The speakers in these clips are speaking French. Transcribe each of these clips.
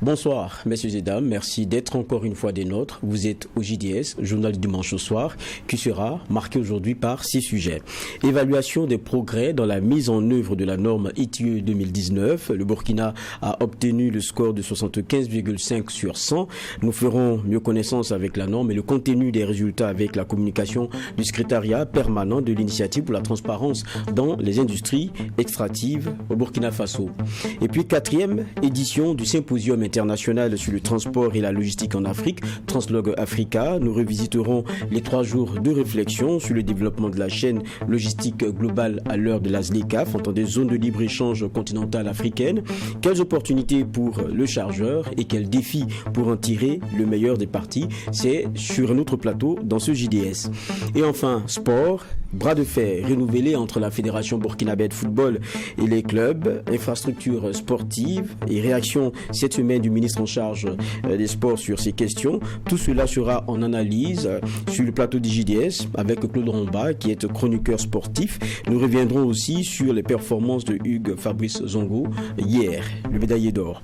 Bonsoir, messieurs et dames. Merci d'être encore une fois des nôtres. Vous êtes au JDS, journal du dimanche au soir, qui sera marqué aujourd'hui par 6 sujets. Évaluation des progrès dans la mise en œuvre de la norme ITIE 2019. Le Burkina a obtenu le score de 75,5 sur 100. Nous ferons mieux connaissance avec la norme et le contenu des résultats avec la communication du secrétariat permanent de l'initiative pour la transparence dans les industries extractives au Burkina Faso. Et puis, 4e édition du symposium international sur le transport et la logistique en Afrique, Translogue Africa. Nous revisiterons les 3 jours de réflexion sur le développement de la chaîne logistique globale à l'heure de la ZLECAf, en tant des zones de libre-échange continentale africaine. Quelles opportunités pour le chargeur et quels défis pour en tirer le meilleur des parties? C'est sur un autre plateau dans ce JDS. Et enfin, sport. Bras de fer renouvelé entre la Fédération burkinabé de football et les clubs, infrastructures sportives et réaction cette semaine du ministre en charge des sports sur ces questions. Tout cela sera en analyse sur le plateau du JDS avec Claude Romba qui est chroniqueur sportif. Nous reviendrons aussi sur les performances de Hugues Fabrice Zongo hier, le médaillé d'or.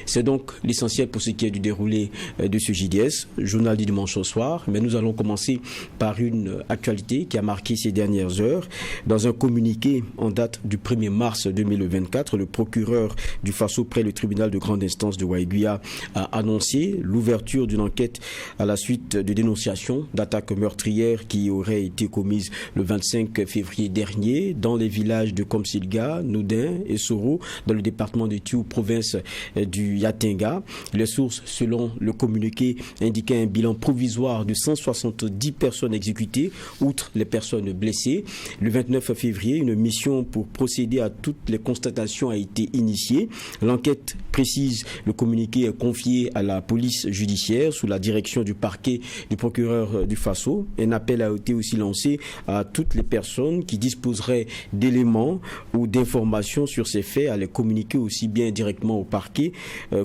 C'est donc l'essentiel pour ce qui est du déroulé de ce JDS, journal du dimanche au soir. Mais nous allons commencer par une actualité qui a marqué ces dernières heures. Dans un communiqué en date du 1er mars 2024, le procureur du Faso près le tribunal de grande instance de Waïguia a annoncé l'ouverture d'une enquête à la suite de dénonciations d'attaques meurtrières qui auraient été commises le 25 février dernier dans les villages de Komsilga, Noudin et Soro dans le département de Tiou, province du Yatenga. Les sources, selon le communiqué, indiquaient un bilan provisoire de 170 personnes exécutées, outre les personnes blessés. Le 29 février, une mission pour procéder à toutes les constatations a été initiée. L'enquête précise, le communiqué est confié à la police judiciaire sous la direction du parquet du procureur du Faso. Un appel a été aussi lancé à toutes les personnes qui disposeraient d'éléments ou d'informations sur ces faits à les communiquer aussi bien directement au parquet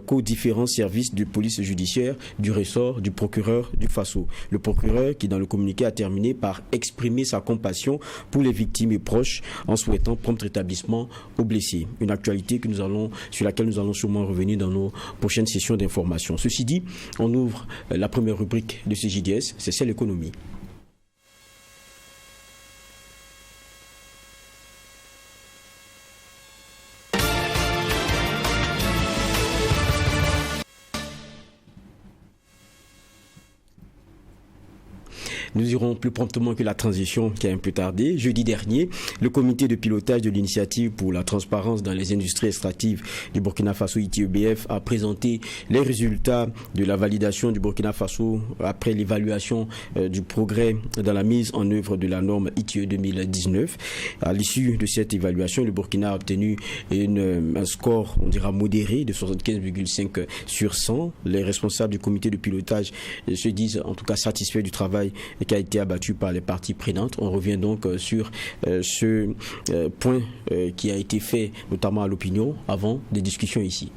qu'aux différents services de police judiciaire du ressort du procureur du Faso. Le procureur qui dans le communiqué a terminé par exprimer sa compassion pour les victimes et proches en souhaitant prompt rétablissement aux blessés. Une actualité sur laquelle nous allons sûrement revenir dans nos prochaines sessions d'information. Ceci dit, on ouvre la première rubrique de ce JDS, c'est celle économie. Nous irons plus promptement que la transition qui a un peu tardé. Jeudi dernier, le comité de pilotage de l'initiative pour la transparence dans les industries extractives du Burkina Faso ITIEBF a présenté les résultats de la validation du Burkina Faso après l'évaluation du progrès dans la mise en œuvre de la norme ITIE 2019. À l'issue de cette évaluation, le Burkina a obtenu un score, on dira modéré, de 75,5 sur 100. Les responsables du comité de pilotage se disent en tout cas satisfaits du travail qui a été abattu par les parties prenantes. On revient donc sur ce point qui a été fait notamment à l'opinion avant des discussions ici.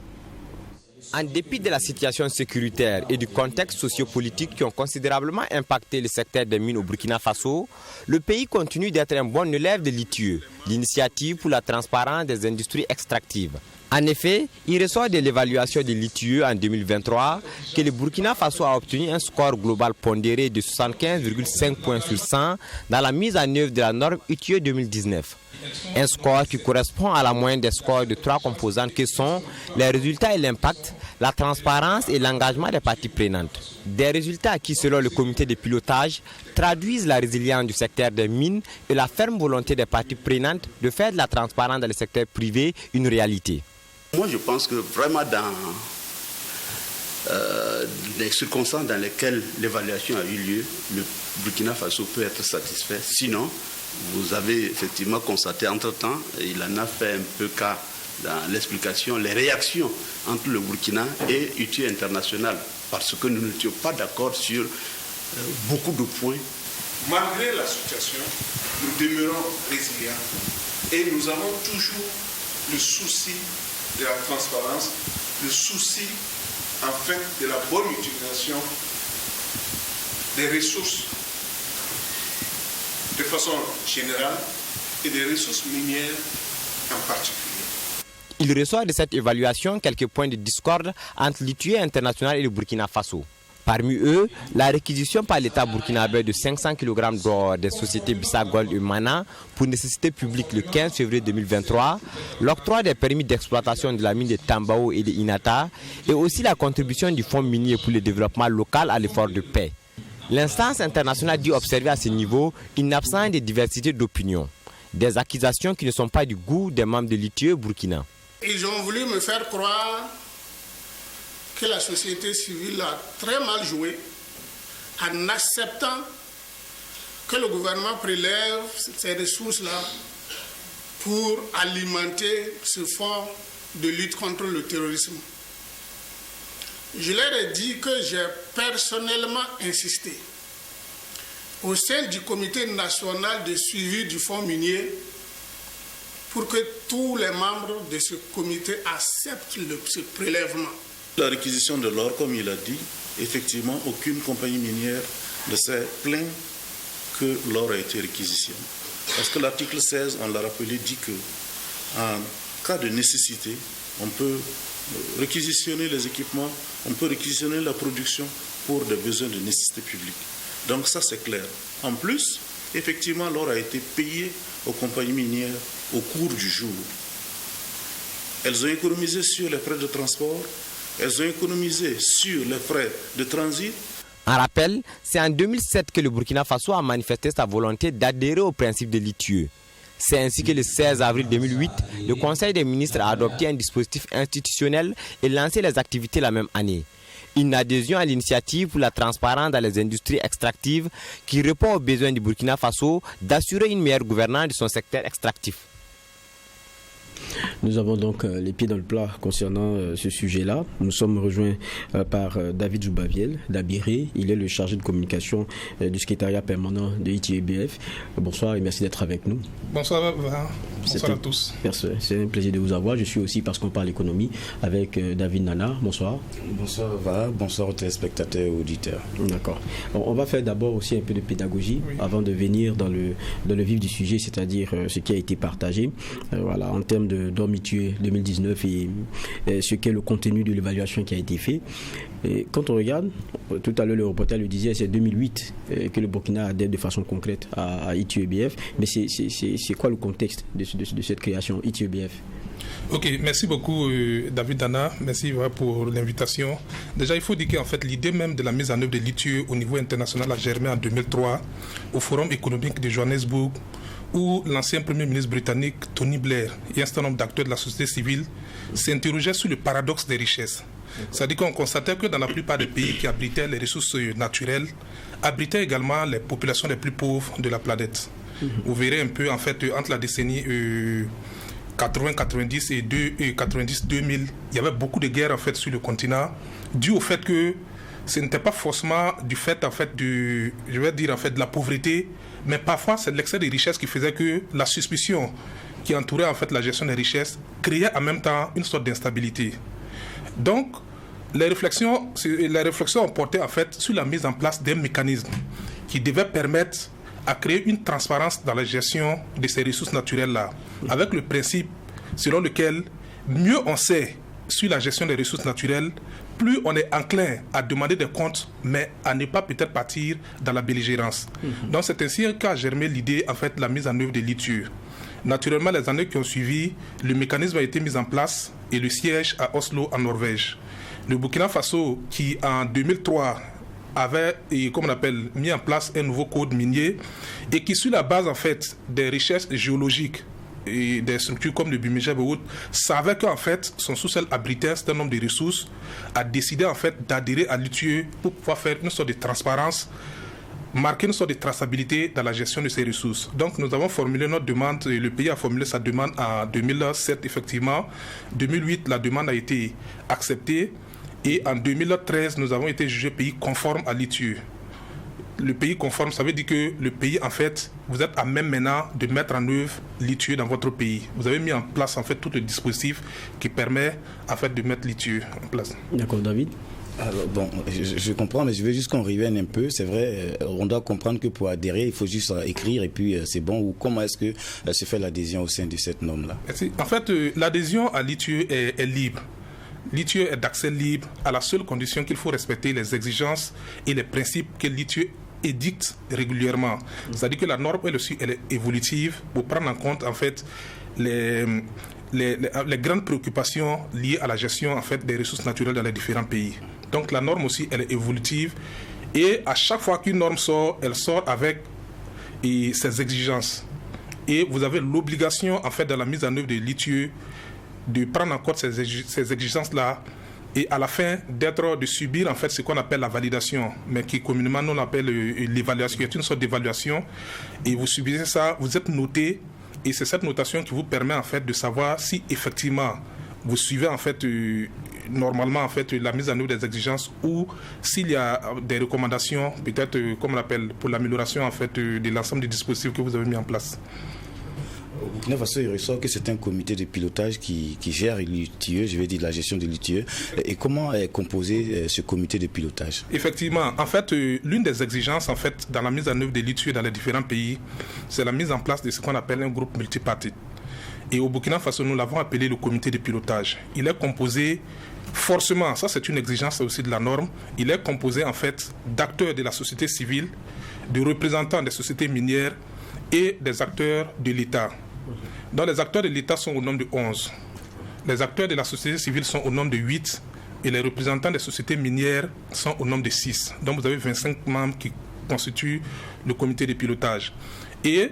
En dépit de la situation sécuritaire et du contexte sociopolitique qui ont considérablement impacté le secteur des mines au Burkina Faso, le pays continue d'être un bon élève de l'ITIE, l'initiative pour la transparence des industries extractives. En effet, il ressort de l'évaluation de l'ITIE en 2023 que le Burkina Faso a obtenu un score global pondéré de 75,5 points sur 100 dans la mise en œuvre de la norme ITIE 2019. Un score qui correspond à la moyenne des scores de 3 composantes que sont les résultats et l'impact, la transparence et l'engagement des parties prenantes. Des résultats qui, selon le comité de pilotage, traduisent la résilience du secteur des mines et la ferme volonté des parties prenantes de faire de la transparence dans le secteur privé une réalité. Moi, je pense que vraiment dans les circonstances dans lesquelles l'évaluation a eu lieu, le Burkina Faso peut être satisfait. Sinon, vous avez effectivement constaté entre-temps, il en a fait un peu cas dans l'explication, les réactions entre le Burkina et ITIE International, parce que nous n'étions pas d'accord sur beaucoup de points. Malgré la situation, nous demeurons résilients et nous avons toujours le souci de la transparence, le souci en fait de la bonne utilisation des ressources de façon générale et des ressources minières en particulier. Il ressort de cette évaluation quelques points de discorde entre l'ITIE international et le Burkina Faso. Parmi eux, la réquisition par l'État burkinabé de 500 kg d'or des sociétés Bissa Gold et Mana pour nécessité publique le 15 février 2023, l'octroi des permis d'exploitation de la mine de Tambao et de Inata et aussi la contribution du Fonds minier pour le développement local à l'effort de paix. L'instance internationale dit observer à ce niveau une absence de diversité d'opinion, des accusations qui ne sont pas du goût des membres de l'ITIE Burkina. Ils ont voulu me faire croire que la société civile a très mal joué en acceptant que le gouvernement prélève ces ressources-là pour alimenter ce fonds de lutte contre le terrorisme. Je leur ai dit que j'ai personnellement insisté au sein du comité national de suivi du fonds minier pour que tous les membres de ce comité acceptent ce prélèvement. La réquisition de l'or, comme il a dit, effectivement, aucune compagnie minière ne s'est plaint que l'or a été réquisitionné. Parce que l'article 16, on l'a rappelé, dit qu'en cas de nécessité, on peut réquisitionner les équipements, on peut réquisitionner la production pour des besoins de nécessité publique. Donc ça, c'est clair. En plus, effectivement, l'or a été payé aux compagnies minières au cours du jour. Elles ont économisé sur les frais de transport, elles ont économisé sur les frais de transit. En rappel, c'est en 2007 que le Burkina Faso a manifesté sa volonté d'adhérer au principe de l'ITIE. C'est ainsi que le 16 avril 2008, le Conseil des ministres a adopté un dispositif institutionnel et lancé les activités la même année. Une adhésion à l'initiative pour la transparence dans les industries extractives qui répond aux besoins du Burkina Faso d'assurer une meilleure gouvernance de son secteur extractif. Nous avons donc les pieds dans le plat concernant ce sujet-là. Nous sommes rejoints par David Joubaviel d'Abiré. Il est le chargé de communication du secrétariat permanent de ITIEBF. Bonsoir et merci d'être avec nous. Bonsoir, bonsoir à tous. C'est un plaisir de vous avoir. Je suis aussi, parce qu'on parle économie, avec David Nana. Bonsoir. Bonsoir Va, bonsoir aux téléspectateurs et aux auditeurs. D'accord. On va faire d'abord aussi un peu de pédagogie avant de venir dans le vif du sujet, c'est-à-dire ce qui a été partagé. Voilà, en termes d'or ITIE 2019 et ce qu'est le contenu de l'évaluation qui a été fait. Et quand on regarde, tout à l'heure le reporter le disait, c'est 2008 que le Burkina adhère de façon concrète à ITIEBF. Mais c'est quoi le contexte de cette création ITIEBF? Ok, merci beaucoup David Dana, merci pour l'invitation. Déjà, il faut dire qu'en fait, l'idée même de la mise en œuvre de l'ITIE au niveau international a germé en 2003 au Forum économique de Johannesburg, où l'ancien Premier ministre britannique Tony Blair et un certain nombre d'acteurs de la société civile s'interrogeaient sur le paradoxe des richesses. C'est-à-dire qu'on constatait que dans la plupart des pays qui abritaient les ressources naturelles, abritaient également les populations les plus pauvres de la planète. Vous verrez un peu, en fait, entre la décennie 80-90 et 90-2000, il y avait beaucoup de guerres en fait sur le continent, dû au fait que ce n'était pas forcément du fait en fait de la pauvreté, mais parfois c'est l'excès de richesses qui faisait que la suspicion qui entourait en fait la gestion des richesses créait en même temps une sorte d'instabilité. Donc les réflexions ont porté en fait sur la mise en place d'un mécanisme qui devait permettre à créer une transparence dans la gestion de ces ressources naturelles-là, avec le principe selon lequel mieux on sait sur la gestion des ressources naturelles, plus on est enclin à demander des comptes, mais à ne pas peut-être partir dans la belligérance. Donc c'est ainsi qu'a germé l'idée, en fait, de la mise en œuvre de l'ITIE. Naturellement, les années qui ont suivi, le mécanisme a été mis en place et le siège à Oslo, en Norvège. Le Burkina Faso, qui en 2003 avait, comme on appelle, mis en place un nouveau code minier et qui, sur la base en fait des richesses géologiques et des structures comme le Bumégèbe et autres, savait qu'en fait son sous-sol abritait un certain nombre de ressources, a décidé en fait d'adhérer à l'ITIE pour pouvoir faire une sorte de transparence, marquer une sorte de traçabilité dans la gestion de ces ressources. Donc nous avons formulé notre demande, et le pays a formulé sa demande en 2007 effectivement. 2008, la demande a été acceptée. Et en 2013, nous avons été jugés pays conforme à l'ITIE. Le pays conforme, ça veut dire que le pays, en fait, vous êtes à même maintenant de mettre en œuvre l'ITIE dans votre pays. Vous avez mis en place, en fait, tout le dispositif qui permet, en fait, de mettre l'ITIE en place. D'accord, David. Alors, bon, je comprends, mais je veux juste qu'on revienne un peu. C'est vrai, on doit comprendre que pour adhérer, il faut juste écrire et puis c'est bon. Ou comment est-ce que se fait l'adhésion au sein de cette norme-là? En fait, l'adhésion à l'ITIE est libre. L'ITIE est d'accès libre à la seule condition qu'il faut respecter les exigences et les principes que l'ITIE édicte régulièrement. C'est-à-dire que la norme, elle aussi, elle est évolutive pour prendre en compte, en fait, les grandes préoccupations liées à la gestion, en fait, des ressources naturelles dans les différents pays. Donc la norme aussi, elle est évolutive. Et à chaque fois qu'une norme sort, elle sort avec ses exigences. Et vous avez l'obligation, en fait, dans la mise en œuvre de l'ITIE, de prendre en compte ces exigences-là et à la fin de subir en fait ce qu'on appelle la validation, mais qui communément nous on appelle l'évaluation, qui est une sorte d'évaluation. Et vous subissez ça, vous êtes noté, et c'est cette notation qui vous permet en fait de savoir si effectivement vous suivez en fait normalement en fait la mise en œuvre des exigences, ou s'il y a des recommandations, peut-être comme on l'appelle, pour l'amélioration en fait de l'ensemble des dispositifs que vous avez mis en place. Au Burkina Faso, il ressort que c'est un comité de pilotage qui gère l'ITIE, je vais dire la gestion de l'ITIE. Et comment est composé ce comité de pilotage? Effectivement, en fait, l'une des exigences en fait, dans la mise en œuvre de l'ITIE dans les différents pays, c'est la mise en place de ce qu'on appelle un groupe multipartite. Et au Burkina Faso, nous l'avons appelé le comité de pilotage. Il est composé forcément, ça c'est une exigence aussi de la norme, il est composé en fait d'acteurs de la société civile, de représentants des sociétés minières et des acteurs de l'État. Donc les acteurs de l'État sont au nombre de 11. Les acteurs de la société civile sont au nombre de 8 et les représentants des sociétés minières sont au nombre de 6. Donc vous avez 25 membres qui constituent le comité de pilotage. Et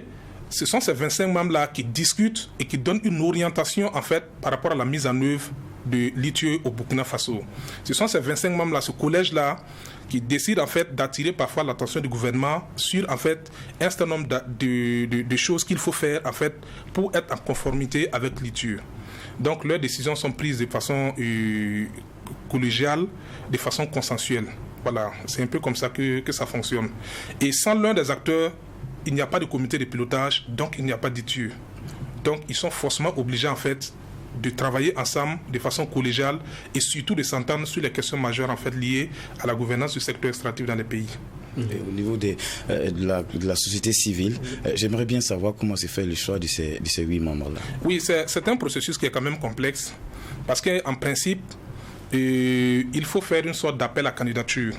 ce sont ces 25 membres-là qui discutent et qui donnent une orientation en fait par rapport à la mise en œuvre de l'ITIE au Burkina Faso. Ce sont ces 25 membres-là, ce collège-là, qui décide en fait d'attirer parfois l'attention du gouvernement sur en fait un certain nombre de choses qu'il faut faire en fait pour être en conformité avec l'ITIE. Donc leurs décisions sont prises de façon collégiale, de façon consensuelle. Voilà, c'est un peu comme ça que ça fonctionne. Et sans l'un des acteurs, il n'y a pas de comité de pilotage, donc il n'y a pas d'ITIE. Donc ils sont forcément obligés en fait de travailler ensemble de façon collégiale et surtout de s'entendre sur les questions majeures en fait liées à la gouvernance du secteur extractif dans les pays. Et au niveau de la société civile, j'aimerais bien savoir comment se fait le choix de ces 8 membres-là. Oui, c'est un processus qui est quand même complexe parce qu'en principe, il faut faire une sorte d'appel à candidature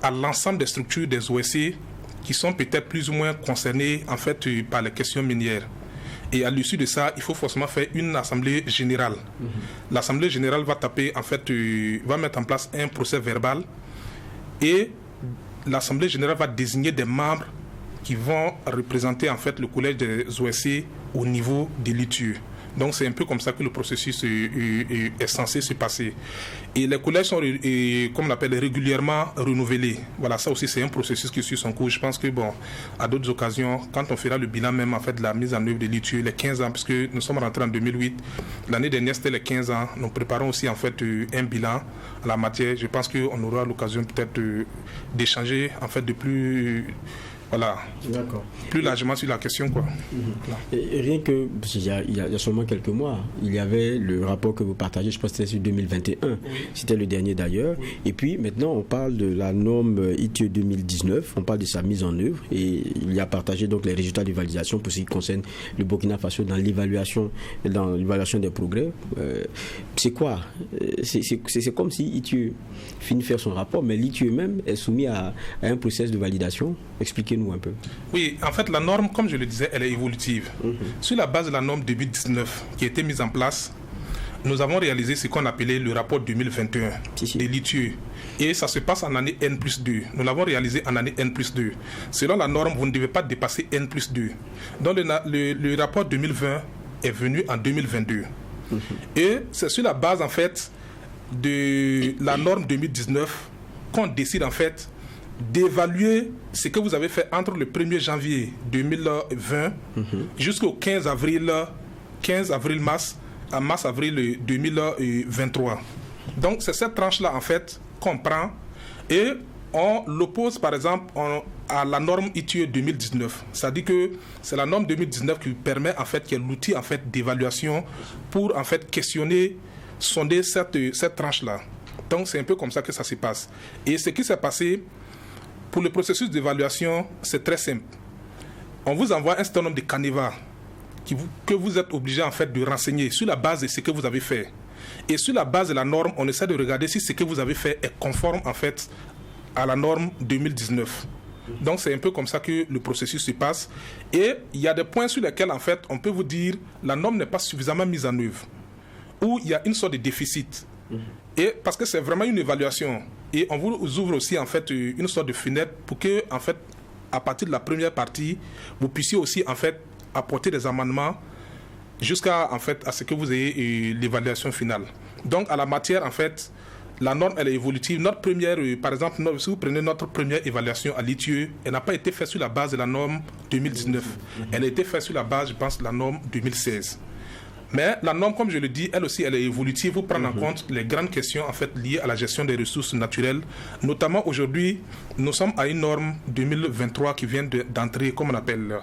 à l'ensemble des structures des OSC qui sont peut-être plus ou moins concernées en fait par les questions minières. Et à l'issue de ça, il faut forcément faire une assemblée générale. L'assemblée générale va va mettre en place un procès verbal et l'assemblée générale va désigner des membres qui vont représenter en fait le collège des OSC au niveau de l'ITIE. Donc c'est un peu comme ça que le processus est censé se passer. Et les collèges sont, comme on l'appelle, régulièrement renouvelés. Voilà, ça aussi c'est un processus qui suit son cours. Je pense que à d'autres occasions, quand on fera le bilan même en fait de la mise en œuvre de l'ITIE, les 15 ans, puisque nous sommes rentrés en 2008, l'année dernière c'était les 15 ans, nous préparons aussi en fait un bilan à la matière. Je pense qu'on aura l'occasion peut-être d'échanger en fait de plus... Voilà. D'accord. Plus largement sur la question, quoi. Et rien que, il y a seulement quelques mois, il y avait le rapport que vous partagez, je pense que c'était sur 2021. Oui. C'était le dernier d'ailleurs. Oui. Et puis maintenant, on parle de la norme ITIE 2019, on parle de sa mise en œuvre et il y a partagé donc les résultats de validation pour ce qui concerne le Burkina Faso dans l'évaluation des progrès. C'est quoi? C'est comme si ITIE finit de faire son rapport, mais l'ITIE même est soumis à un processus de validation. Expliquez-nous un peu. Oui, en fait, la norme, comme je le disais, elle est évolutive. Sur la base de la norme 2019 qui a été mise en place, nous avons réalisé ce qu'on appelait le rapport 2021 de l'ITIE. Et ça se passe en année N+2. Nous l'avons réalisé en année N+2. Selon la norme, vous ne devez pas dépasser N+2. Donc le rapport 2020 est venu en 2022. Et c'est sur la base, en fait, de la norme 2019 qu'on décide, en fait, d'évaluer ce que vous avez fait entre le 1er janvier 2020 jusqu'au 15 avril 2023. Donc c'est cette tranche-là en fait qu'on prend et on l'oppose par exemple à la norme ITIE 2019. C'est-à-dire que c'est la norme 2019 qui permet en fait, qui est l'outil en fait d'évaluation pour en fait questionner, sonder cette tranche-là. Donc c'est un peu comme ça que ça se passe. Et ce qui s'est passé pour le processus d'évaluation, c'est très simple. On vous envoie un certain nombre de canevas que vous êtes obligé en fait de renseigner sur la base de ce que vous avez fait. Et sur la base de la norme, on essaie de regarder si ce que vous avez fait est conforme en fait à la norme 2019. Donc c'est un peu comme ça que le processus se passe. Et il y a des points sur lesquels en fait on peut vous dire la norme n'est pas suffisamment mise en œuvre, ou il y a une sorte de déficit. Et parce que c'est vraiment une évaluation. Et on vous ouvre aussi en fait une sorte de fenêtre pour que en fait à partir de la première partie, vous puissiez aussi en fait apporter des amendements jusqu'à en fait à ce que vous ayez l'évaluation finale. Donc à la matière en fait, la norme elle est évolutive. Notre première, par exemple, si vous prenez notre première évaluation à l'ITIE, elle n'a pas été faite sur la base de la norme 2019. Elle a été faite sur la base, je pense, de la norme 2016. Mais la norme, comme je le dis, elle aussi, elle est évolutive pour prendre en compte les grandes questions en fait liées à la gestion des ressources naturelles. Notamment aujourd'hui, nous sommes à une norme 2023 qui vient d'entrer, comme on appelle,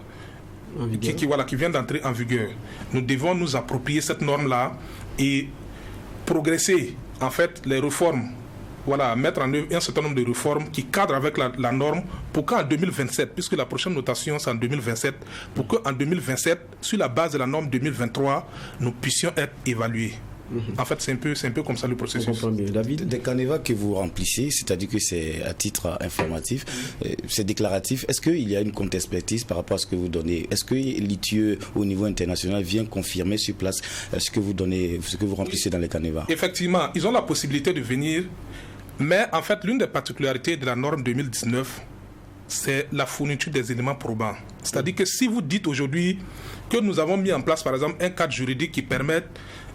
qui vient d'entrer en vigueur. Nous devons nous approprier cette norme-là et progresser en fait les réformes. Voilà, mettre en œuvre un certain nombre de réformes qui cadrent avec la norme pour qu'en 2027, puisque la prochaine notation c'est en 2027, pour qu'en 2027, sur la base de la norme 2023, nous puissions être évalués. En fait, c'est un peu comme ça le processus. David, des canevas que vous remplissez, c'est-à-dire que c'est à titre informatif, c'est déclaratif. Est-ce qu'il y a une contre-expertise par rapport à ce que vous donnez? Est-ce que l'ITIE au niveau international vient confirmer sur place ce que vous donnez, ce que vous remplissez dans les canevas? Effectivement, ils ont la possibilité de venir, mais en fait, l'une des particularités de la norme 2019, c'est la fourniture des éléments probants. C'est-à-dire que si vous dites aujourd'hui que nous avons mis en place, par exemple, un cadre juridique qui permette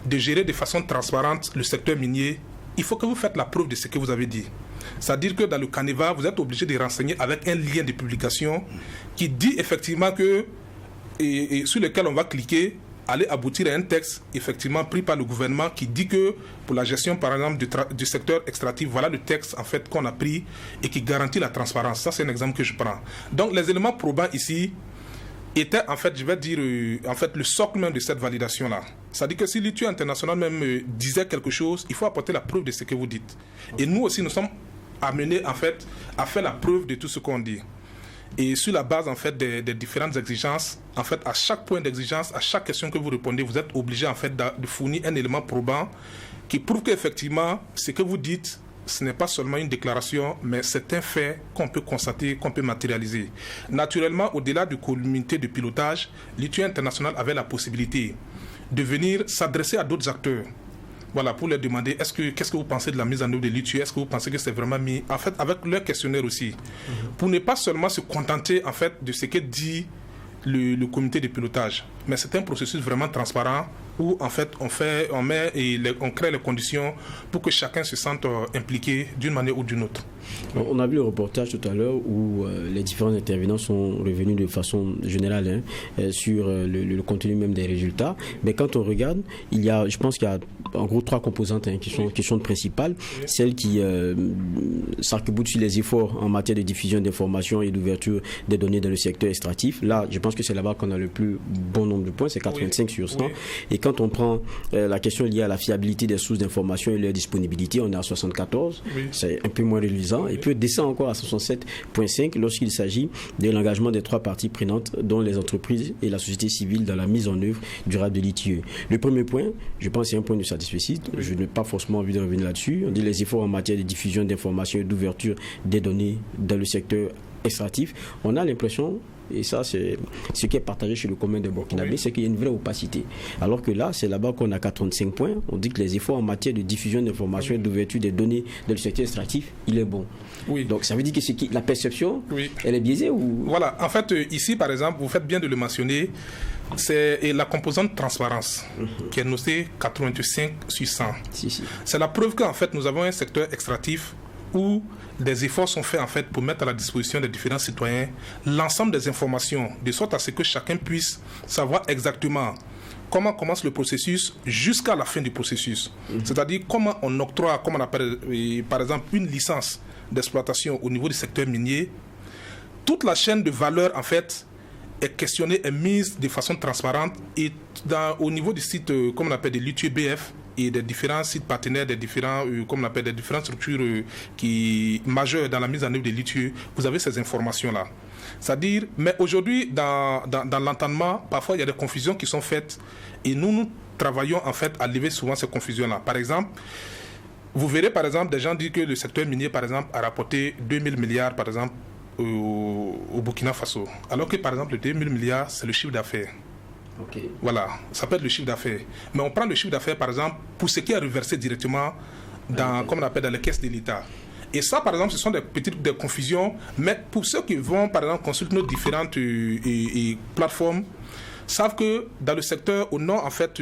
de gérer de façon transparente le secteur minier, il faut que vous faites la preuve de ce que vous avez dit. C'est-à-dire que dans le canevas, vous êtes obligé de renseigner avec un lien de publication qui dit effectivement que, et sur lequel on va cliquer, aller aboutir à un texte effectivement pris par le gouvernement qui dit que pour la gestion par exemple du secteur extractif, voilà le texte en fait qu'on a pris et qui garantit la transparence. Ça c'est un exemple que je prends. Donc les éléments probants ici étaient en fait, je vais dire, en fait le socle même de cette validation-là. C'est-à-dire que si l'ITIE international même disait quelque chose, il faut apporter la preuve de ce que vous dites. Et nous aussi nous sommes amenés en fait à faire la preuve de tout ce qu'on dit. Et sur la base en fait des différentes exigences, en fait à chaque point d'exigence, à chaque question que vous répondez, vous êtes obligé en fait de fournir un élément probant qui prouve qu'effectivement ce que vous dites, ce n'est pas seulement une déclaration, mais c'est un fait qu'on peut constater, qu'on peut matérialiser. Naturellement, au-delà du comité de pilotage, l'ITIE international avait la possibilité de venir s'adresser à d'autres acteurs. Voilà, pour leur demander qu'est-ce que vous pensez de la mise en œuvre de l'ITIE, est-ce que vous pensez que c'est vraiment mis, en fait, avec leur questionnaire aussi, pour ne pas seulement se contenter en fait de ce que dit le comité de pilotage, mais c'est un processus vraiment transparent où en fait on crée les conditions pour que chacun se sente impliqué d'une manière ou d'une autre. On a vu le reportage tout à l'heure où les différents intervenants sont revenus de façon générale sur le contenu même des résultats. Mais quand on regarde, je pense qu'il y a en gros 3 composantes qui sont principales. Celle qui s'arc-boute sur les efforts en matière de diffusion d'informations et d'ouverture des données dans le secteur extractif. Là, je pense que c'est là-bas qu'on a le plus bon nombre de points, c'est 85 sur 100. Oui. Et quand on prend la question liée à la fiabilité des sources d'information et leur disponibilité, on est à 74. Oui. C'est un peu moins reluisant. Et puis on descend encore à 67,5 lorsqu'il s'agit de l'engagement des 3 parties prenantes, dont les entreprises et la société civile, dans la mise en œuvre durable de l'ITIE. Le premier point, je pense, c'est un point de satisfaction. Je n'ai pas forcément envie de revenir là-dessus. On dit les efforts en matière de diffusion d'informations et d'ouverture des données dans le secteur extractif. On a l'impression, et ça c'est ce qui est partagé chez le commun des Burkinabés, c'est qu'il y a une vraie opacité. Alors que là, c'est là-bas qu'on a 45 points. On dit que les efforts en matière de diffusion d'informations et d'ouverture des données dans le secteur extractif, il est bon. Oui. Donc ça veut dire que la perception, elle est biaisée ou... Voilà, en fait, ici par exemple, vous faites bien de le mentionner, c'est la composante transparence qui est notée 85 sur 100. Si. C'est la preuve qu'en fait, nous avons un secteur extractif où des efforts sont faits en fait pour mettre à la disposition des différents citoyens l'ensemble des informations, de sorte à ce que chacun puisse savoir exactement comment commence le processus jusqu'à la fin du processus. C'est-à-dire comment on octroie, comme on appelle par exemple une licence d'exploitation au niveau du secteur minier. Toute la chaîne de valeur en fait est questionnée, est mise de façon transparente et au niveau du site, comme on appelle de l'ITIE BF, et des différents sites partenaires, des différents, comme on appelle, des différentes structures majeures dans la mise en œuvre des litiges, vous avez ces informations-là. C'est-à-dire, mais aujourd'hui, dans l'entendement, parfois il y a des confusions qui sont faites et nous travaillons en fait à lever souvent ces confusions-là. Par exemple, vous verrez par exemple des gens dire que le secteur minier par exemple a rapporté 2000 milliards par exemple au Burkina Faso, alors que par exemple les 2000 milliards c'est le chiffre d'affaires. Okay. Voilà, ça peut être le chiffre d'affaires. Mais on prend le chiffre d'affaires par exemple pour ce qui est reversé directement dans, comme on appelle, dans les caisses de l'État. Et ça, par exemple, ce sont des confusions, mais pour ceux qui vont, par exemple, consulter nos différentes plateformes, savent que dans le secteur, au nom, en fait,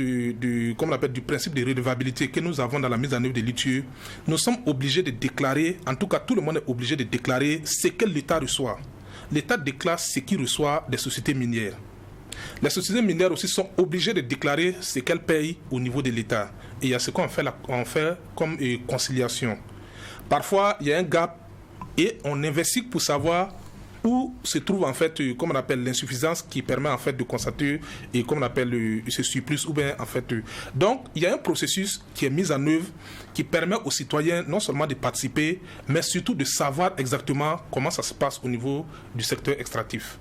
comme on appelle, du principe de redevabilité que nous avons dans la mise en œuvre des litiges, nous sommes obligés de déclarer, en tout cas, tout le monde est obligé de déclarer ce que l'État reçoit. L'État déclare ce qu'il reçoit des sociétés minières. Les sociétés minières aussi sont obligées de déclarer ce qu'elles payent au niveau de l'État. Et il y a ce qu'on fait, comme conciliation. Parfois, il y a un gap et on investit pour savoir où se trouve en fait, comme on appelle, l'insuffisance qui permet en fait de constater et comme on appelle ce surplus ou bien en fait. Donc, il y a un processus qui est mis en œuvre qui permet aux citoyens non seulement de participer, mais surtout de savoir exactement comment ça se passe au niveau du secteur extractif.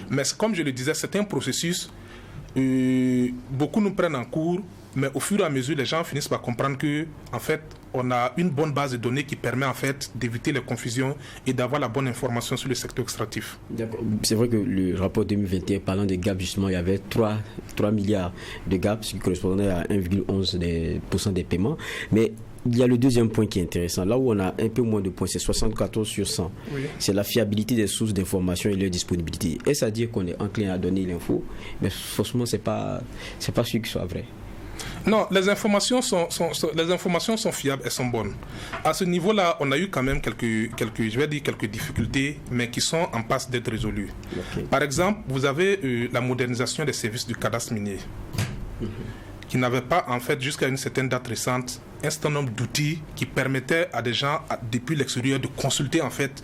Mais comme je le disais, c'est un processus, beaucoup nous prennent en cours, mais au fur et à mesure, les gens finissent par comprendre que, en fait, on a une bonne base de données qui permet en fait d'éviter les confusions et d'avoir la bonne information sur le secteur extractif. C'est vrai que le rapport 2021 parlant des gaps, justement, il y avait 3 milliards de gaps, ce qui correspondait à 1,11% des paiements. Mais il y a le deuxième point qui est intéressant. Là où on a un peu moins de points, c'est 74 sur 100. Oui. C'est la fiabilité des sources d'information et leur disponibilité. Est-ce à dire qu'on est enclin à donner l'info? Mais forcément, c'est pas sûr que ce soit vrai. Non, les informations sont fiables, elles sont bonnes. À ce niveau-là, on a eu quand même quelques difficultés, mais qui sont en passe d'être résolues. Okay. Par exemple, vous avez la modernisation des services du cadastre minier, qui n'avait pas, en fait, jusqu'à une certaine date récente, un certain nombre d'outils qui permettaient à des gens, depuis l'extérieur, de consulter, en fait,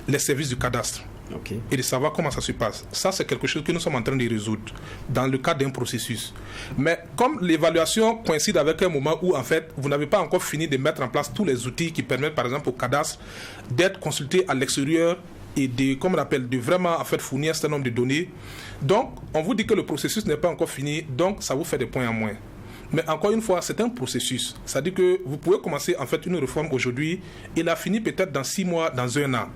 les services du cadastre. Okay. Et de savoir comment ça se passe. Ça, c'est quelque chose que nous sommes en train de résoudre dans le cadre d'un processus. Mais comme l'évaluation coïncide avec un moment où, en fait, vous n'avez pas encore fini de mettre en place tous les outils qui permettent, par exemple, au cadastre d'être consulté à l'extérieur et comme on appelle, de vraiment, en fait, fournir un certain nombre de données. Donc, on vous dit que le processus n'est pas encore fini, donc ça vous fait des points en moins. Mais encore une fois, c'est un processus. C'est-à-dire que vous pouvez commencer, en fait, une réforme aujourd'hui et la finir peut-être dans 6 mois, dans 1 an.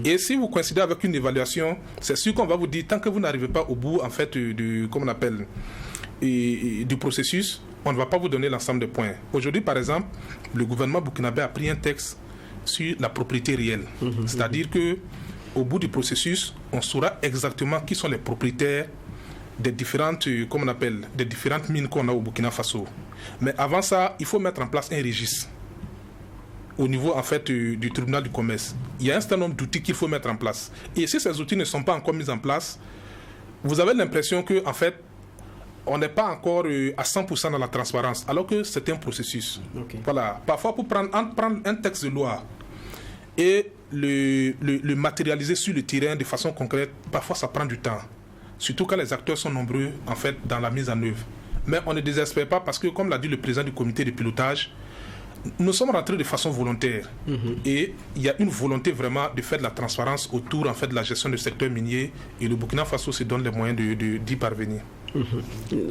Et si vous coïncidez avec une évaluation, c'est sûr qu'on va vous dire, tant que vous n'arrivez pas au bout, en fait, comme on appelle, du processus, on ne va pas vous donner l'ensemble des points. Aujourd'hui, par exemple, le gouvernement burkinabé a pris un texte sur la propriété réelle. C'est-à-dire que au bout du processus, on saura exactement qui sont les propriétaires des différentes, comme on appelle, des différentes mines qu'on a au Burkina Faso. Mais avant ça, il faut mettre en place un registre au niveau, en fait, du tribunal du commerce. Il y a un certain nombre d'outils qu'il faut mettre en place. Et si ces outils ne sont pas encore mis en place, vous avez l'impression que, en fait, on n'est pas encore à 100% dans la transparence, alors que c'est un processus. Okay. Voilà. Parfois, pour prendre un texte de loi et le matérialiser sur le terrain de façon concrète, parfois ça prend du temps. Surtout quand les acteurs sont nombreux, en fait, dans la mise en œuvre. Mais on ne désespère pas parce que, comme l'a dit le président du comité de pilotage, nous sommes rentrés de façon volontaire. Et il y a une volonté vraiment de faire de la transparence autour, en fait, de la gestion du secteur minier, et le Burkina Faso se donne les moyens d'y parvenir.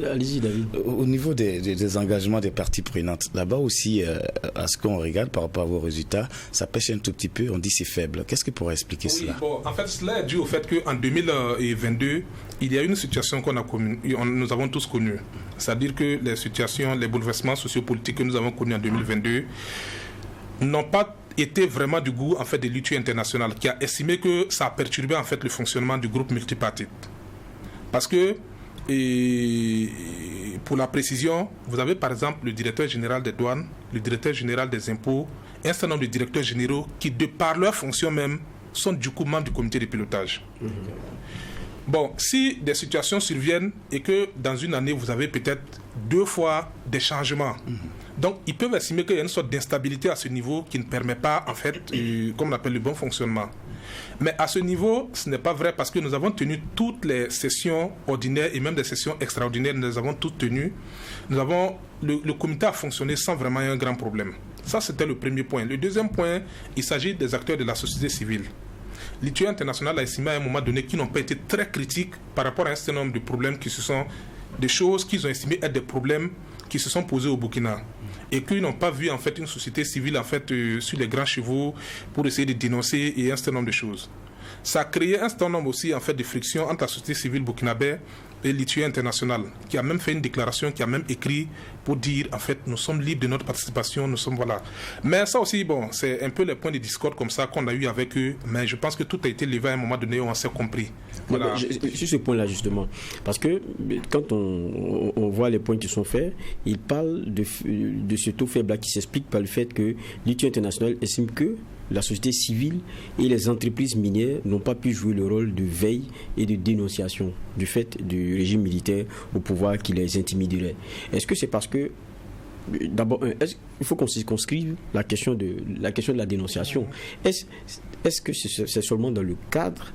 Allez-y, David. Au niveau des engagements des parties prenantes, là-bas aussi, à ce qu'on regarde par rapport à vos résultats, ça pêche un tout petit peu, on dit c'est faible. Qu'est-ce qui pourrait expliquer cela? Bon, en fait, cela est dû au fait qu'en 2022, il y a une situation nous avons tous connue. C'est-à-dire que les situations, les bouleversements sociopolitiques que nous avons connus en 2022 n'ont pas été vraiment du goût, en fait, de l'UTU internationale, qui a estimé que ça a perturbé, en fait, le fonctionnement du groupe multipartite. Parce que, et pour la précision, vous avez par exemple le directeur général des douanes, le directeur général des impôts, un certain nombre de directeurs généraux qui, de par leur fonction même, sont du coup membres du comité de pilotage. Bon, si des situations surviennent et que dans une année, vous avez peut-être 2 fois des changements, donc ils peuvent estimer qu'il y a une sorte d'instabilité à ce niveau qui ne permet pas, en fait, comme on appelle, le bon fonctionnement. Mais à ce niveau, ce n'est pas vrai parce que nous avons tenu toutes les sessions ordinaires et même des sessions extraordinaires, nous les avons toutes tenues. Le comité a fonctionné sans vraiment un grand problème. Ça, c'était le premier point. Le deuxième point, il s'agit des acteurs de la société civile. L'ITIE international a estimé à un moment donné qu'ils n'ont pas été très critiques par rapport à un certain nombre de problèmes des choses qu'ils ont estimées être des problèmes qui se sont posés au Burkina. Et qu'ils n'ont pas vu en fait une société civile en fait sur les grands chevaux pour essayer de dénoncer et un certain nombre de choses. Ça a créé un certain nombre aussi en fait de frictions entre la société civile burkinabé et l'ITIE international, qui a même fait une déclaration, qui a même écrit pour dire en fait nous sommes libres de notre participation, nous sommes voilà. Mais ça aussi bon, c'est un peu les points de discorde comme ça qu'on a eu avec eux, mais je pense que tout a été levé à un moment donné où on s'est compris. Voilà. Sur ce point-là justement, parce que quand on voit les points qui sont faits, ils parlent de ce taux faible qui s'explique par le fait que l'ITIE international estime que la société civile et les entreprises minières n'ont pas pu jouer le rôle de veille et de dénonciation du fait du régime militaire au pouvoir qui les intimiderait. Est-ce que c'est parce que, d'abord, il faut qu'on circonscrive la question de la dénonciation. Est-ce que c'est seulement dans le cadre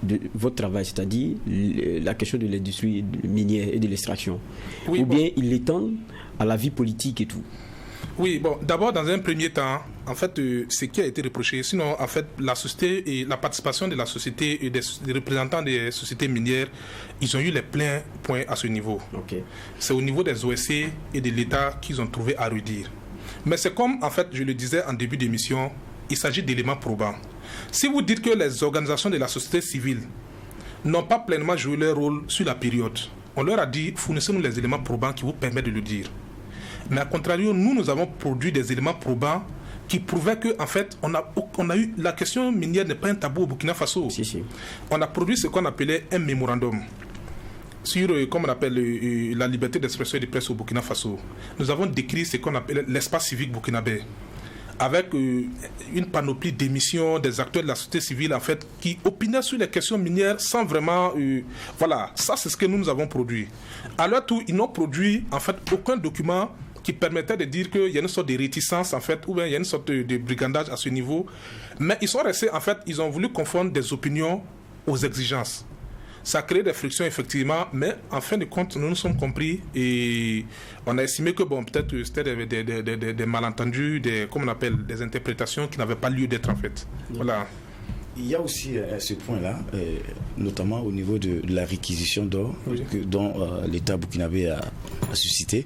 de votre travail, c'est-à-dire la question de l'industrie minière et de l'extraction, ou bien ils l'étendent à la vie politique et tout? Oui, bon, d'abord, dans un premier temps, en fait, ce qui a été reproché, sinon, en fait, la société et la participation de la société et des représentants des sociétés minières, ils ont eu les pleins points à ce niveau. Okay. C'est au niveau des OSC et de l'État qu'ils ont trouvé à redire. Mais c'est comme, en fait, je le disais en début d'émission, il s'agit d'éléments probants. Si vous dites que les organisations de la société civile n'ont pas pleinement joué leur rôle sur la période, on leur a dit, fournissez-nous les éléments probants qui vous permettent de le dire. Mais à contrario, nous avons produit des éléments probants qui prouvaient que, en fait, on a eu la question minière n'est pas un tabou au Burkina Faso. Si. On a produit ce qu'on appelait un mémorandum sur, comme on appelle, la liberté d'expression et de presse au Burkina Faso. Nous avons décrit ce qu'on appelle l'espace civique burkinabé, avec une panoplie d'émissions des acteurs de la société civile, en fait, qui opinaient sur les questions minières sans vraiment... voilà, ça c'est ce que nous avons produit. À leur tour, ils n'ont produit, en fait, aucun document qui permettait de dire qu'il y a une sorte de réticence, en fait, ou bien il y a une sorte de brigandage à ce niveau. Mais ils sont restés, en fait, ils ont voulu confondre des opinions aux exigences. Ça a créé des frictions, effectivement, mais en fin de compte, nous nous sommes compris et on a estimé que, bon, peut-être c'était des malentendus, comme on appelle, des interprétations qui n'avaient pas lieu d'être, en fait. Voilà. Il y a aussi ce point-là, notamment au niveau de la réquisition d'or dont l'État burkinabé a suscité.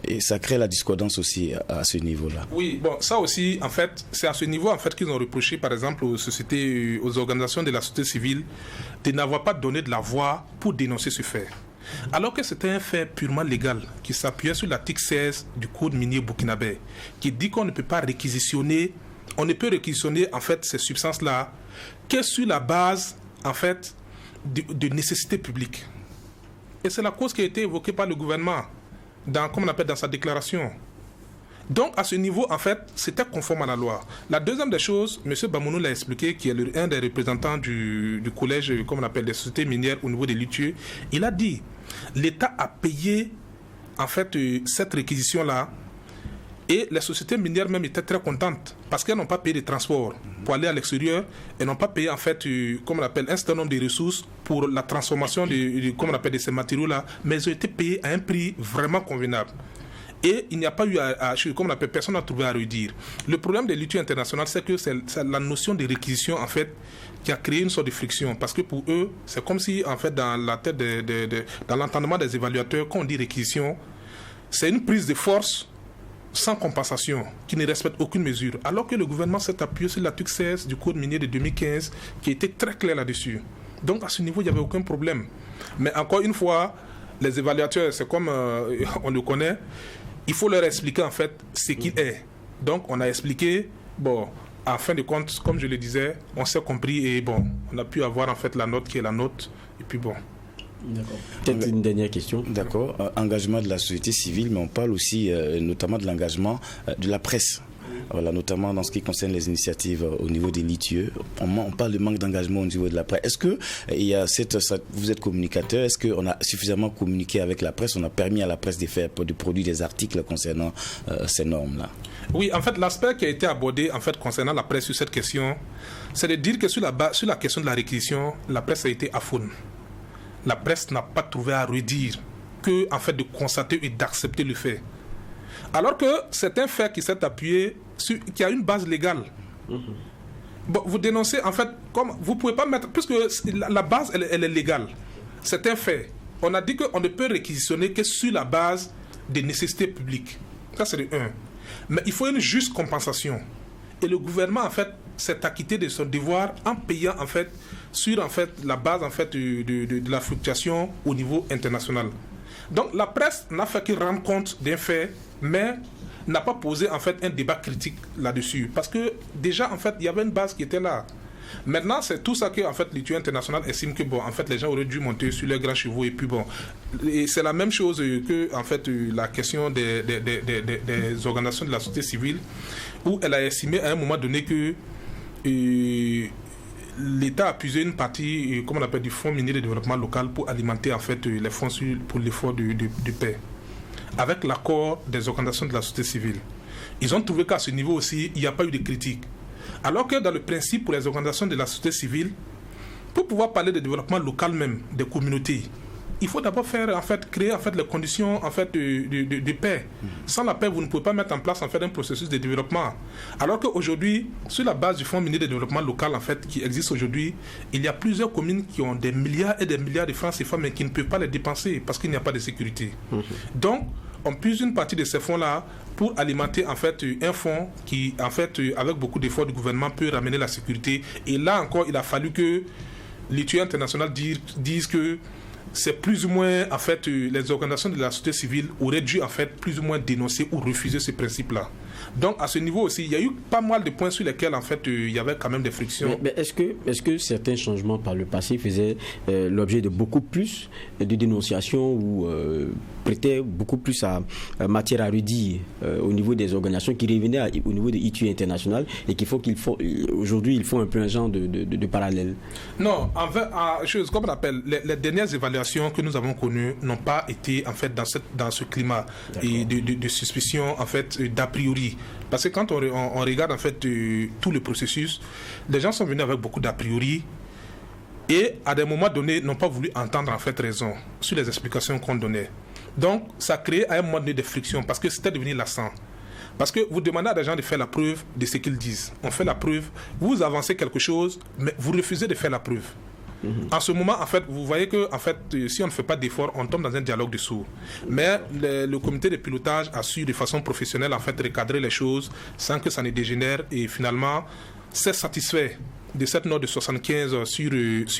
Et ça crée la discordance aussi à ce niveau-là. Oui, bon, ça aussi, en fait, c'est à ce niveau en fait, qu'ils ont reproché, par exemple, aux organisations de la société civile de n'avoir pas donné de la voix pour dénoncer ce fait. Alors que c'était un fait purement légal qui s'appuyait sur l'article 16 du Code minier burkinabé, qui dit qu'on ne peut pas réquisitionner, on ne peut réquisitionner en fait ces substances-là que sur la base en fait de nécessité publique. Et c'est la cause qui a été évoquée par le gouvernement comme on appelle dans sa déclaration. Donc à ce niveau en fait c'était conforme à la loi. La deuxième des choses, M. Bamounou l'a expliqué, qui est un des représentants du collège, comme on appelle des sociétés minières au niveau des l'ITIE, il a dit l'État a payé en fait cette réquisition-là. Et les sociétés minières même étaient très contentes parce qu'elles n'ont pas payé de transport pour aller à l'extérieur. Elles n'ont pas payé en fait, comme on appelle, un certain nombre de ressources pour la transformation comme on appelle, de ces matériaux-là. Mais elles ont été payées à un prix vraiment convenable. Et il n'y a pas eu, comme on appelle, personne n'a trouvé à redire. Le problème de l'ITIE international, c'est que c'est la notion de réquisition en fait qui a créé une sorte de friction. Parce que pour eux, c'est comme si en fait dans la tête, dans l'entendement des évaluateurs, quand on dit réquisition, c'est une prise de force sans compensation, qui ne respecte aucune mesure, alors que le gouvernement s'est appuyé sur l'article 16 du Code minier de 2015, qui était très clair là-dessus. Donc à ce niveau, il n'y avait aucun problème. Mais encore une fois, les évaluateurs, c'est comme on le connaît, il faut leur expliquer en fait ce qu'il est. Donc on a expliqué, bon, en fin de compte, comme je le disais, on s'est compris et bon, on a pu avoir en fait la note qui est la note, et puis bon. D'accord. Peut-être une dernière question. D'accord. Engagement de la société civile, mais on parle aussi notamment de l'engagement de la presse voilà, notamment dans ce qui concerne les initiatives au niveau des litieux. On parle de manque d'engagement au niveau de la presse. Est-ce que vous êtes communicateur, est-ce qu'on a suffisamment communiqué avec la presse, on a permis à la presse de produire des articles concernant ces normes-là? Oui, en fait, l'aspect qui a été abordé en fait, concernant la presse sur cette question, c'est de dire que sur la question de la réquisition, la presse a été aphone. La presse n'a pas trouvé à redire que en fait, de constater et d'accepter le fait. Alors que c'est un fait qui s'est appuyé qui a une base légale. Bon, vous dénoncez, en fait, comme vous ne pouvez pas mettre, puisque la base, elle est légale. C'est un fait. On a dit qu'on ne peut réquisitionner que sur la base des nécessités publiques. Ça, c'est le 1. Mais il faut une juste compensation. Et le gouvernement, en fait, s'est acquitté de son devoir en payant, en fait, sur, en fait, la base, en fait, de la fluctuation au niveau international. Donc, la presse n'a fait que rendre compte d'un fait, mais n'a pas posé, en fait, un débat critique là-dessus. Parce que, déjà, en fait, il y avait une base qui était là. Maintenant, c'est tout ça que en fait, l'Étude internationale estime que bon, en fait, les gens auraient dû monter sur leurs grands chevaux et puis bon. Et c'est la même chose que en fait, la question des organisations de la société civile, où elle a estimé à un moment donné que l'État a puisé une partie, comme on appelle, du Fonds minier de développement local pour alimenter en fait les fonds pour l'effort de paix, avec l'accord des organisations de la société civile. Ils ont trouvé qu'à ce niveau aussi, il n'y a pas eu de critique. Alors que dans le principe pour les organisations de la société civile, pour pouvoir parler de développement local même, des communautés, il faut d'abord créer en fait, les conditions en fait, de paix. Sans la paix, vous ne pouvez pas mettre en place en fait, un processus de développement. Alors qu'aujourd'hui, sur la base du Fonds minier de développement local en fait, qui existe aujourd'hui, il y a plusieurs communes qui ont des milliards et des milliards de francs CFA, mais qui ne peuvent pas les dépenser parce qu'il n'y a pas de sécurité. Donc, on puise une partie de ces fonds-là pour alimenter en fait un fonds qui, en fait, avec beaucoup d'efforts du gouvernement, peut ramener la sécurité. Et là encore, il a fallu que l'Étude internationale dise que c'est plus ou moins, en fait, les organisations de la société civile auraient dû, en fait, plus ou moins dénoncer ou refuser ce principe-là. Donc, à ce niveau aussi, il y a eu pas mal de points sur lesquels, en fait, il y avait quand même des frictions. Mais est-ce que certains changements par le passé faisaient l'objet de beaucoup plus de dénonciations ou prêtaient beaucoup plus à matière à redire au niveau des organisations qui revenaient au niveau de l'Étude internationale et aujourd'hui, ils font un peu un genre de parallèle? Non, comme on appelle, les dernières évaluations que nous avons connues n'ont pas été, en fait, dans ce climat et de suspicion, en fait, d'a priori. Parce que quand on regarde en fait tout le processus, les gens sont venus avec beaucoup d'a priori et à des moments donnés n'ont pas voulu entendre en fait raison sur les explications qu'on donnait. Donc ça crée à un moment donné des frictions parce que c'était devenu lassant. Parce que vous demandez à des gens de faire la preuve de ce qu'ils disent. On fait la preuve, vous avancez quelque chose, mais vous refusez de faire la preuve. En ce moment, en fait, vous voyez que, en fait, si on ne fait pas d'efforts, on tombe dans un dialogue de sourds. Mais le comité de pilotage a su de façon professionnelle, en fait, recadrer les choses sans que ça ne dégénère et finalement, c'est satisfait de cette note de 75 sur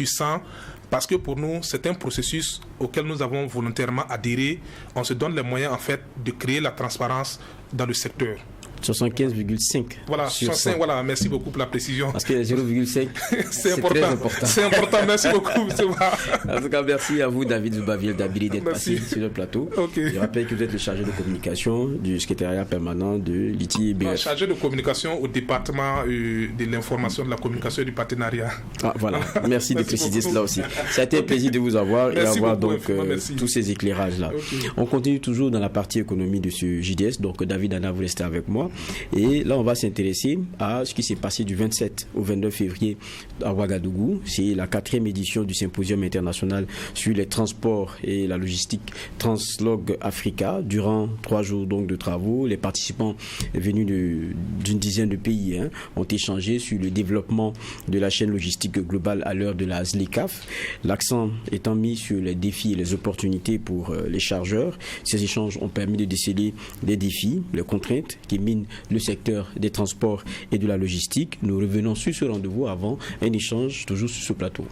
100 parce que pour nous, c'est un processus auquel nous avons volontairement adhéré. On se donne les moyens, en fait, de créer la transparence dans le secteur. 75,5. Voilà, 65, voilà, merci beaucoup pour la précision. Parce que 0,5, c'est important. Très important. C'est important, merci beaucoup. En tout cas, merci à vous, David Zoubaviel d'Abiri, d'être passé sur le plateau. Okay. Je rappelle que vous êtes le chargé de communication du secrétariat permanent de l'ITI-BF. Chargé de communication au département de l'information, de la communication et du partenariat. Ah, voilà, merci de préciser cela aussi. Ça a été un plaisir de vous avoir et avoir donc tous ces éclairages-là. Okay. On continue toujours dans la partie économie de ce JDS. Donc, David, Anna, vous restez avec moi. Et là, on va s'intéresser à ce qui s'est passé du 27 au 29 février à Ouagadougou. C'est la 4e édition du symposium international sur les transports et la logistique Translog Africa. Durant 3 jours donc, de travaux, les participants venus d'une dizaine de pays ont échangé sur le développement de la chaîne logistique globale à l'heure de la ZLECAf. L'accent étant mis sur les défis et les opportunités pour les chargeurs. Ces échanges ont permis de déceler les défis, les contraintes qui minent le secteur des transports et de la logistique. Nous revenons sur ce rendez-vous avant un échange toujours sur ce plateau.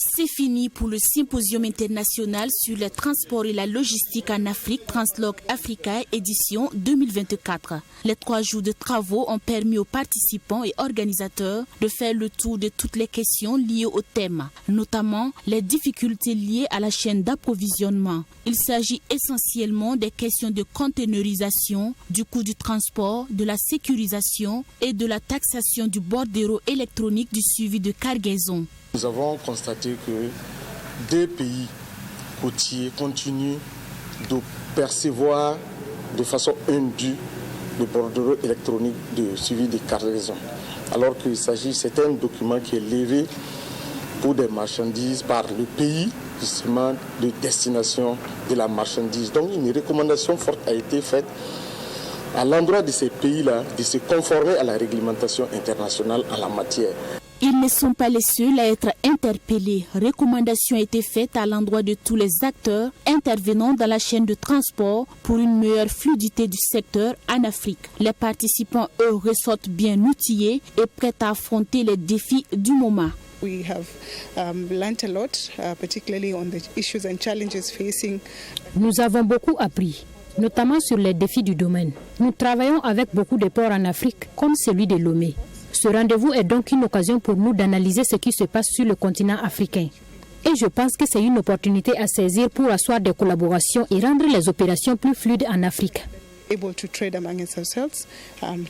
C'est fini pour le symposium international sur le transport et la logistique en Afrique, Transloc Africa, édition 2024. Les 3 jours de travaux ont permis aux participants et organisateurs de faire le tour de toutes les questions liées au thème, notamment les difficultés liées à la chaîne d'approvisionnement. Il s'agit essentiellement des questions de conteneurisation, du coût du transport, de la sécurisation et de la taxation du bordereau électronique du suivi de cargaison. Nous avons constaté que des pays côtiers continuent de percevoir de façon indue le bordereau électronique de suivi des cargaisons. Alors qu'il s'agit, c'est un document qui est levé pour des marchandises par le pays, justement, de destination de la marchandise. Donc une recommandation forte a été faite à l'endroit de ces pays-là de se conformer à la réglementation internationale en la matière. Ils ne sont pas les seuls à être interpellés. Recommandation a été faite à l'endroit de tous les acteurs intervenant dans la chaîne de transport pour une meilleure fluidité du secteur en Afrique. Les participants, eux, ressortent bien outillés et prêts à affronter les défis du moment. We have learnt a lot, particularly on the issues and challenges facing. Nous avons beaucoup appris, notamment sur les défis du domaine. Nous travaillons avec beaucoup de ports en Afrique, comme celui de Lomé. Ce rendez-vous est donc une occasion pour nous d'analyser ce qui se passe sur le continent africain. Et je pense que c'est une opportunité à saisir pour asseoir des collaborations et rendre les opérations plus fluides en Afrique. Able to trade amongst ourselves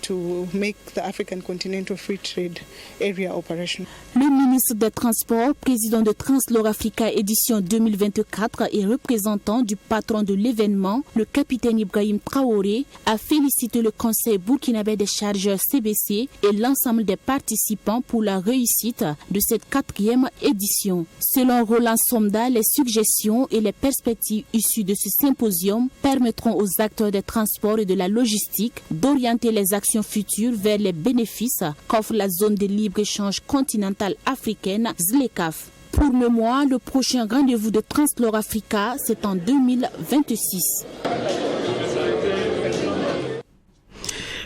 to make the African Continental Free Trade Area operational. Le ministre des Transports, président de Transloc Africa édition 2024 et représentant du patron de l'événement, le capitaine Ibrahim Traoré, a félicité le Conseil burkinabé des chargeurs CBC et l'ensemble des participants pour la réussite de cette 4e édition. Selon Roland Somda, les suggestions et les perspectives issues de ce symposium permettront aux acteurs des transports et de la logistique d'orienter les actions futures vers les bénéfices qu'offre la zone de libre-échange continentale africaine, ZLECAf. Pour le mois, le prochain rendez-vous de Transloc Africa, c'est en 2026.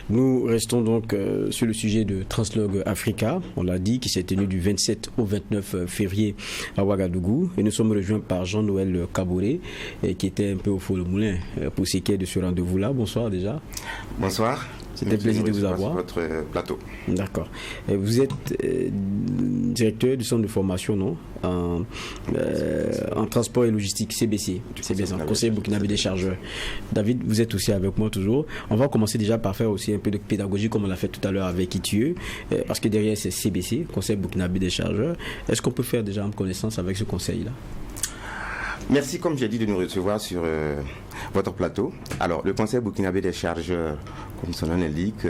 Nous restons donc sur le sujet de Transloc Africa, on l'a dit, qui s'est tenu du 27 au 29 février à Ouagadougou. Et nous sommes rejoints par Jean-Noël Kaboré, qui était un peu au Faux-le-Moulin pour ce qui est de ce rendez-vous-là. Bonsoir déjà. Bonsoir. C'était un plaisir de vous avoir. Votre plateau. D'accord. Vous êtes directeur du centre de formation, non, en transport et logistique, CBC. C'est bien ça, Conseil burkinabé des chargeurs. David, vous êtes aussi avec moi toujours. On va commencer déjà par faire aussi un peu de pédagogie comme on l'a fait tout à l'heure avec Itieux, parce que derrière c'est CBC, Conseil burkinabé des chargeurs. Est-ce qu'on peut faire déjà en connaissance avec ce conseil-là? Merci, comme j'ai dit, de nous recevoir sur votre plateau. Alors, le Conseil burkinabé des chargeurs, comme son nom l'indique,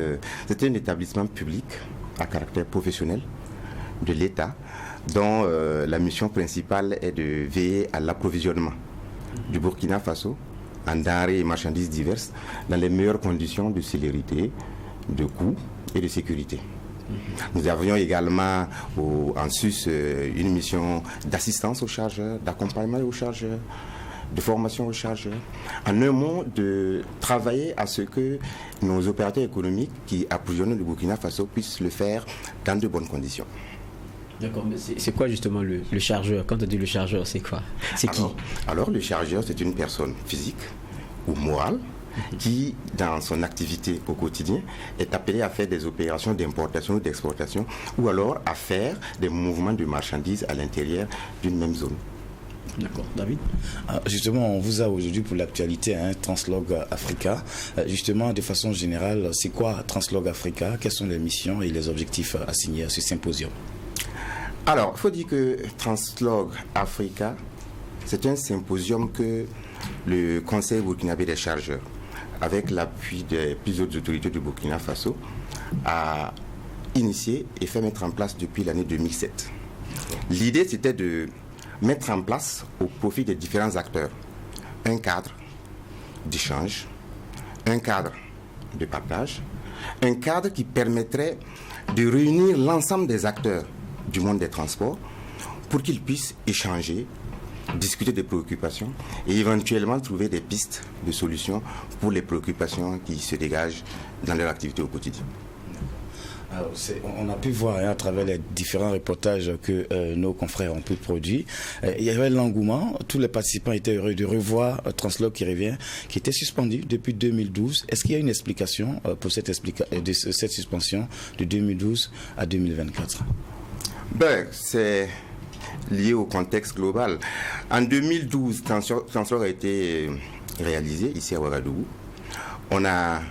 c'est un établissement public à caractère professionnel de l'État, dont la mission principale est de veiller à l'approvisionnement du Burkina Faso en denrées et marchandises diverses dans les meilleures conditions de célérité, de coût et de sécurité. Nous avions également en sus une mission d'assistance aux chargeurs, d'accompagnement aux chargeurs, de formation aux chargeurs. En un mot, de travailler à ce que nos opérateurs économiques qui approvisionnent le Burkina Faso puissent le faire dans de bonnes conditions. D'accord, mais c'est quoi justement le chargeur? Quand on dit le chargeur, c'est quoi? C'est qui? Alors, le chargeur, c'est une personne physique ou morale qui, dans son activité au quotidien, est appelé à faire des opérations d'importation ou d'exportation, ou alors à faire des mouvements de marchandises à l'intérieur d'une même zone. D'accord. David? Justement, on vous a aujourd'hui pour l'actualité, Transloc Africa. Justement, de façon générale, c'est quoi Transloc Africa? Quelles sont les missions et les objectifs assignés à ce symposium? Alors, il faut dire que Transloc Africa, c'est un symposium que le Conseil burkinabé des chargeurs, avec l'appui des plusieurs autorités du Burkina Faso, a initié et fait mettre en place depuis l'année 2007. L'idée, c'était de mettre en place, au profit des différents acteurs, un cadre d'échange, un cadre de partage, un cadre qui permettrait de réunir l'ensemble des acteurs du monde des transports pour qu'ils puissent échanger, discuter des préoccupations et éventuellement trouver des pistes de solutions pour les préoccupations qui se dégagent dans leur activité au quotidien. Alors, on a pu voir à travers les différents reportages que nos confrères ont pu produire. Il y avait l'engouement. Tous les participants étaient heureux de revoir Transloc qui revient, qui était suspendu depuis 2012. Est-ce qu'il y a une explication pour cette suspension de 2012 à 2024? C'est lié au contexte global. En 2012, Transloc a été réalisé ici à Ouagadougou. On a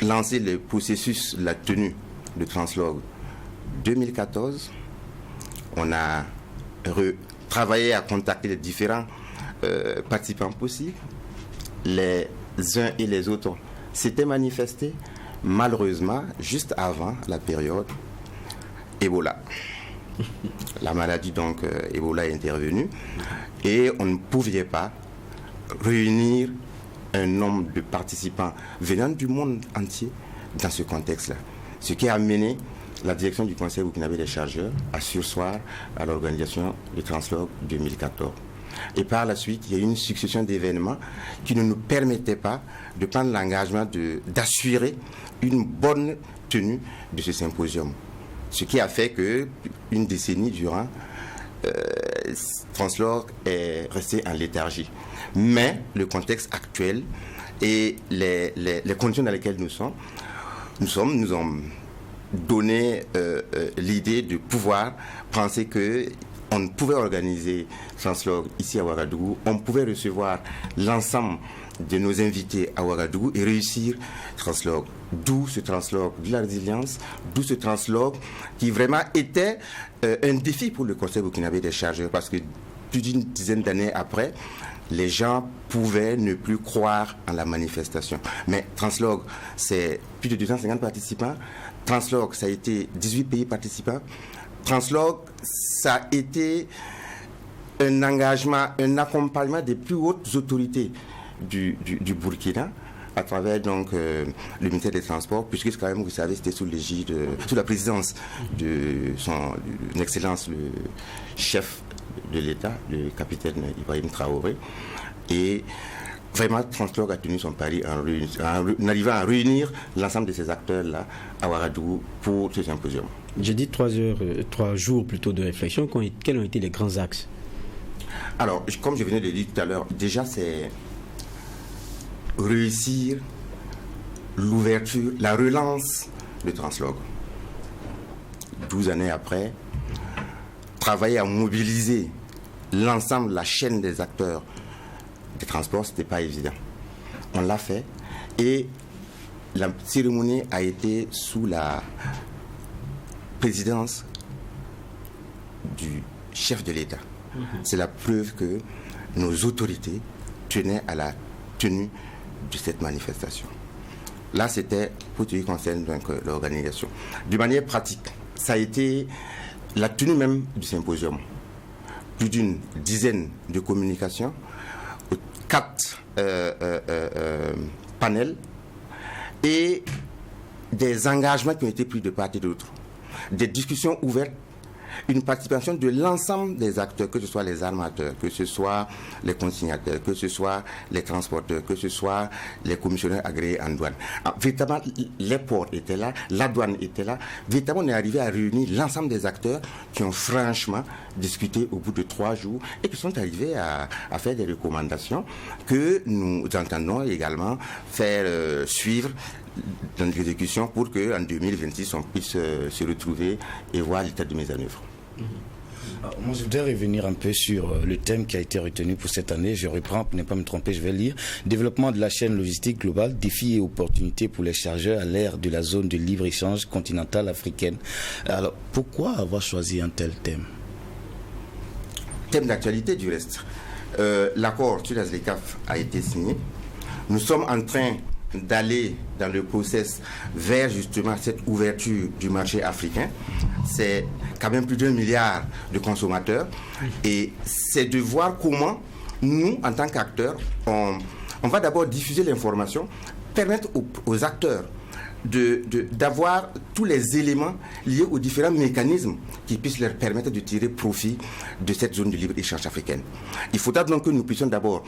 lancé le processus de la tenue de Transloc 2014. On a travaillé à contacter les différents participants possibles. Les uns et les autres s'étaient manifestés. Malheureusement, juste avant la période Ebola. La maladie Ebola est intervenue et on ne pouvait pas réunir un nombre de participants venant du monde entier dans ce contexte-là. Ce qui a amené la direction du Conseil burkinabé des chargeurs à surseoir à l'organisation de Transloc 2014. Et par la suite, il y a eu une succession d'événements qui ne nous permettaient pas de prendre l'engagement d'assurer une bonne tenue de ce symposium. Ce qui a fait qu'une décennie durant, Transloc est resté en léthargie. Mais le contexte actuel et les conditions dans lesquelles nous ont donné l'idée de pouvoir penser qu'on pouvait organiser Transloc ici à Ouagadougou, on pouvait recevoir l'ensemble de nos invités à Ouagadougou et réussir Transloc. D'où ce Transloc de la résilience, d'où ce Transloc qui vraiment était un défi pour le Conseil burkinabé des chargeurs, parce que plus d'une dizaine d'années après, les gens pouvaient ne plus croire en la manifestation. Mais Transloc, c'est plus de 250 participants. Transloc, ça a été 18 pays participants. Transloc, ça a été un engagement, un accompagnement des plus hautes autorités du Burkina à travers le ministère des Transports, puisque quand même, vous savez, c'était sous la présidence de son Excellence, le chef de l'État, le capitaine Ibrahim Traoré. Et vraiment, Transloc a tenu son pari en arrivant à réunir l'ensemble de ces acteurs-là à Ouagadougou pour ce symposium. J'ai dit 3 jours plutôt de réflexion. Quels ont été les grands axes? Alors, comme je venais de le dire tout à l'heure, déjà c'est réussir l'ouverture, la relance de Transloc. 12 années après, travailler à mobiliser l'ensemble de la chaîne des acteurs des transports, ce n'était pas évident. On l'a fait et la cérémonie a été sous la présidence du chef de l'État. C'est la preuve que nos autorités tenaient à la tenue de cette manifestation. Là, c'était pour ce qui concerne l'organisation. De manière pratique, ça a été la tenue même du symposium. Plus d'une dizaine de communications, 4 panels et des engagements qui ont été pris de part et d'autre. Des discussions ouvertes, une participation de l'ensemble des acteurs, que ce soit les armateurs, que ce soit les consignataires, que ce soit les transporteurs, que ce soit les commissionnaires agréés en douane. Alors, véritablement, les ports étaient là, la douane était là. Véritablement, on est arrivé à réunir l'ensemble des acteurs qui ont franchement discuté au bout de 3 jours et qui sont arrivés à faire des recommandations que nous entendons également faire suivre dans l'exécution pour qu'en 2026, on puisse se retrouver et voir l'état de mise en œuvre. Alors, moi, je voudrais revenir un peu sur le thème qui a été retenu pour cette année. Je reprends, pour ne pas me tromper, je vais lire. Développement de la chaîne logistique globale, défis et opportunités pour les chargeurs à l'ère de la zone de libre-échange continentale africaine. Alors, pourquoi avoir choisi un tel thème? Thème d'actualité, du reste. L'accord sur la ZLECAf a été signé. Nous sommes en train d'aller dans le process vers justement cette ouverture du marché africain. C'est quand même plus d'1 milliard de consommateurs et c'est de voir comment nous, en tant qu'acteurs, on va d'abord diffuser l'information, permettre aux acteurs d'avoir tous les éléments liés aux différents mécanismes qui puissent leur permettre de tirer profit de cette zone de libre-échange africaine. Il faudra donc que nous puissions d'abord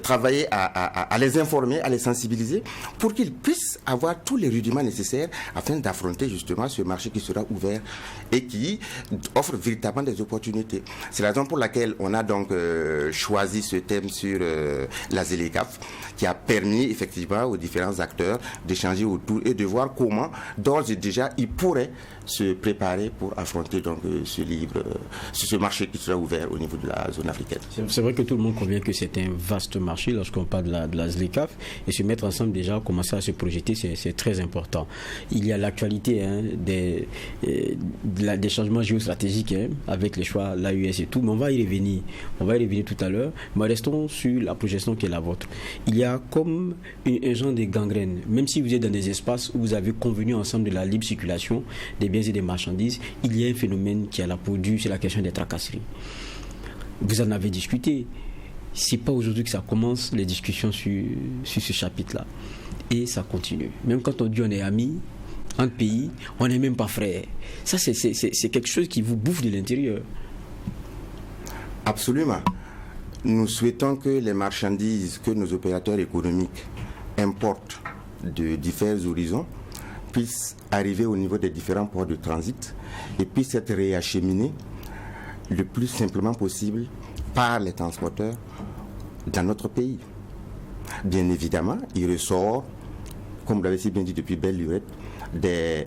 travailler à les informer, à les sensibiliser, pour qu'ils puissent avoir tous les rudiments nécessaires afin d'affronter justement ce marché qui sera ouvert et qui offre véritablement des opportunités. C'est la raison pour laquelle on a donc choisi ce thème sur la ZLECAf, qui a permis effectivement aux différents acteurs d'échanger autour et de voir comment, d'ores et déjà, ils pourraient se préparer pour affronter donc ce marché qui sera ouvert au niveau de la zone africaine. C'est vrai que tout le monde convient que c'est un vaste marché lorsqu'on parle de la ZLECAf, et se mettre ensemble déjà, commencer à se projeter, c'est très important. Il y a l'actualité des changements géostratégiques avec les choix l'AES et tout, mais on va y revenir tout à l'heure. Mais restons sur la projection qui est la vôtre. Il y a comme un genre de gangrène, même si vous êtes dans des espaces où vous avez convenu ensemble de la libre circulation des biens et des marchandises, il y a un phénomène qui a la peau dure, c'est la question des tracasseries. Vous en avez discuté. C'est pas aujourd'hui que ça commence, les discussions sur ce chapitre-là. Et ça continue. Même quand on dit on est amis, entre pays, on n'est même pas frères. Ça, c'est quelque chose qui vous bouffe de l'intérieur. Absolument. Nous souhaitons que les marchandises que nos opérateurs économiques importent de divers horizons puissent arriver au niveau des différents ports de transit et puissent être réacheminées le plus simplement possible par les transporteurs dans notre pays. Bien évidemment, il ressort, comme vous l'avez si bien dit depuis belle lurette, des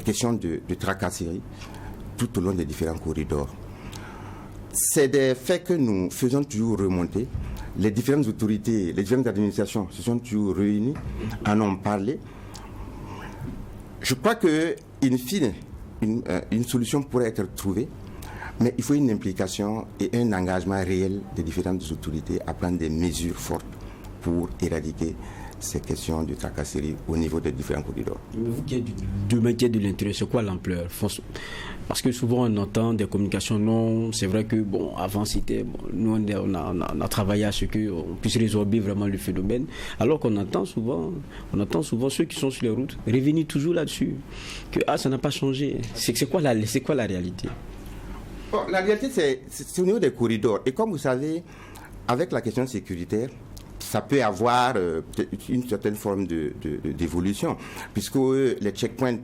questions de tracasserie tout au long des différents corridors. C'est des faits que nous faisons toujours remonter. Les différentes autorités, les différentes administrations se sont toujours réunies, en ont parlé. Je crois que, in fine, une solution pourrait être trouvée, mais il faut une implication et un engagement réel des différentes autorités à prendre des mesures fortes pour éradiquer ces questions de tracasserie au niveau des différents corridors. Mais vous qui êtes de de l'intérieur, c'est quoi l'ampleur? Parce que souvent on entend des communications, non, c'est vrai que avant c'était, nous on a travaillé à ce qu'on puisse résorber vraiment le phénomène, alors qu'on entend souvent ceux qui sont sur les routes revenir toujours là-dessus, que ça n'a pas changé. C'est quoi la réalité? La réalité c'est au niveau des corridors, et comme vous savez, avec la question sécuritaire, ça peut avoir une certaine forme d'évolution, puisque les checkpoints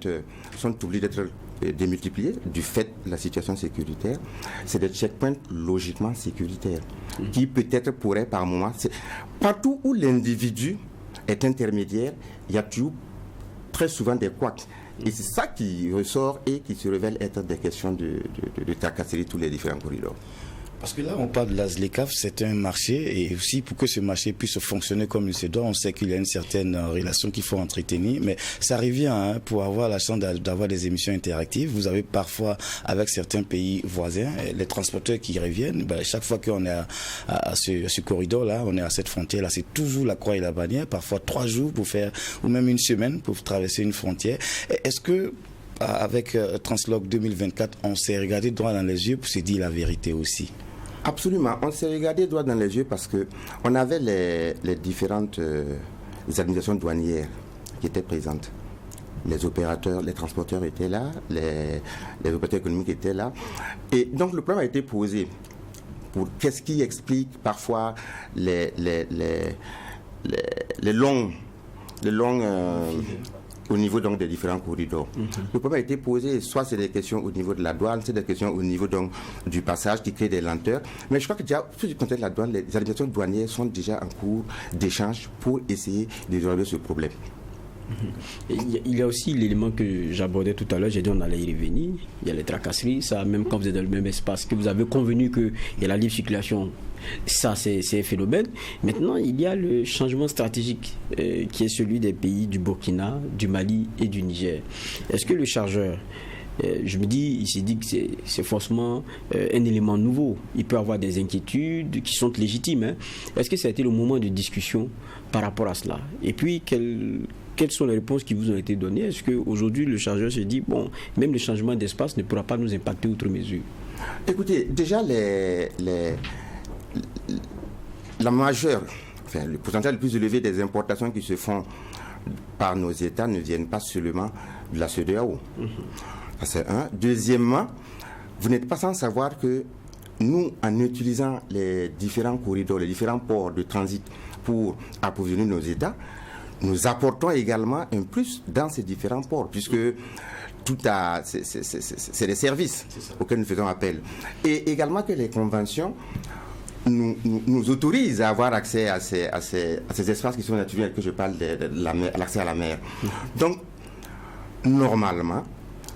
sont obligés d'être démultipliés du fait de la situation sécuritaire. C'est des checkpoints logiquement sécuritaires qui peut-être pourraient par moment... Partout où l'individu est intermédiaire, il y a toujours très souvent des couacs. Et c'est ça qui ressort et qui se révèle être des questions de tracasserie tous les différents corridors. Parce que là, on parle de la ZLECAf, c'est un marché, et aussi pour que ce marché puisse fonctionner comme il se doit, on sait qu'il y a une certaine relation qu'il faut entretenir, mais ça revient pour avoir la chance d'avoir des émissions interactives. Vous avez parfois, avec certains pays voisins, les transporteurs qui reviennent, chaque fois qu'on est à ce corridor-là, on est à cette frontière-là, c'est toujours la croix et la bannière, parfois 3 jours pour faire, ou même une semaine pour traverser une frontière. Est-ce que avec Transloc 2024, on s'est regardé droit dans les yeux pour se dire la vérité aussi? Absolument. On s'est regardé droit dans les yeux parce qu'on avait les différentes administrations douanières qui étaient présentes. Les opérateurs, les transporteurs étaient là, les opérateurs économiques étaient là. Et donc le problème a été posé pour qu'est-ce qui explique parfois les longs au niveau donc des différents corridors. Le problème a été posé, soit c'est des questions au niveau de la douane, c'est des questions au niveau donc du passage qui crée des lenteurs. Mais je crois que déjà, sur le contexte de la douane, les administrations douanières sont déjà en cours d'échange pour essayer de résoudre ce problème. Il y a aussi l'élément que j'abordais tout à l'heure, j'ai dit on allait y revenir. Il y a les tracasseries, ça, même quand vous êtes dans le même espace, que vous avez convenu qu'il y a la libre circulation, ça c'est un phénomène. Maintenant, il y a le changement stratégique qui est celui des pays du Burkina, du Mali et du Niger. Est-ce que le chargeur, je me dis, il s'est dit que c'est forcément un élément nouveau. Il peut y avoir des inquiétudes qui sont légitimes. Est-ce que ça a été le moment de discussion par rapport à cela? Et puis, quelles sont les réponses qui vous ont été données? Est-ce qu'aujourd'hui, le chargeur se dit, même le changement d'espace ne pourra pas nous impacter outre mesure? Écoutez, déjà, la majeure, le pourcentage le plus élevé des importations qui se font par nos États ne viennent pas seulement de la CEDEAO. C'est un. Deuxièmement, vous n'êtes pas sans savoir que nous, en utilisant les différents corridors, les différents ports de transit pour approvisionner nos États, nous apportons également un plus dans ces différents ports, puisque c'est des services auxquels nous faisons appel. Et également que les conventions nous autorisent à avoir accès à ces espaces qui sont naturels, que je parle de l'accès à la mer. Donc, normalement,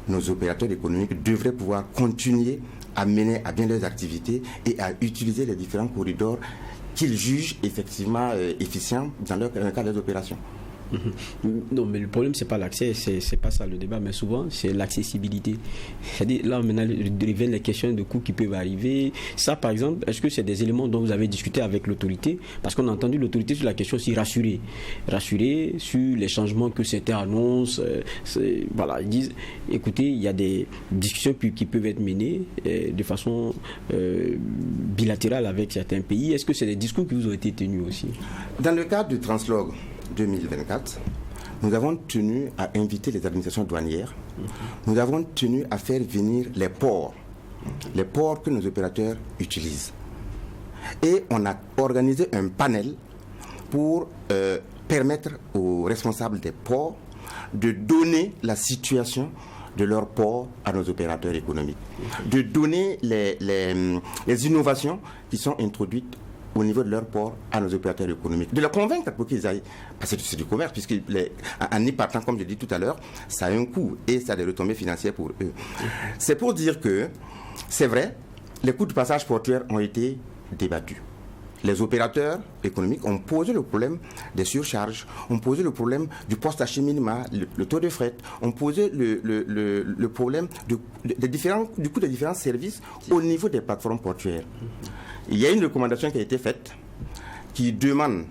nos opérateurs économiques devraient pouvoir continuer à mener à bien leurs activités et à utiliser les différents corridors qu'ils jugent effectivement efficients dans le cadre des opérations. Non, mais le problème, c'est pas l'accès, c'est pas ça le débat, mais souvent, c'est l'accessibilité. C'est-à-dire, là, maintenant, viennent les questions de coûts qui peuvent arriver. Ça, par exemple, est-ce que c'est des éléments dont vous avez discuté avec l'autorité? Parce qu'on a entendu l'autorité sur la question aussi rassurer sur les changements que certains annoncent. Voilà, ils disent, écoutez, il y a des discussions qui peuvent être menées de façon bilatérale avec certains pays. Est-ce que c'est des discours qui vous ont été tenus aussi? Dans le cadre du Translogue 2024, nous avons tenu à inviter les administrations douanières, nous avons tenu à faire venir les ports que nos opérateurs utilisent. Et on a organisé un panel pour permettre aux responsables des ports de donner la situation de leurs ports à nos opérateurs économiques, de donner les innovations qui sont introduites au niveau de leur port à nos opérateurs économiques, de les convaincre pour qu'ils aillent, parce que c'est du commerce, puisqu'en y partant, comme je l'ai dit tout à l'heure, ça a un coût et ça a des retombées financières pour eux. C'est pour dire que, c'est vrai, les coûts de passage portuaire ont été débattus. Les opérateurs économiques ont posé le problème des surcharges, ont posé le problème du poste acheminement, le taux de fret, ont posé le problème du coût des différents services au niveau des plateformes portuaires. Il y a une recommandation qui a été faite qui demande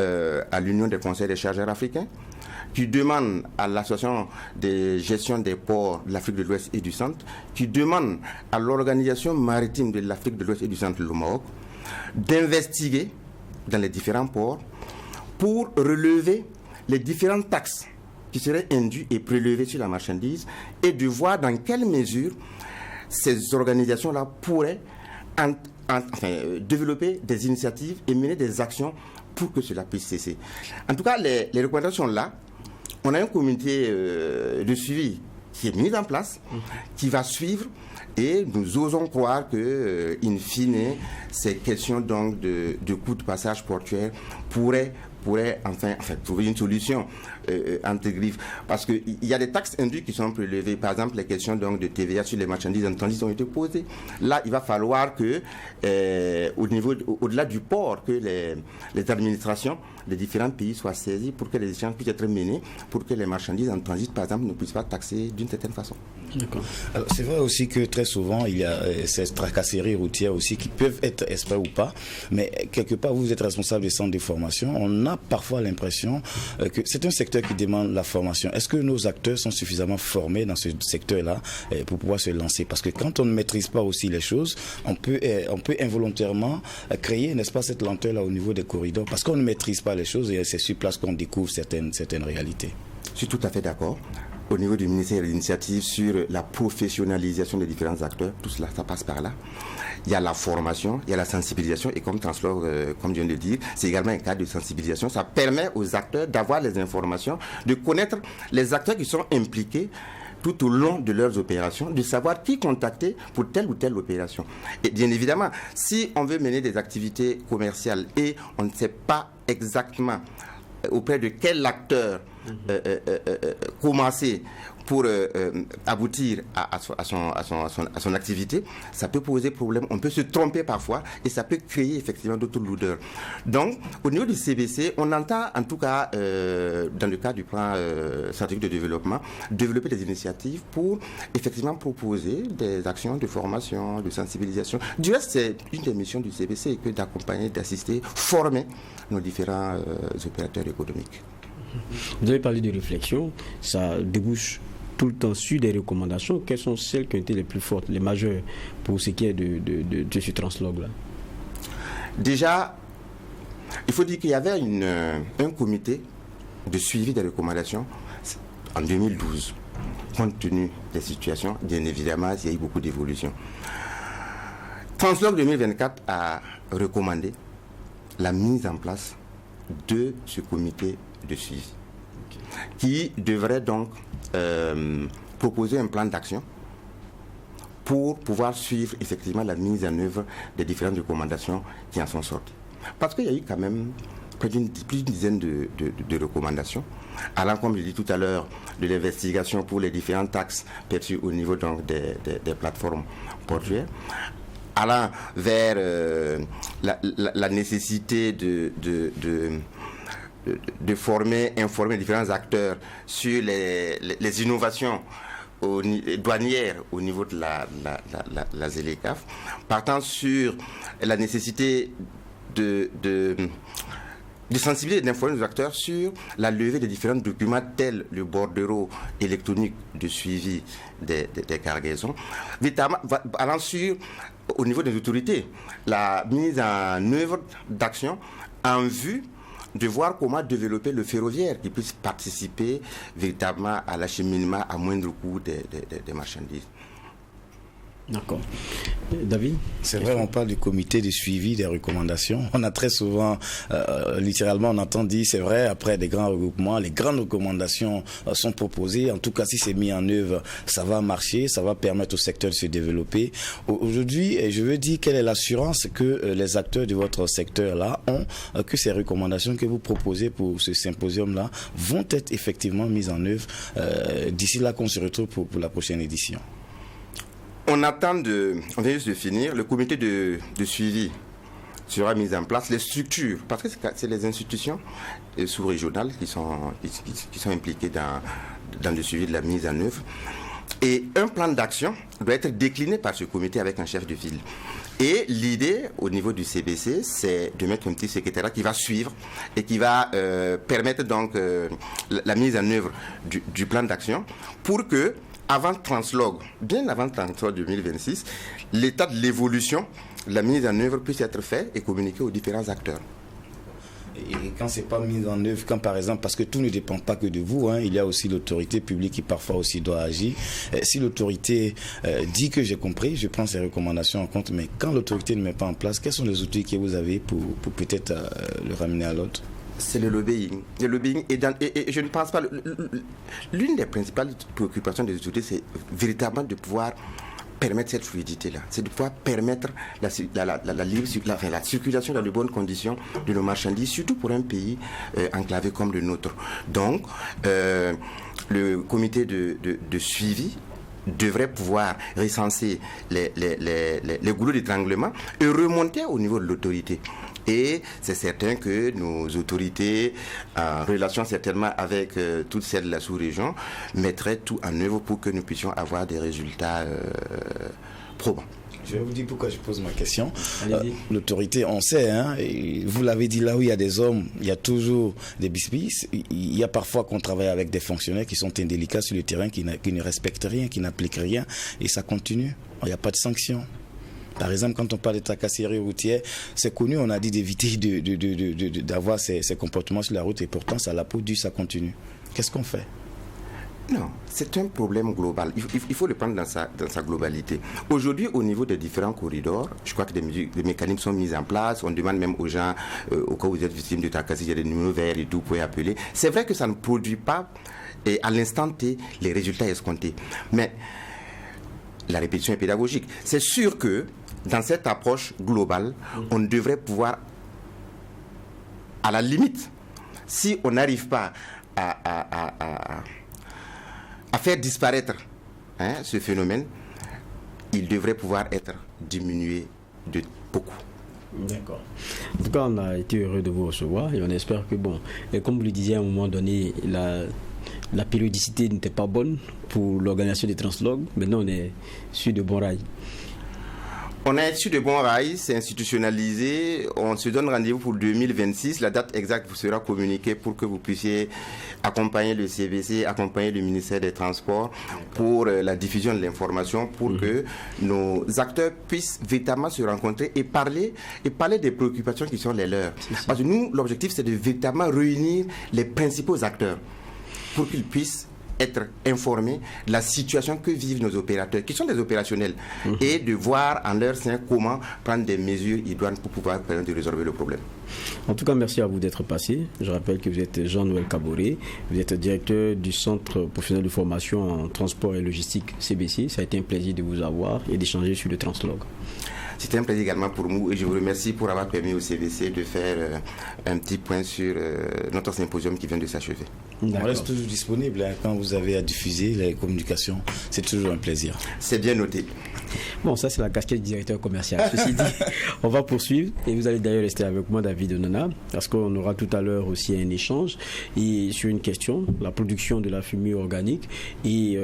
à l'Union des conseils des chargeurs africains, qui demande à l'Association de gestion des ports de l'Afrique de l'Ouest et du Centre, qui demande à l'Organisation maritime de l'Afrique de l'Ouest et du Centre, le Maroc, d'investiguer dans les différents ports pour relever les différentes taxes qui seraient indues et prélevées sur la marchandise et de voir dans quelle mesure ces organisations-là pourraient développer des initiatives et mener des actions pour que cela puisse cesser. En tout cas, les recommandations là, on a un comité de suivi qui est mis en place, qui va suivre, et nous osons croire que, in fine, ces questions donc de coûts de passage portuaire pourraient enfin trouver une solution entre griffes, parce qu'il y a des taxes indues qui sont prélevées. Par exemple, les questions donc de TVA sur les marchandises en transit ont été posées. Là, il va falloir que au-delà du port, que les administrations des différents pays soient saisies pour que les échanges puissent être menés, pour que les marchandises en transit, par exemple, ne puissent pas taxer d'une certaine façon. D'accord. Alors, c'est vrai aussi que très souvent, il y a ces tracasseries routières aussi qui peuvent être exprès ou pas, mais quelque part, vous êtes responsable des centres de formation. On a parfois l'impression que c'est un secteur qui demande la formation. Est-ce que nos acteurs sont suffisamment formés dans ce secteur-là pour pouvoir se lancer? Parce que quand on ne maîtrise pas aussi les choses, on peut involontairement créer, n'est-ce pas, cette lenteur-là au niveau des corridors, parce qu'on ne maîtrise pas les choses et c'est sur place qu'on découvre certaines réalités. Je suis tout à fait d'accord. Au niveau du ministère de l'Initiative sur la professionnalisation des différents acteurs, tout cela, ça passe par là. Il y a la formation, il y a la sensibilisation, et comme Translogue, comme je viens de le dire, c'est également un cadre de sensibilisation. Ça permet aux acteurs d'avoir les informations, de connaître les acteurs qui sont impliqués tout au long de leurs opérations, de savoir qui contacter pour telle ou telle opération. Et bien évidemment, si on veut mener des activités commerciales et on ne sait pas exactement auprès de quel acteur commencer pour aboutir à son activité, ça peut poser problème. On peut se tromper parfois et ça peut créer effectivement d'autres lourdeurs. Donc, au niveau du CBC, on entend en tout cas, dans le cadre du plan stratégique de développement, développer des initiatives pour effectivement proposer des actions de formation, de sensibilisation. Du reste, c'est une des missions du CBC que d'accompagner, d'assister, former nos différents opérateurs économiques. Vous avez parlé de réflexion, ça débouche tout le temps sur des recommandations. Quelles sont celles qui ont été les plus fortes, les majeures pour ce qui est de ce Translogue-là? Déjà, il faut dire qu'il y avait un comité de suivi des recommandations en 2012. Compte tenu des situations, bien évidemment, il y a eu beaucoup d'évolutions. Translog 2024 a recommandé la mise en place de ce comité de suivi qui devrait donc proposer un plan d'action pour pouvoir suivre effectivement la mise en œuvre des différentes recommandations qui en sont sorties. Parce qu'il y a eu quand même plus d'une dizaine de recommandations, allant, comme je dis tout à l'heure, de l'investigation pour les différentes taxes perçues au niveau donc, des plateformes portuaires, allant vers la nécessité de former, informer les différents acteurs sur les innovations douanières au niveau de la ZLECAf, partant sur la nécessité de sensibiliser et d'informer les acteurs sur la levée des différents documents tels le bordereau électronique de suivi des cargaisons, allant sur, au niveau des autorités, la mise en œuvre d'actions en vue de voir comment développer le ferroviaire qui puisse participer véritablement à l'acheminement à moindre coût des marchandises. D'accord. David? C'est vrai, on parle du comité de suivi des recommandations. On a très souvent, littéralement, on entend dire, c'est vrai, après des grands regroupements, les grandes recommandations sont proposées. En tout cas, si c'est mis en œuvre, ça va marcher, ça va permettre au secteur de se développer. Aujourd'hui, je veux dire, quelle est l'assurance que les acteurs de votre secteur-là ont que ces recommandations que vous proposez pour ce symposium-là vont être effectivement mises en œuvre d'ici là qu'on se retrouve pour la prochaine édition? On vient juste de finir, le comité de suivi sera mis en place, les structures, parce que c'est les institutions sous-régionales qui sont impliquées dans le suivi de la mise en œuvre. Et un plan d'action doit être décliné par ce comité avec un chef de file. Et l'idée au niveau du CBC, c'est de mettre un petit secrétariat qui va suivre et qui va permettre donc la mise en œuvre du plan d'action pour que, avant Translog, bien avant Translog 2026, l'état de l'évolution, la mise en œuvre puisse être fait et communiqué aux différents acteurs. Et quand c'est pas mis en œuvre, quand par exemple, parce que tout ne dépend pas que de vous, hein, il y a aussi l'autorité publique qui parfois aussi doit agir. Si l'autorité dit que j'ai compris, je prends ces recommandations en compte, mais quand l'autorité ne met pas en place, quels sont les outils que vous avez pour peut-être le ramener à l'autre? C'est le lobbying. Le lobbying et je ne pense pas... L'une des principales préoccupations des autorités, c'est véritablement de pouvoir permettre cette fluidité-là. C'est de pouvoir permettre la circulation dans de bonnes conditions de nos marchandises, surtout pour un pays enclavé comme le nôtre. Donc, le comité de suivi devrait pouvoir recenser les goulots d'étranglement et remonter au niveau de l'autorité. Et c'est certain que nos autorités, en relation certainement avec toutes celles de la sous-région, mettraient tout en œuvre pour que nous puissions avoir des résultats probants. Je vais vous dire pourquoi je pose ma question. L'autorité, on sait, hein, vous l'avez dit, là où il y a des hommes, il y a toujours des bisbis. Il y a parfois qu'on travaille avec des fonctionnaires qui sont indélicats sur le terrain, qui ne respectent rien, qui n'appliquent rien, et ça continue. Il n'y a pas de sanction. Par exemple, quand on parle de tracasserie routière, c'est connu, on a dit d'éviter d'avoir ces comportements sur la route, et pourtant, ça l'a produit, ça continue. Qu'est-ce qu'on fait? Non, c'est un problème global. Il faut le prendre dans sa globalité. Aujourd'hui, au niveau des différents corridors, je crois que des mécanismes sont mis en place. On demande même aux gens, au cas où vous êtes victime de tracasserie, il y a des numéros verts et tout, vous pouvez appeler. C'est vrai que ça ne produit pas, et à l'instant T, les résultats escomptés. Mais la répétition est pédagogique. C'est sûr que dans cette approche globale, on devrait pouvoir, à la limite, si on n'arrive pas à faire disparaître ce phénomène, il devrait pouvoir être diminué de beaucoup. D'accord. En tout cas, on a été heureux de vous recevoir et on espère que, bon, et comme vous le disiez à un moment donné, la périodicité n'était pas bonne pour l'organisation des Translog. Maintenant, on est sur de bons rails. On a su de bons rails, c'est institutionnalisé. On se donne rendez-vous pour 2026. La date exacte vous sera communiquée pour que vous puissiez accompagner le CBC, accompagner le ministère des Transports pour la diffusion de l'information, pour que nos acteurs puissent véritablement se rencontrer et parler des préoccupations qui sont les leurs. Parce que nous, l'objectif, c'est de véritablement réunir les principaux acteurs pour qu'ils puissent être informés de la situation que vivent nos opérateurs, qui sont des opérationnels, et de voir en leur sein comment prendre des mesures idoines pour pouvoir permettre de résoudre le problème. En tout cas, merci à vous d'être passé. Je rappelle que vous êtes Jean-Noël Kaboré, vous êtes directeur du Centre professionnel de formation en transport et logistique CBC. Ça a été un plaisir de vous avoir et d'échanger sur le Translog. C'était un plaisir également pour nous et je vous remercie pour avoir permis au CBC de faire un petit point sur notre symposium qui vient de s'achever. On reste toujours disponible quand vous avez à diffuser les communications. C'est toujours un plaisir. C'est bien noté. Bon, ça c'est la casquette du directeur commercial. Ceci dit, on va poursuivre et vous allez d'ailleurs rester avec moi, David Onana, parce qu'on aura tout à l'heure aussi un échange et sur une question, la production de la fumée organique. Et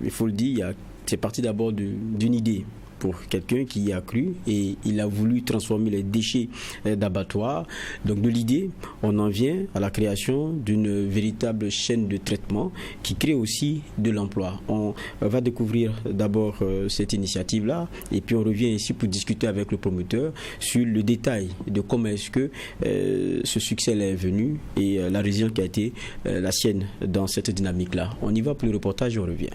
il faut le dire, c'est parti d'abord d'une idée pour quelqu'un qui y a cru et il a voulu transformer les déchets d'abattoirs. Donc de l'idée, on en vient à la création d'une véritable chaîne de traitement qui crée aussi de l'emploi. On va découvrir d'abord cette initiative-là et puis on revient ici pour discuter avec le promoteur sur le détail de comment est-ce que ce succès est venu et la résilience qui a été la sienne dans cette dynamique-là. On y va pour le reportage et on revient.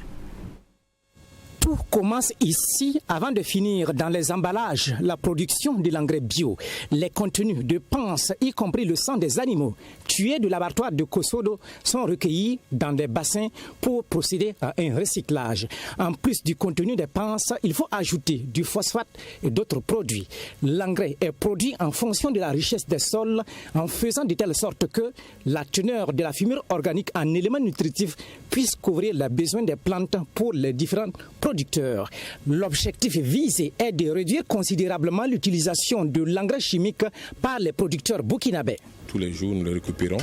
Tout commence ici avant de finir dans les emballages, la production de l'engrais bio, les contenus de panse, y compris le sang des animaux tués de l'abattoir de Kosodo sont recueillis dans des bassins pour procéder à un recyclage. En plus du contenu des panses, il faut ajouter du phosphate et d'autres produits. L'engrais est produit en fonction de la richesse des sols en faisant de telle sorte que la teneur de la fumure organique en éléments nutritifs puisse couvrir les besoins des plantes pour les différents producteurs. L'objectif visé est de réduire considérablement l'utilisation de l'engrais chimique par les producteurs burkinabés. Tous les jours, nous le récupérons,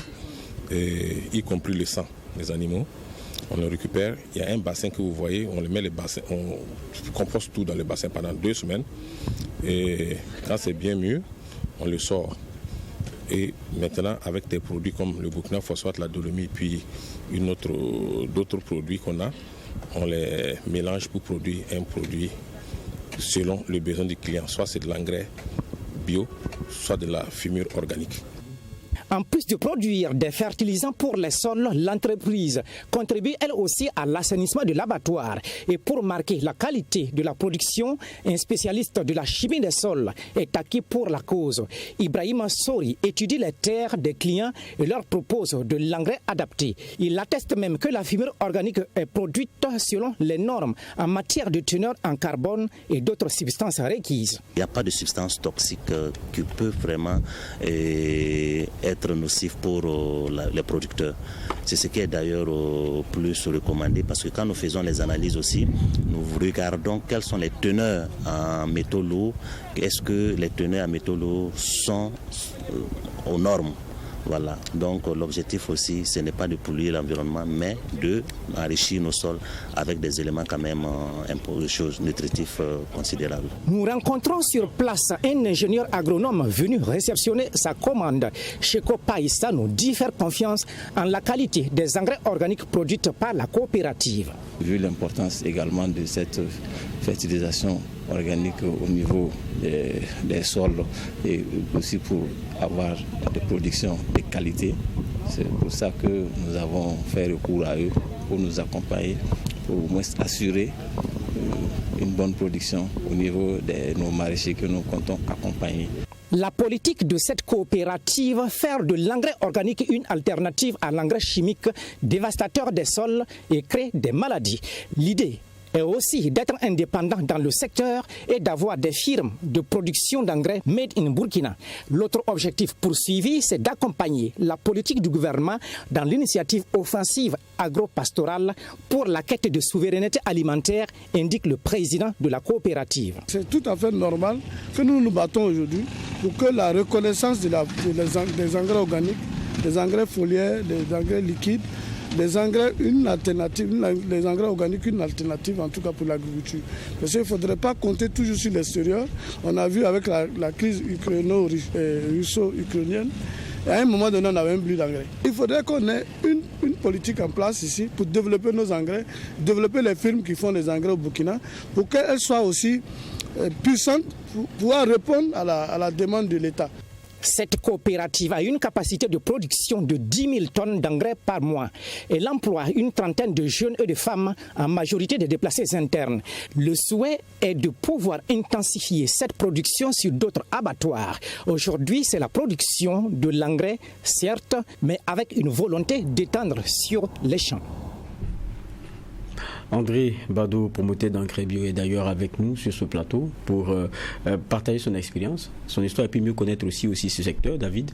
y compris le sang des animaux. On le récupère. Il y a un bassin que vous voyez, on le met les bassins, on composte tout dans le bassin pendant 2 semaines. Et quand c'est bien mûr, on le sort. Et maintenant, avec des produits comme le Burkina phosphate, la dolomie, puis d'autres produits qu'on a, on les mélange pour produire un produit selon le besoin du client. Soit c'est de l'engrais bio, soit de la fumure organique. En plus de produire des fertilisants pour les sols, l'entreprise contribue elle aussi à l'assainissement de l'abattoir. Et pour marquer la qualité de la production, un spécialiste de la chimie des sols est acquis pour la cause. Ibrahima Sori étudie les terres des clients et leur propose de l'engrais adapté. Il atteste même que la fumure organique est produite selon les normes en matière de teneur en carbone et d'autres substances requises. Il n'y a pas de substances toxiques qui peuvent vraiment être nocif pour les producteurs. C'est ce qui est d'ailleurs plus recommandé parce que quand nous faisons les analyses aussi, nous regardons quelles sont les teneurs en métaux lourds. Est-ce que les teneurs en métaux lourds sont aux normes? Voilà. Donc l'objectif aussi, ce n'est pas de polluer l'environnement, mais d'enrichir nos sols avec des éléments quand même, des choses nutritifs considérables. Nous rencontrons sur place un ingénieur agronome venu réceptionner sa commande. Cheko Païssa nous dit faire confiance en la qualité des engrais organiques produits par la coopérative. Vu l'importance également de cette fertilisation organique au niveau des sols et aussi pour avoir des productions de qualité. C'est pour ça que nous avons fait recours à eux pour nous accompagner, pour au moins assurer une bonne production au niveau de nos maraîchers que nous comptons accompagner. La politique de cette coopérative, faire de l'engrais organique une alternative à l'engrais chimique dévastateur des sols et crée des maladies. L'idée est aussi d'être indépendant dans le secteur et d'avoir des firmes de production d'engrais made in Burkina. L'autre objectif poursuivi, c'est d'accompagner la politique du gouvernement dans l'initiative offensive agro-pastorale pour la quête de souveraineté alimentaire, indique le président de la coopérative. C'est tout à fait normal que nous nous battons aujourd'hui pour que la reconnaissance des engrais organiques, des engrais foliaires, des engrais liquides les engrais une alternative, les engrais organiques une alternative en tout cas pour l'agriculture. Parce qu'il ne faudrait pas compter toujours sur l'extérieur. On a vu avec la crise russo-ukrainienne, à un moment donné, on n'avait même plus d'engrais. Il faudrait qu'on ait une politique en place ici pour développer nos engrais, développer les firmes qui font les engrais au Burkina, pour qu'elles soient aussi puissantes pour pouvoir répondre à la demande de l'État. Cette coopérative a une capacité de production de 10 000 tonnes d'engrais par mois. Elle emploie une trentaine de jeunes et de femmes, en majorité des déplacés internes. Le souhait est de pouvoir intensifier cette production sur d'autres abattoirs. Aujourd'hui, c'est la production de l'engrais, certes, mais avec une volonté d'étendre sur les champs. André Bado, promoteur d'engrais bio, est d'ailleurs avec nous sur ce plateau pour partager son expérience, son histoire et puis mieux connaître aussi ce secteur. David.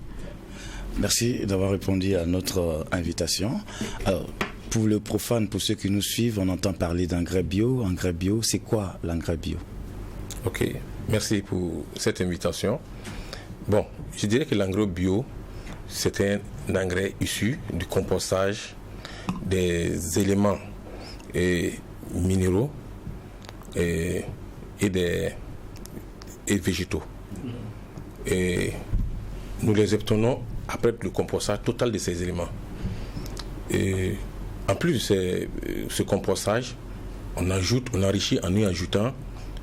Merci d'avoir répondu à notre invitation. Alors, pour le profane, pour ceux qui nous suivent, on entend parler d'engrais bio. Engrais bio, c'est quoi l'engrais bio? Ok, merci pour cette invitation. Bon, je dirais que l'engrais bio, c'est un engrais issu du compostage des éléments et minéraux et végétaux. Et nous les obtenons après le compostage total de ces éléments. Et en plus de ce compostage, on enrichit en y ajoutant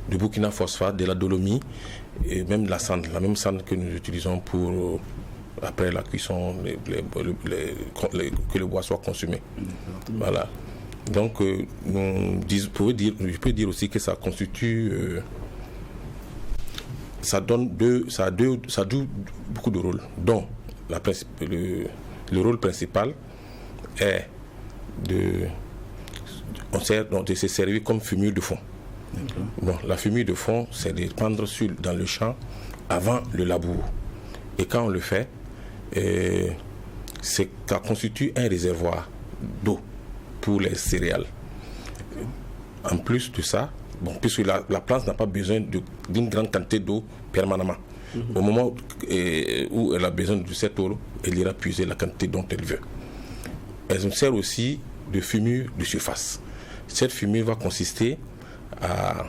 du burkina phosphate, de la dolomie et même de la même cendre que nous utilisons pour après la cuisson, que le bois soit consumé. Voilà. Donc, je peux dire aussi que ça constitue, ça joue beaucoup de rôles. Donc, le rôle principal est de se servir comme fumure de fond. Bon, la fumure de fond, c'est de prendre dans le champ avant le labour. Et quand on le fait, ça constitue un réservoir d'eau pour les céréales. En plus de ça, puisque la plante n'a pas besoin d'une grande quantité d'eau permanemment. Au moment où elle a besoin de cette eau, elle ira puiser la quantité dont elle veut. Elle nous sert aussi de fumure de surface. Cette fumure va consister à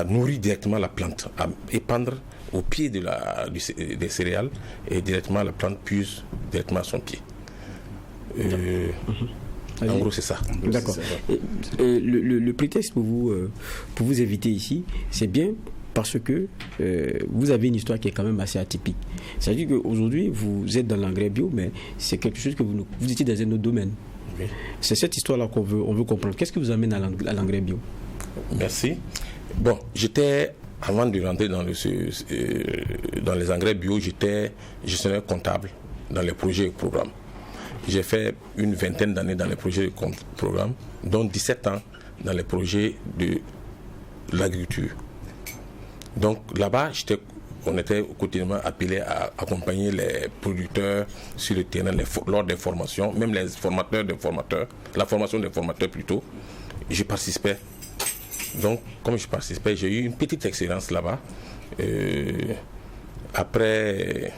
nourrir directement la plante, à épandre au pied des céréales et directement la plante puise directement à son pied. En gros, c'est ça. D'accord. Le prétexte pour vous inviter ici, c'est bien parce que vous avez une histoire qui est quand même assez atypique. C'est-à-dire qu'aujourd'hui, vous êtes dans l'engrais bio, mais c'est quelque chose que vous étiez dans un autre domaine. Oui. C'est cette histoire-là qu'on veut comprendre. Qu'est-ce qui vous amène à l'engrais bio? Merci. Bon, avant de rentrer dans les engrais bio, j'étais gestionnaire comptable dans les projets et programmes. J'ai fait une vingtaine d'années dans les projets de programme, dont 17 ans dans les projets de l'agriculture. Donc là-bas, on était quotidiennement appelés à accompagner les producteurs sur le terrain lors des formations, même les formateurs des formateurs, la formation des formateurs plutôt. Je participais. Donc, comme je participais, j'ai eu une petite expérience là-bas. Après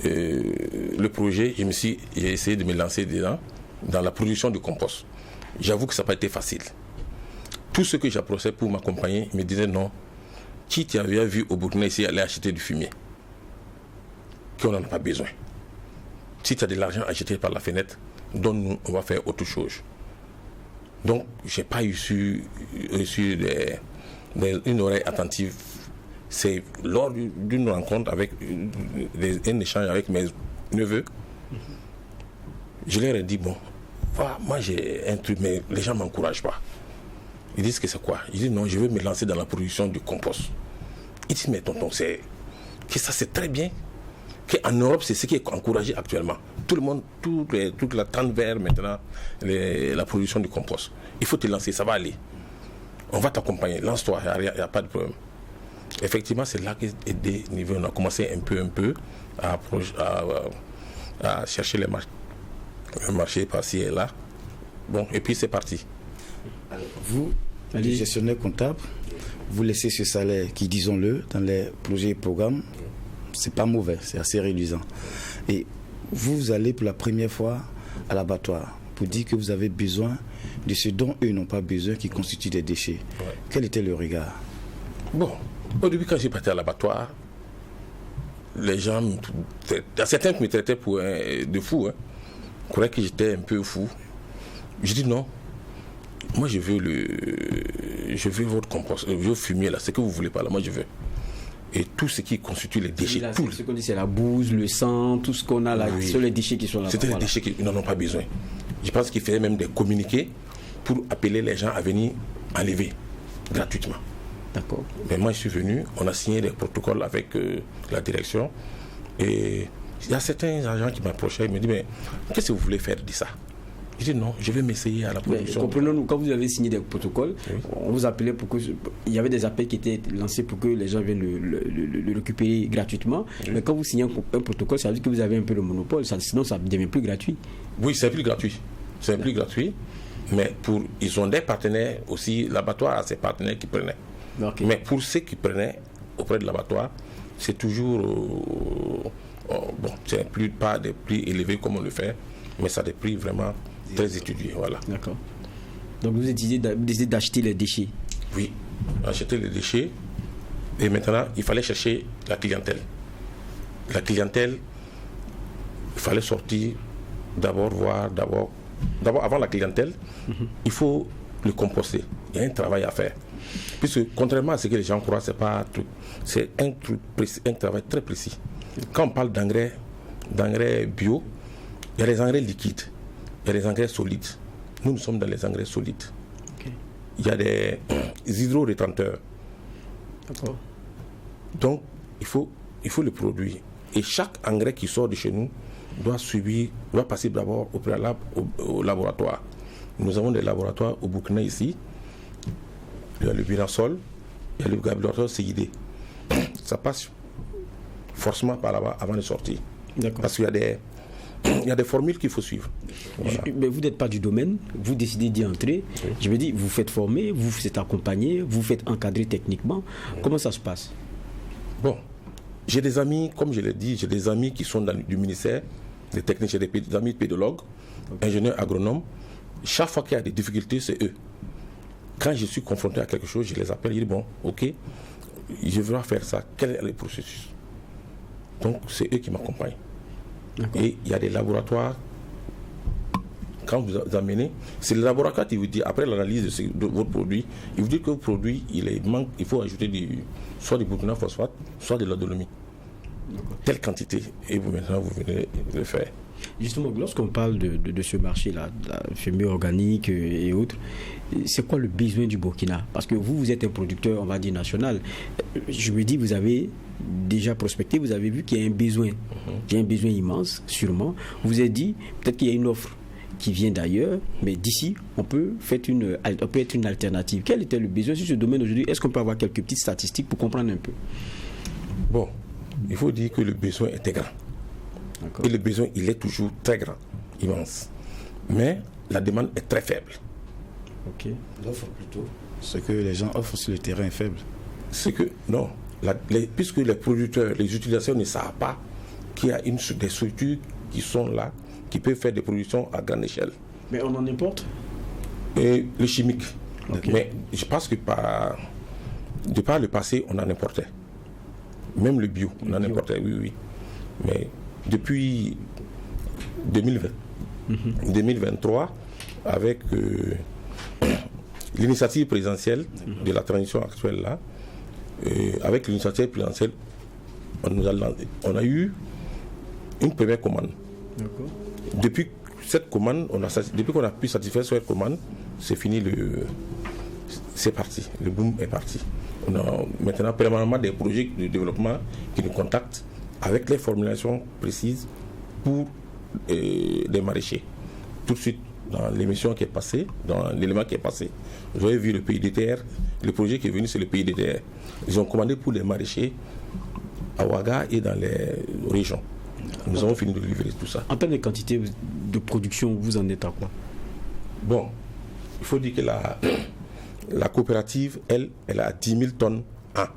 le projet, j'ai essayé de me lancer dedans, dans la production de compost. J'avoue que ça n'a pas été facile. Tout ce que j'approchais pour m'accompagner, ils me disaient non. Qui t'avait vu au Burkina ici aller acheter du fumier? Qu'on n'en a pas besoin. Si tu as de l'argent à jeter par la fenêtre, donne-nous, on va faire autre chose. Donc, je n'ai pas reçu une oreille attentive. C'est lors d'une rencontre, un échange avec mes neveux, je leur ai dit, bon, voilà, moi j'ai un truc, mais les gens ne m'encouragent pas. Ils disent que c'est quoi? Je dis non, je veux me lancer dans la production du compost. Ils disent, mais tonton, que ça c'est très bien. Qu'en Europe, c'est ce qui est encouragé actuellement. Tout le monde, toute la tente verte maintenant, la production du compost. Il faut te lancer, ça va aller. On va t'accompagner, lance-toi, il n'y a pas de problème. Effectivement, c'est là que des niveaux, on a commencé un peu à chercher le marché par-ci et là. Bon, et puis c'est parti. Alors, vous, les gestionnaires comptables, vous laissez ce salaire qui, disons-le, dans les projets et programmes, c'est pas mauvais, c'est assez réduisant. Et vous allez pour la première fois à l'abattoir pour dire que vous avez besoin de ce dont eux n'ont pas besoin, qui constitue des déchets. Ouais. Quel était le regard? Bon, au début, quand j'ai parti à l'abattoir, les gens, certains me traitaient pour de fou, hein. Ils croyaient que j'étais un peu fou. Je dis non. Moi, je veux votre compost, je veux fumier là, ce que vous voulez pas là, moi je veux. Et tout ce qui constitue les déchets. Là, tout ce qu'on dit, c'est la bouse, le sang, tout ce qu'on a là, oui. Ce sont les déchets qui sont là. C'était les déchets qu'ils n'en ont pas besoin. Je pense qu'il fallait même des communiqués pour appeler les gens à venir enlever gratuitement. D'accord. Mais moi, je suis venu, on a signé des protocoles avec la direction. Et il y a certains agents qui m'approchaient, ils me disent, mais qu'est-ce que vous voulez faire de ça? Je dis non, je vais m'essayer à la production. Comprenons-nous, quand vous avez signé des protocoles, oui. On vous appelait pour que... Il y avait des appels qui étaient lancés pour que les gens viennent le récupérer gratuitement. Oui. Mais quand vous signez un protocole, ça veut dire que vous avez un peu le monopole, sinon ça ne devient plus gratuit. Oui, c'est plus gratuit. C'est plus gratuit. Mais ils ont des partenaires aussi. L'abattoir a ses partenaires qui prenaient. Okay. Mais pour ceux qui prenaient auprès de l'abattoir, c'est toujours... bon, c'est pas des prix élevés comme on le fait, mais ça a des prix vraiment... très étudié, voilà. D'accord. Donc vous décidez d'acheter les déchets? Oui, acheter les déchets. Et maintenant, il fallait chercher la clientèle. La clientèle, il fallait sortir, d'abord, avant la clientèle, il faut le composter. Il y a un travail à faire. Puisque, contrairement à ce que les gens croient, c'est un truc précis, un travail très précis. Quand on parle d'engrais bio, il y a les engrais liquides. Il y a des engrais solides. Nous sommes dans les engrais solides. Okay. Il y a des hydro-rétenteurs. D'accord. Donc, il faut le produire. Et chaque engrais qui sort de chez nous doit passer d'abord au préalable au laboratoire. Nous avons des laboratoires au Burkina ici. Il y a le Binasol, il y a le laboratoire CID. Ça passe forcément par là-bas avant de sortir. D'accord. Parce qu'il y a des formules qu'il faut suivre. Voilà. Mais vous n'êtes pas du domaine, vous décidez d'y entrer. Oui. Je me dis, vous faites former, vous êtes accompagné, vous faites encadrer techniquement. Oui. Comment ça se passe? Bon, j'ai des amis, comme je l'ai dit, j'ai des amis qui sont du ministère, des techniciens, des amis pédologues, okay. Ingénieurs agronomes. Chaque fois qu'il y a des difficultés, c'est eux. Quand je suis confronté à quelque chose, je les appelle, je dis bon, ok, je veux faire ça, quel est le processus? Donc, c'est eux qui m'accompagnent. Et il y a des laboratoires, quand vous amenez, c'est le laboratoire qui vous dit, après l'analyse de votre produit, il vous dit que votre produit, il faut ajouter soit du Burkina phosphate, soit de la dolomie. Telle quantité, et maintenant vous venez le faire. Justement, lorsqu'on parle de ce marché-là, de la fumier organique et autres, c'est quoi le besoin du Burkina? Parce que vous êtes un producteur, on va dire, national. Je me dis, vous avez déjà prospecté, vous avez vu qu'il y a un besoin. Il y a un besoin immense, sûrement. Vous vous êtes dit, peut-être qu'il y a une offre qui vient d'ailleurs, mais d'ici, on peut être une alternative. Quel était le besoin sur ce domaine aujourd'hui? Est-ce qu'on peut avoir quelques petites statistiques pour comprendre un peu? Bon, il faut dire que le besoin était grand. D'accord. Et le besoin, il est toujours très grand, immense. Mais la demande est très faible. Ok. L'offre plutôt. Ce que les gens offrent sur le terrain est faible. C'est que, non, puisque les producteurs, les utilisateurs ne savent pas qu'il y a des structures qui sont là, qui peuvent faire des productions à grande échelle. Mais on en importe? Et le chimique. Okay. Mais je pense que de par le passé, on en importait. Même le bio, on en importait, oui. Mais depuis 2023, avec l'initiative présidentielle de la transition actuelle là, avec l'initiative présidentielle, on a eu une première commande. D'accord. Depuis cette commande, depuis qu'on a pu satisfaire cette commande, c'est fini, c'est parti, le boom est parti. On a maintenant permanemment des projets de développement qui nous contactent avec les formulations précises pour des maraîchers. Tout de suite, dans l'émission qui est passée, dans l'élément qui est passé, vous avez vu le PIDTR, le projet qui est venu, c'est le PIDTR. Ils ont commandé pour les maraîchers à Ouaga et dans les régions. Nous avons fini de livrer tout ça. En termes de quantité de production, vous en êtes à quoi? Bon, il faut dire que la coopérative, elle a 10 000 tonnes an. D'accord.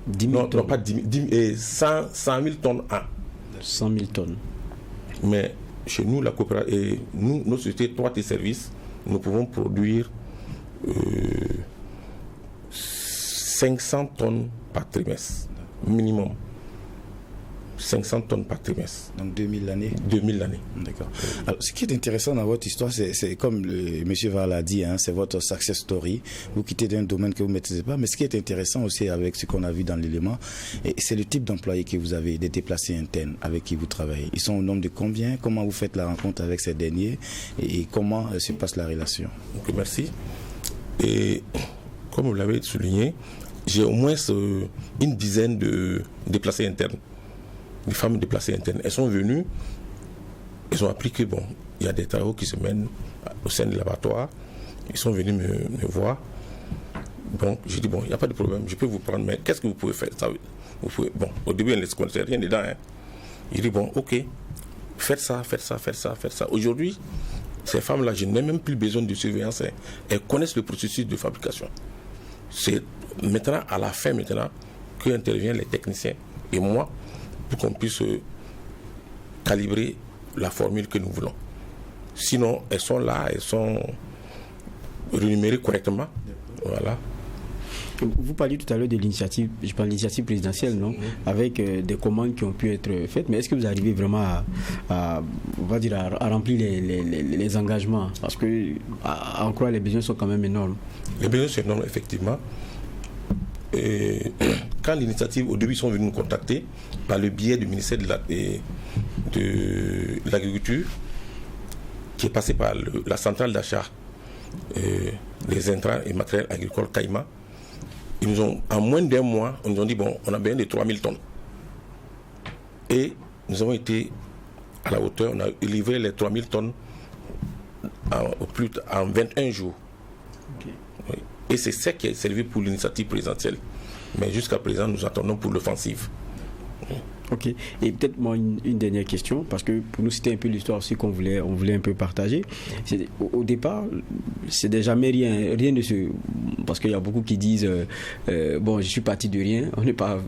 10 000 tonnes. Non, pas 10 000, 100 000 tonnes an. 100 000 tonnes. Mais chez nous, la coopérative et nous, nos sociétés, droits et services, nous pouvons produire 500 tonnes par trimestre, minimum. 500 tonnes par trimestre. Donc 2000 l'année. 2000 l'année. D'accord. Alors, ce qui est intéressant dans votre histoire, c'est comme M. Val a dit, c'est votre success story. Vous quittez d'un domaine que vous ne maîtrisez pas. Mais ce qui est intéressant aussi avec ce qu'on a vu dans l'élément, c'est le type d'employés que vous avez, des déplacés internes avec qui vous travaillez. Ils sont au nombre de combien? Comment vous faites la rencontre avec ces derniers? Et comment se passe la relation? Ok, merci. Et comme vous l'avez souligné, j'ai au moins une dizaine de déplacés internes. Des femmes déplacées internes. Elles sont venues, elles ont appris que bon, il y a des travaux qui se mènent au sein du laboratoire. Ils sont venus me voir. Donc j'ai dit bon, il n'y a pas de problème, je peux vous prendre, mais qu'est-ce que vous pouvez faire? Ça, vous pouvez, bon, au début, elle ne se connaissait rien dedans. Il dit bon, ok, faites ça. Aujourd'hui, ces femmes-là, je n'ai même plus besoin de surveillance. Elles connaissent le processus de fabrication. C'est maintenant, à la fin, qu'interviennent les techniciens et moi, pour qu'on puisse calibrer la formule que nous voulons. Sinon, elles sont là, elles sont rémunérées correctement. Voilà. Vous parliez tout à l'heure de l'initiative, je parle de l'initiative présidentielle, non? Avec des commandes qui ont pu être faites, mais est-ce que vous arrivez vraiment à remplir les engagements? Parce que, en croire, les besoins sont quand même énormes. Les besoins sont énormes, effectivement. Et quand l'initiative, au début, ils sont venus nous contacter par le biais du ministère de l'Agriculture, qui est passé par la centrale d'achat des intrants et matériels agricoles Caïma. Ils nous ont, en moins d'un mois, on nous ont dit bon, on a besoin de 3000 tonnes. Et nous avons été à la hauteur, on a livré les 3000 tonnes en 21 jours. Okay. Oui. Et c'est ça qui est servi pour l'initiative présidentielle. Mais jusqu'à présent, nous attendons pour l'offensive. Ok. Et peut-être moi une dernière question, parce que pour nous c'était un peu l'histoire aussi on voulait un peu partager. Au départ, c'est jamais rien de ce, parce qu'il y a beaucoup qui disent bon, je suis parti de rien. On n'est pas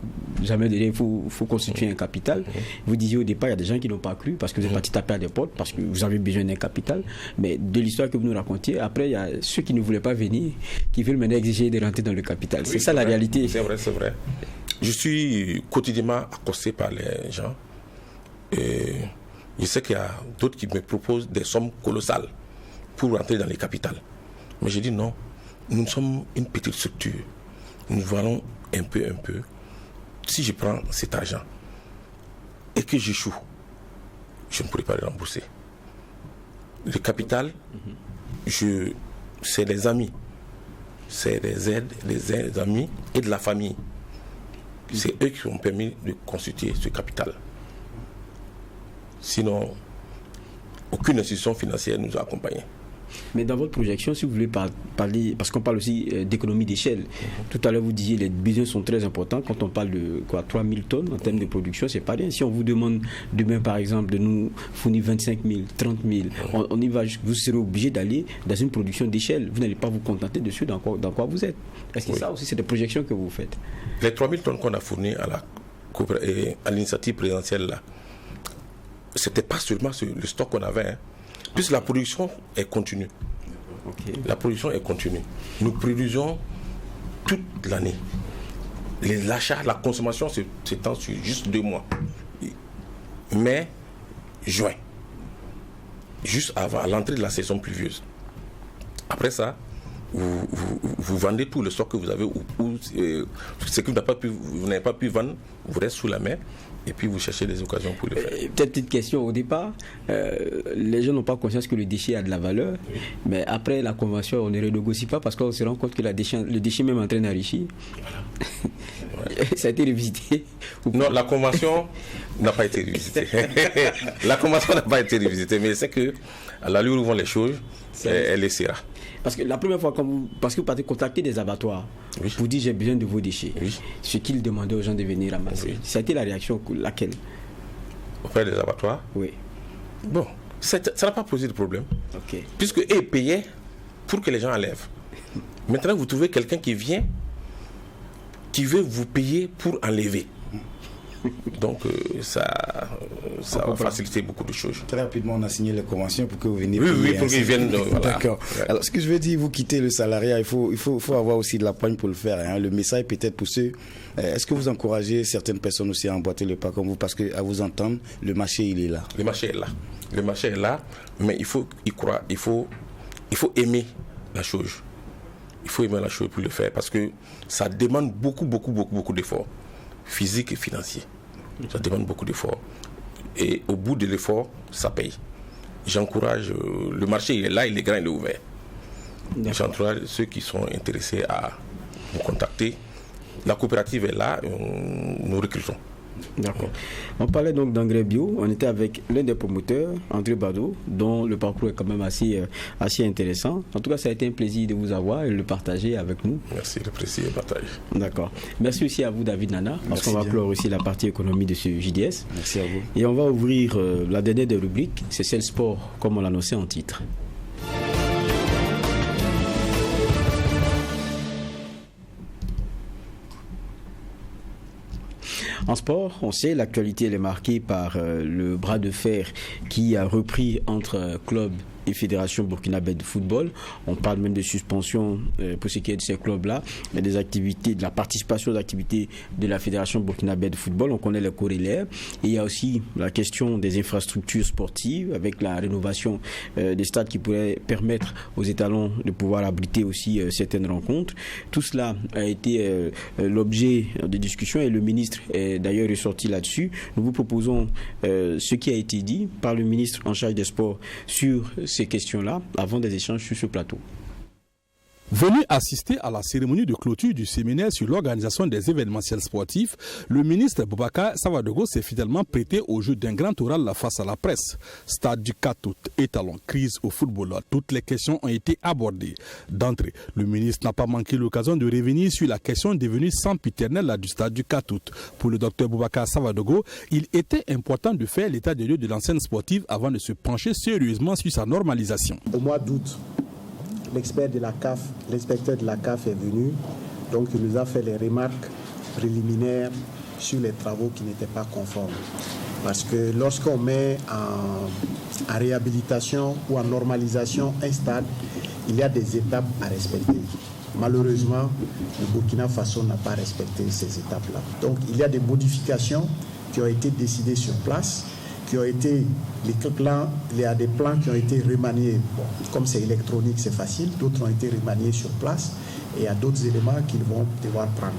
jamais de rien. Il faut constituer un capital. Vous disiez au départ, il y a des gens qui n'ont pas cru parce que vous êtes parti taper à des portes parce que vous avez besoin d'un capital. Mais de l'histoire que vous nous racontiez, après il y a ceux qui ne voulaient pas venir, qui veulent maintenant exiger de rentrer dans le capital. Oui, c'est ça la réalité. C'est vrai. Je suis quotidiennement accosté par les gens et je sais qu'il y a d'autres qui me proposent des sommes colossales pour rentrer dans les capitales. Mais je dis non, nous sommes une petite structure. Nous valons un peu. Si je prends cet argent et que j'échoue, je ne pourrai pas le rembourser. Le capital, c'est des amis. C'est des aides, des amis et de la famille. C'est eux qui ont permis de constituer ce capital. Sinon, aucune institution financière nous a accompagnés. Mais dans votre projection, si vous voulez parler, parce qu'on parle aussi d'économie d'échelle, tout à l'heure vous disiez les besoins sont très importants. Quand on parle de 3000 tonnes en termes de production, c'est pas rien. Si on vous demande demain par exemple de nous fournir 25 000, 30 000, on y va, vous serez obligé d'aller dans une production d'échelle. Vous n'allez pas vous contenter de ce dans quoi vous êtes. Est-ce que ça aussi c'est des projections que vous faites? Les 3000 tonnes qu'on a fournies à l'initiative présidentielle là, c'était pas seulement le stock qu'on avait, puisque la production est continue. Okay. La production est continue. Nous produisons toute l'année. L'achat, la consommation s'étend sur juste 2 mois. Mai, juin. Juste avant l'entrée de la saison pluvieuse. Après ça, vous vendez tout le stock que vous avez ou ce que vous n'avez pas pu vendre, vous reste sous la main. Et puis vous cherchez des occasions pour le faire. Peut-être petite question au départ, les gens n'ont pas conscience que le déchet a de la valeur, mais après la convention, on ne renégocie pas parce qu'on se rend compte que le déchet même entraîne enrichi. Voilà. Ça a été revisité. Non, la convention n'a pas été revisitée. La convention n'a pas été revisitée, mais c'est que à l'allure où vont les choses, elle essaiera. Parce que la première fois, parce que vous partez contacter des abattoirs, vous dites j'ai besoin de vos déchets, ce qu'ils demandaient aux gens de venir ramasser. Ça a été la réaction laquelle? Auprès des abattoirs? Oui. Bon, ça n'a pas posé de problème. Okay. Puisque eux payaient pour que les gens enlèvent. Maintenant, vous trouvez quelqu'un qui vient, qui veut vous payer pour enlever. Donc ça va faciliter beaucoup de choses. Très rapidement, on a signé la convention pour que vous veniez. Oui, pour qu'ils viennent. Voilà. D'accord. Ouais. Alors, ce que je veux dire, vous quittez le salariat, il faut avoir aussi de la poigne pour le faire. Hein. Le message peut-être pour ceux. Est-ce que vous encouragez certaines personnes aussi à emboîter le pas comme vous, parce qu'à vous entendre, le marché il est là. Le marché est là, mais il faut y croire, il faut aimer la chose. Il faut aimer la chose pour le faire, parce que ça demande beaucoup d'efforts, physiques et financiers. Ça demande beaucoup d'efforts. Et au bout de l'effort, ça paye. J'encourage, le marché il est là, il est grand, il est ouvert. J'encourage ceux qui sont intéressés à nous contacter. La coopérative est là, nous recrutons. D'accord. On parlait donc d'engrais bio. On était avec l'un des promoteurs, André Bado, dont le parcours est quand même assez intéressant. En tout cas, ça a été un plaisir de vous avoir et de le partager avec nous. Merci, le plaisir est partagé. D'accord. Merci aussi à vous, David Nana, parce qu'on va clore aussi la partie économie de ce JDS. Merci à vous. Et on va ouvrir la dernière des rubriques, c'est celle sport, comme on l'annonçait en titre. En sport, on sait, l'actualité elle est marquée par le bras de fer qui a repris entre clubs et Fédération burkinabé de football. On parle même de suspension pour ce qui est de ces clubs-là, mais des activités, de la participation aux activités de la Fédération burkinabé de football. On connaît les corollaires. Et il y a aussi la question des infrastructures sportives avec la rénovation des stades qui pourraient permettre aux étalons de pouvoir abriter aussi certaines rencontres. Tout cela a été l'objet de discussions et le ministre est d'ailleurs ressorti là-dessus. Nous vous proposons ce qui a été dit par le ministre en charge des sports sur ces questions-là avant des échanges sur ce plateau. Venu assister à la cérémonie de clôture du séminaire sur l'organisation des événementiels sportifs, le ministre Boubacar Savadogo s'est fidèlement prêté au jeu d'un grand oral face à la presse. Stade du 4 août, étalon, crise au football, toutes les questions ont été abordées. D'entrée, le ministre n'a pas manqué l'occasion de revenir sur la question devenue sempiternelle du stade du 4 août. Pour le docteur Boubacar Savadogo, il était important de faire l'état des lieux de l'enceinte sportive avant de se pencher sérieusement sur sa normalisation. Au mois d'août, l'inspecteur de la CAF est venu, donc il nous a fait les remarques préliminaires sur les travaux qui n'étaient pas conformes. Parce que lorsqu'on met en réhabilitation ou en normalisation un stade, il y a des étapes à respecter. Malheureusement, le Burkina Faso n'a pas respecté ces étapes-là. Donc il y a des modifications qui ont été décidées sur place, qui ont été les plans, il y a des plans qui ont été remaniés. Bon, comme c'est électronique, c'est facile. D'autres ont été remaniés sur place et il y a d'autres éléments qu'ils vont devoir prendre.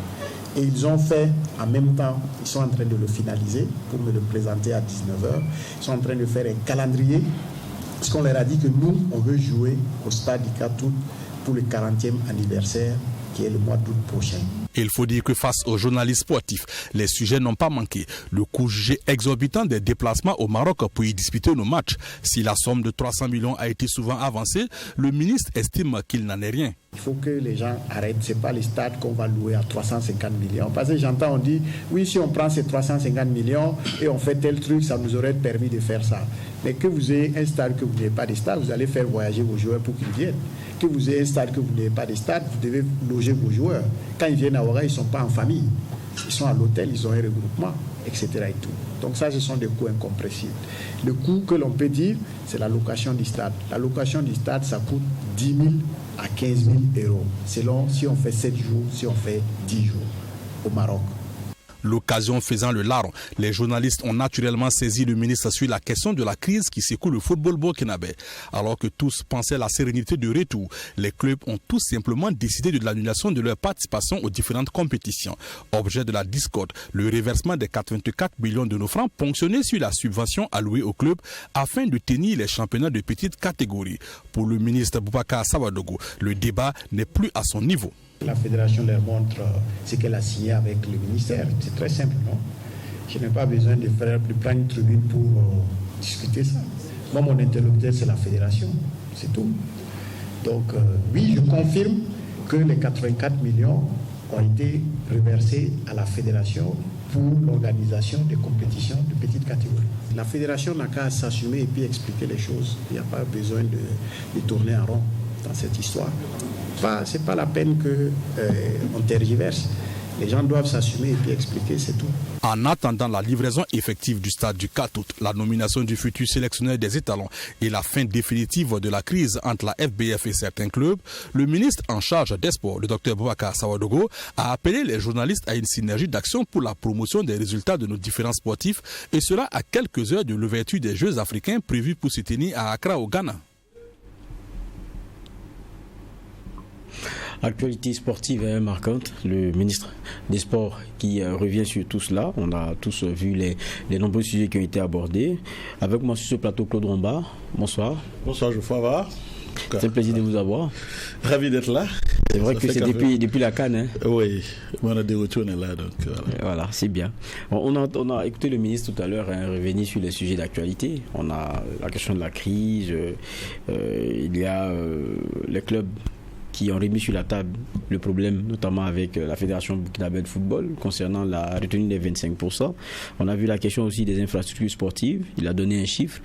Et ils ont fait en même temps, ils sont en train de le finaliser pour me le présenter à 19h. Ils sont en train de faire un calendrier parce qu'on leur a dit que nous, on veut jouer au stade du 4 août pour le 40e anniversaire qui est le mois d'août prochain. Il faut dire que face aux journalistes sportifs, les sujets n'ont pas manqué. Le coût jugé exorbitant des déplacements au Maroc pour y disputer nos matchs. Si la somme de 300 millions a été souvent avancée, le ministre estime qu'il n'en est rien. Il faut que les gens arrêtent. Ce n'est pas les stades qu'on va louer à 350 millions. Parce que j'entends, on dit, oui, si on prend ces 350 millions et on fait tel truc, ça nous aurait permis de faire ça. Mais que vous ayez un stade, que vous n'ayez pas de stade, vous allez faire voyager vos joueurs pour qu'ils viennent. Que vous ayez un stade, que vous n'ayez pas de stade, vous devez loger vos joueurs. Quand ils viennent à Ouaga, ils ne sont pas en famille. Ils sont à l'hôtel, ils ont un regroupement, etc. Et tout. Donc ça, ce sont des coûts incompressibles. Le coût que l'on peut dire, c'est la location du stade. La location du stade, ça coûte 10 000 à 15 000 euros, selon si on fait 7 jours, si on fait 10 jours au Maroc. L'occasion faisant le larron, les journalistes ont naturellement saisi le ministre sur la question de la crise qui secoue le football burkinabé. Alors que tous pensaient la sérénité du retour, les clubs ont tout simplement décidé de l'annulation de leur participation aux différentes compétitions. Objet de la discorde, le reversement des 84 millions de nos francs ponctionnés sur la subvention allouée aux clubs afin de tenir les championnats de petite catégorie. Pour le ministre Boubacar Savadogo, le débat n'est plus à son niveau. La fédération leur montre ce qu'elle a signé avec le ministère. C'est très simple, non? Je n'ai pas besoin de prendre une tribune pour discuter ça. Moi, mon interlocuteur, c'est la fédération. C'est tout. Donc, oui, je confirme que les 84 millions ont été reversés à la fédération pour l'organisation des compétitions de petite catégorie. La fédération n'a qu'à s'assumer et puis expliquer les choses. Il n'y a pas besoin de tourner en rond dans cette histoire. Ce n'est pas la peine qu'on tergiverse. Les gens doivent s'assumer et puis expliquer, c'est tout. En attendant la livraison effective du stade du 4 août, la nomination du futur sélectionneur des étalons et la fin définitive de la crise entre la FBF et certains clubs, le ministre en charge des sports, le Dr Boubacar Savadogo, a appelé les journalistes à une synergie d'action pour la promotion des résultats de nos différents sportifs, et cela à quelques heures de l'ouverture des Jeux africains prévus pour se tenir à Accra au Ghana. Actualité sportive marquante, le ministre des Sports qui revient sur tout cela. On a tous vu les nombreux sujets qui ont été abordés. Avec moi sur ce plateau, Claude Romba. Bonsoir. Bonsoir, Geoffroy. C'est un plaisir de vous avoir. Ravi d'être là. C'est vrai que c'est depuis la CAN. Hein? Oui, on a des retours, on est là. Donc, voilà, c'est bien. On a écouté le ministre tout à l'heure revenir sur les sujets d'actualité. On a la question de la crise. Il y a les clubs qui ont remis sur la table le problème, notamment avec la Fédération burkinabé de football, concernant la retenue des 25%. On a vu la question aussi des infrastructures sportives. Il a donné un chiffre,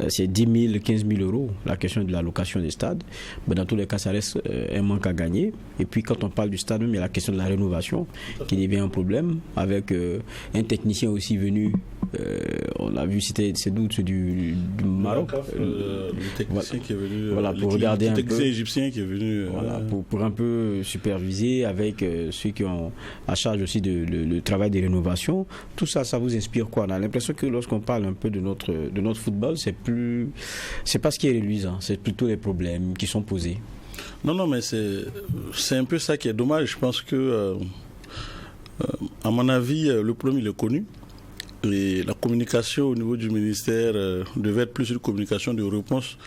c'est 10 000, 15 000 euros, la question de la location des stades. Mais dans tous les cas, ça reste un manque à gagner. Et puis, quand on parle du stade, il y a la question de la rénovation qui devient un problème, avec un technicien aussi venu. On a vu, c'est du Maroc. Le technicien qui est venu, voilà, pour regarder un peu. Le technicien égyptien qui est venu. Voilà, pour un peu superviser avec ceux qui ont à charge aussi le travail de rénovation. Tout ça, ça vous inspire quoi? On a l'impression que lorsqu'on parle un peu de notre football, c'est pas ce qui est reluisant, c'est plutôt les problèmes qui sont posés. Non, mais c'est un peu ça qui est dommage. Je pense que, à mon avis, le problème il est connu. Et la communication au niveau du ministère devait être plus une communication de réponse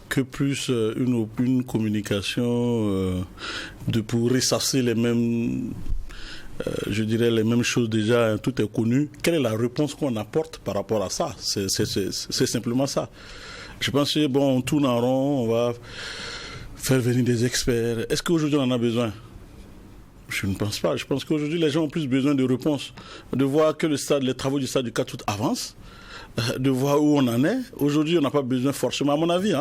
que plus une communication pour ressasser les mêmes, je dirais les mêmes choses déjà, tout est connu. Quelle est la réponse qu'on apporte par rapport à ça? C'est simplement ça. Je pense que on tourne en rond, on va faire venir des experts. Est-ce qu'aujourd'hui on en a besoin? Je ne pense pas. Je pense qu'aujourd'hui, les gens ont plus besoin de réponses, de voir que les travaux du stade du 4 août avancent, de voir où on en est. Aujourd'hui, on n'a pas besoin forcément, à mon avis.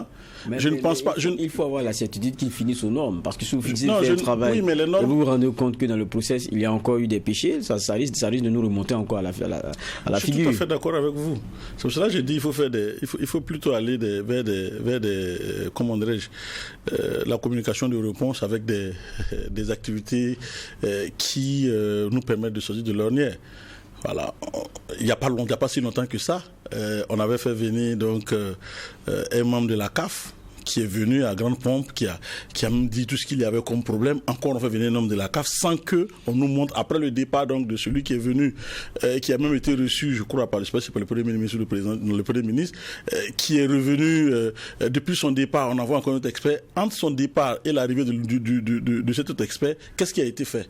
Je ne pense pas. Il faut avoir la certitude qu'ils finissent aux normes. Parce que si vous fixez le travail, oui, mais les normes, et vous vous rendez compte que dans le process, il y a encore eu des péchés, ça risque de nous remonter encore à la figure. Je suis tout à fait d'accord avec vous. C'est pour cela que j'ai dit il faut plutôt aller vers des comment dirais-je, la communication de réponse avec des activités qui nous permettent de sortir de l'ornière. Voilà, il n'y a pas si longtemps que ça, on avait fait venir donc un membre de la CAF qui est venu à grande pompe, qui a même dit tout ce qu'il y avait comme problème. Encore on fait venir un homme de la CAF sans que on nous montre, après le départ donc de celui qui est venu, qui a même été reçu, je crois, par le Premier ministre ou le Premier ministre, qui est revenu depuis son départ. On envoie encore un autre expert. Entre son départ et l'arrivée de cet autre expert, qu'est-ce qui a été fait?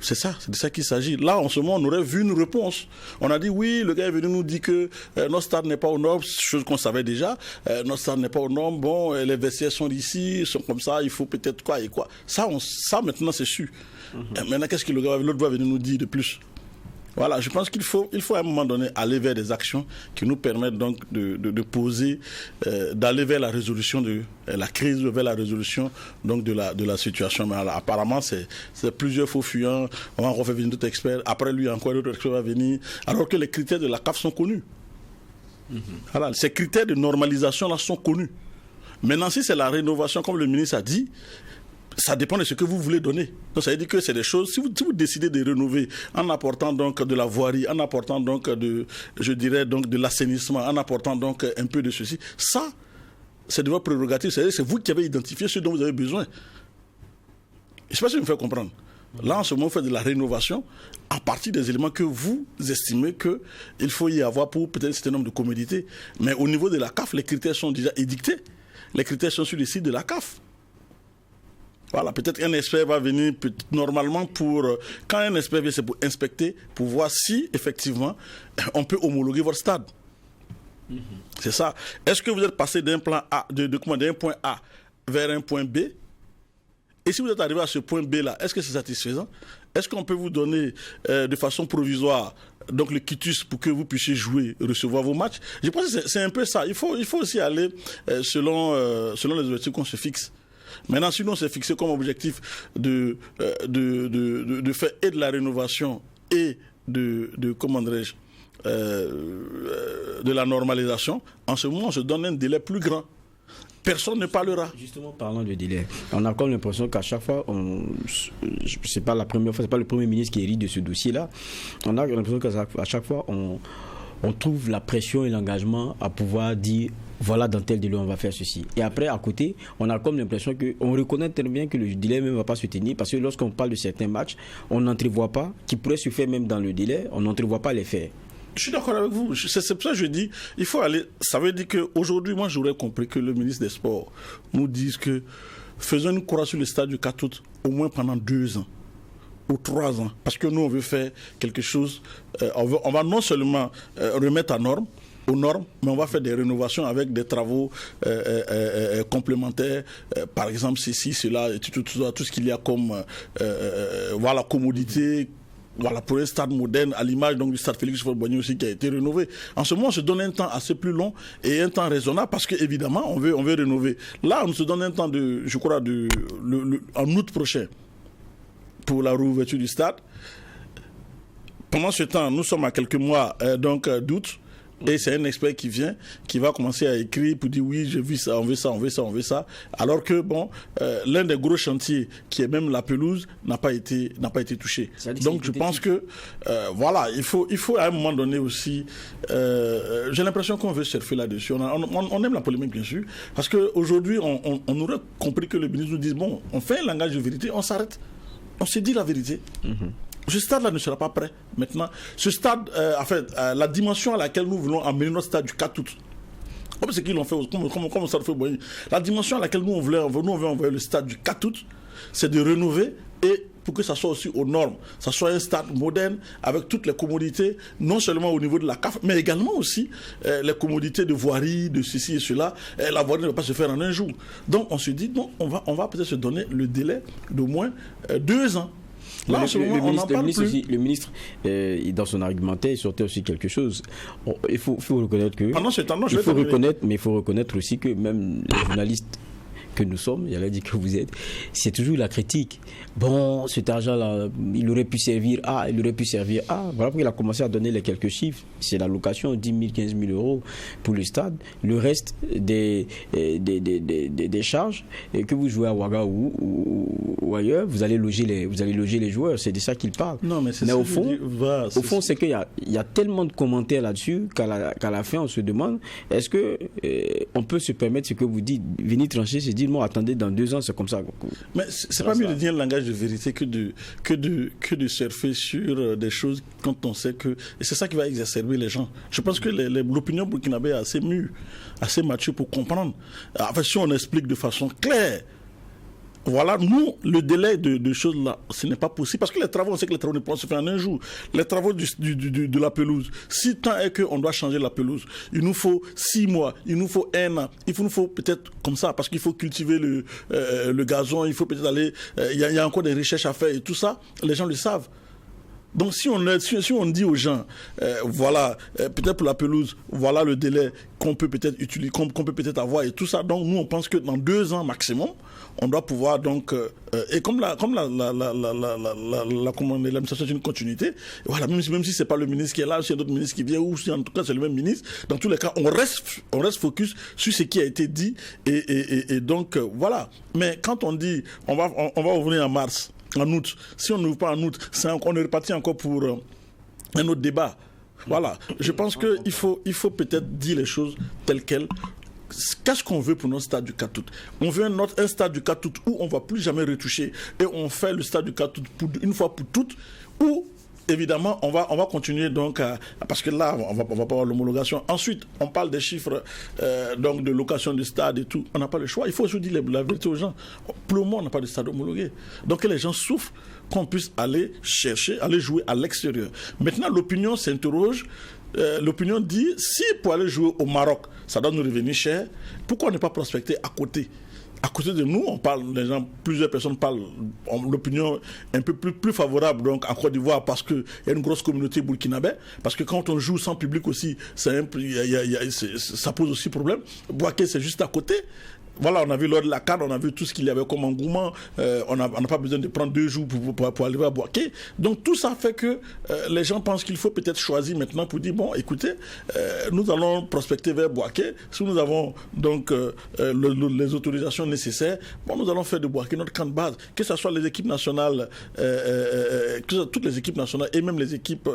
C'est de ça qu'il s'agit. Là, en ce moment, on aurait vu une réponse. On a dit oui, le gars est venu nous dire que notre stade n'est pas aux normes, chose qu'on savait déjà. Notre stade n'est pas aux normes, bon, les vestiaires sont ici, sont comme ça, il faut peut-être quoi et quoi. Ça maintenant, c'est sûr. Maintenant, qu'est-ce que l'autre va venir nous dire de plus? Voilà, je pense qu'il faut à un moment donné aller vers des actions qui nous permettent donc de poser, d'aller vers la résolution de la crise, vers la résolution donc de la situation. Mais alors, apparemment, c'est plusieurs faux fuyants. On va encore faire venir d'autres experts. Après lui, encore d'autres experts vont venir. Alors que les critères de la CAF sont connus. Voilà, ces critères de normalisation là sont connus. Maintenant, si c'est la rénovation, comme le ministre a dit, ça dépend de ce que vous voulez donner. Donc ça veut dire que c'est des choses, si vous décidez de rénover en apportant donc de la voirie, en apportant donc de l'assainissement, en apportant donc un peu de ceci, ça, c'est de votre prérogative. C'est vous qui avez identifié ce dont vous avez besoin. Je ne sais pas si vous me faites comprendre. Là, en ce moment, vous faites de la rénovation à partir des éléments que vous estimez qu'il faut y avoir pour peut-être un certain nombre de commodités. Mais au niveau de la CAF, les critères sont déjà édictés. Les critères sont sur le site de la CAF. Voilà, peut-être qu'un expert va venir normalement quand un expert vient, c'est pour inspecter, pour voir si effectivement on peut homologuer votre stade. C'est ça. Est-ce que vous êtes passé d'un plan A, d'un point A vers un point B? Et si vous êtes arrivé à ce point B là, est-ce que c'est satisfaisant? Est-ce qu'on peut vous donner de façon provisoire donc le quitus pour que vous puissiez jouer, recevoir vos matchs? Je pense que c'est un peu ça. Il faut aussi aller selon les objectifs qu'on se fixe. Maintenant, si nous on s'est fixé comme objectif de faire et de la rénovation et comment dirais-je, de la normalisation, en ce moment on se donne un délai plus grand. Personne ne parlera. Justement, parlant de délai, on a comme l'impression qu'à chaque fois, c'est pas la première fois, c'est pas le Premier ministre qui hérite de ce dossier-là. On a l'impression qu'à chaque fois, on trouve la pression et l'engagement à pouvoir dire voilà, dans tel délai on va faire ceci. Et après, à côté, on a comme l'impression qu'on reconnaît très bien que le délai même ne va pas se tenir, parce que lorsqu'on parle de certains matchs, on n'entrevoit pas, qui pourraient se faire même dans le délai, on n'entrevoit pas les faits. Je suis d'accord avec vous. C'est pour ça que je dis, il faut aller. Ça veut dire qu'aujourd'hui, moi, j'aurais compris que le ministre des Sports nous dise que faisons une croix sur le stade du 4 août au moins pendant 2 ans ou 3 ans. Parce que nous, on veut faire quelque chose. On va non seulement remettre aux normes, mais on va faire des rénovations avec des travaux complémentaires. Par exemple, ceci, cela, tout ce qu'il y a comme voilà, commodité. Voilà, pour un stade moderne, à l'image donc du stade Félix Houphouët-Boigny aussi qui a été rénové. En ce moment, on se donne un temps assez plus long et un temps raisonnable parce qu'évidemment, on veut rénover. Là, on se donne un temps je crois, en août prochain pour la réouverture du stade. Pendant ce temps, nous sommes à quelques mois d'août. Et c'est un expert qui vient, qui va commencer à écrire pour dire oui, j'ai vu ça, on veut ça, on veut ça, on veut ça. Alors que l'un des gros chantiers, qui est même la pelouse, n'a pas été touché. Donc je pense que voilà, il faut à un moment donné aussi. J'ai l'impression qu'on veut surfer là-dessus. On aime la polémique bien sûr, parce qu'aujourd'hui on aurait compris que le ministre nous dise bon, on fait un langage de vérité, on s'arrête, on se dit la vérité. Ce stade-là ne sera pas prêt maintenant. Ce stade, la dimension à laquelle nous voulons amener notre stade du 4 août, comme ce qu'ils l'ont fait, comme ça le fait Boigny, la dimension à laquelle nous veut envoyer le stade du 4 août, c'est de rénover et pour que ça soit aussi aux normes. Ça soit un stade moderne avec toutes les commodités, non seulement au niveau de la CAF, mais également aussi les commodités de voirie, de ceci et cela. La voirie ne va pas se faire en un jour. Donc on se dit, non, on va peut-être se donner le délai d'au moins 2 ans. Là, le ministre, dans son argumentaire, il sortait aussi quelque chose. Il faut reconnaître que. Pendant ce temps-là, il faut reconnaître aussi que même les journalistes que nous sommes, il a dit que vous êtes, c'est toujours la critique. Bon, cet argent-là, il aurait pu servir A, il aurait pu servir A. Voilà pourquoi il a commencé à donner les quelques chiffres. C'est la location, 10 000, 15 000 euros pour le stade. Le reste des charges, que vous jouez à Ouaga ou ailleurs, vous allez loger les joueurs. C'est de ça qu'il parle. Non, mais au fond, c'est qu'il y a tellement de commentaires là-dessus qu'à la fin, on se demande, est-ce qu'on peut se permettre ce que vous dites, venir trancher, se dire, non, attendez, dans 2 ans, c'est comme ça. Mais c'est pas mieux de dire le langage de vérité que de surfer sur des choses quand on sait que... Et c'est ça qui va exacerber les gens. Je pense que l'opinion burkinabé est assez mûre, assez mature pour comprendre. Enfin, si on explique de façon claire, voilà, nous, le délai de choses là, ce n'est pas possible. Parce que les travaux, on sait que les travaux ne peuvent se faire en un jour. Les travaux de la pelouse, si tant est qu'on doit changer la pelouse, il nous faut 6 mois, il nous faut 1 an, il nous faut peut-être comme ça, parce qu'il faut cultiver le gazon, il faut peut-être aller... Il y a encore des recherches à faire et tout ça, les gens le savent. Donc si on dit aux gens, voilà, peut-être pour la pelouse, voilà le délai qu'on peut peut-être utiliser, qu'on peut peut-être avoir et tout ça. Donc nous on pense que dans 2 ans maximum, on doit pouvoir donc et comme l'administration est une continuité, voilà, même si c'est pas le ministre qui est là, si il y a d'autres ministres qui viennent ou si en tout cas c'est le même ministre, dans tous les cas on reste focus sur ce qui a été dit et donc voilà. Mais quand on dit on va ouvrir en mars, en août, si on n'ouvre pas en août, on est reparti encore pour un autre débat. Voilà, je pense qu'il faut peut-être dire les choses telles quelles. Qu'est-ce qu'on veut pour notre stade du 4 août? On veut un stade du 4 août où on ne va plus jamais retoucher et on fait le stade du 4 août une fois pour toutes, ou évidemment on va continuer donc parce que là on va pas avoir l'homologation. Ensuite on parle des chiffres donc de location du stade et tout. On n'a pas le choix, il faut aussi dire la vérité aux gens. Pour le moment on n'a pas de stade homologué, donc que les gens souffrent qu'on puisse aller jouer à l'extérieur. Maintenant l'opinion s'interroge. L'opinion dit, si pour aller jouer au Maroc, ça doit nous revenir cher, pourquoi ne pas prospecter à côté? À côté de nous, on parle, plusieurs personnes parlent, l'opinion un peu plus favorable donc en Côte d'Ivoire parce qu'il y a une grosse communauté burkinabé, parce que quand on joue sans public aussi, ça pose aussi problème. Boaké, c'est juste à côté. Voilà, on a vu lors de la CAN, on a vu tout ce qu'il y avait comme engouement. On n'a pas besoin de prendre 2 jours pour arriver à Bouaké. Donc tout ça fait que les gens pensent qu'il faut peut-être choisir maintenant pour dire, bon, écoutez, nous allons prospecter vers Bouaké. Si nous avons donc les autorisations nécessaires, bon, nous allons faire de Bouaké notre camp de base. Que ce soit les équipes nationales, toutes les équipes nationales et même les équipes,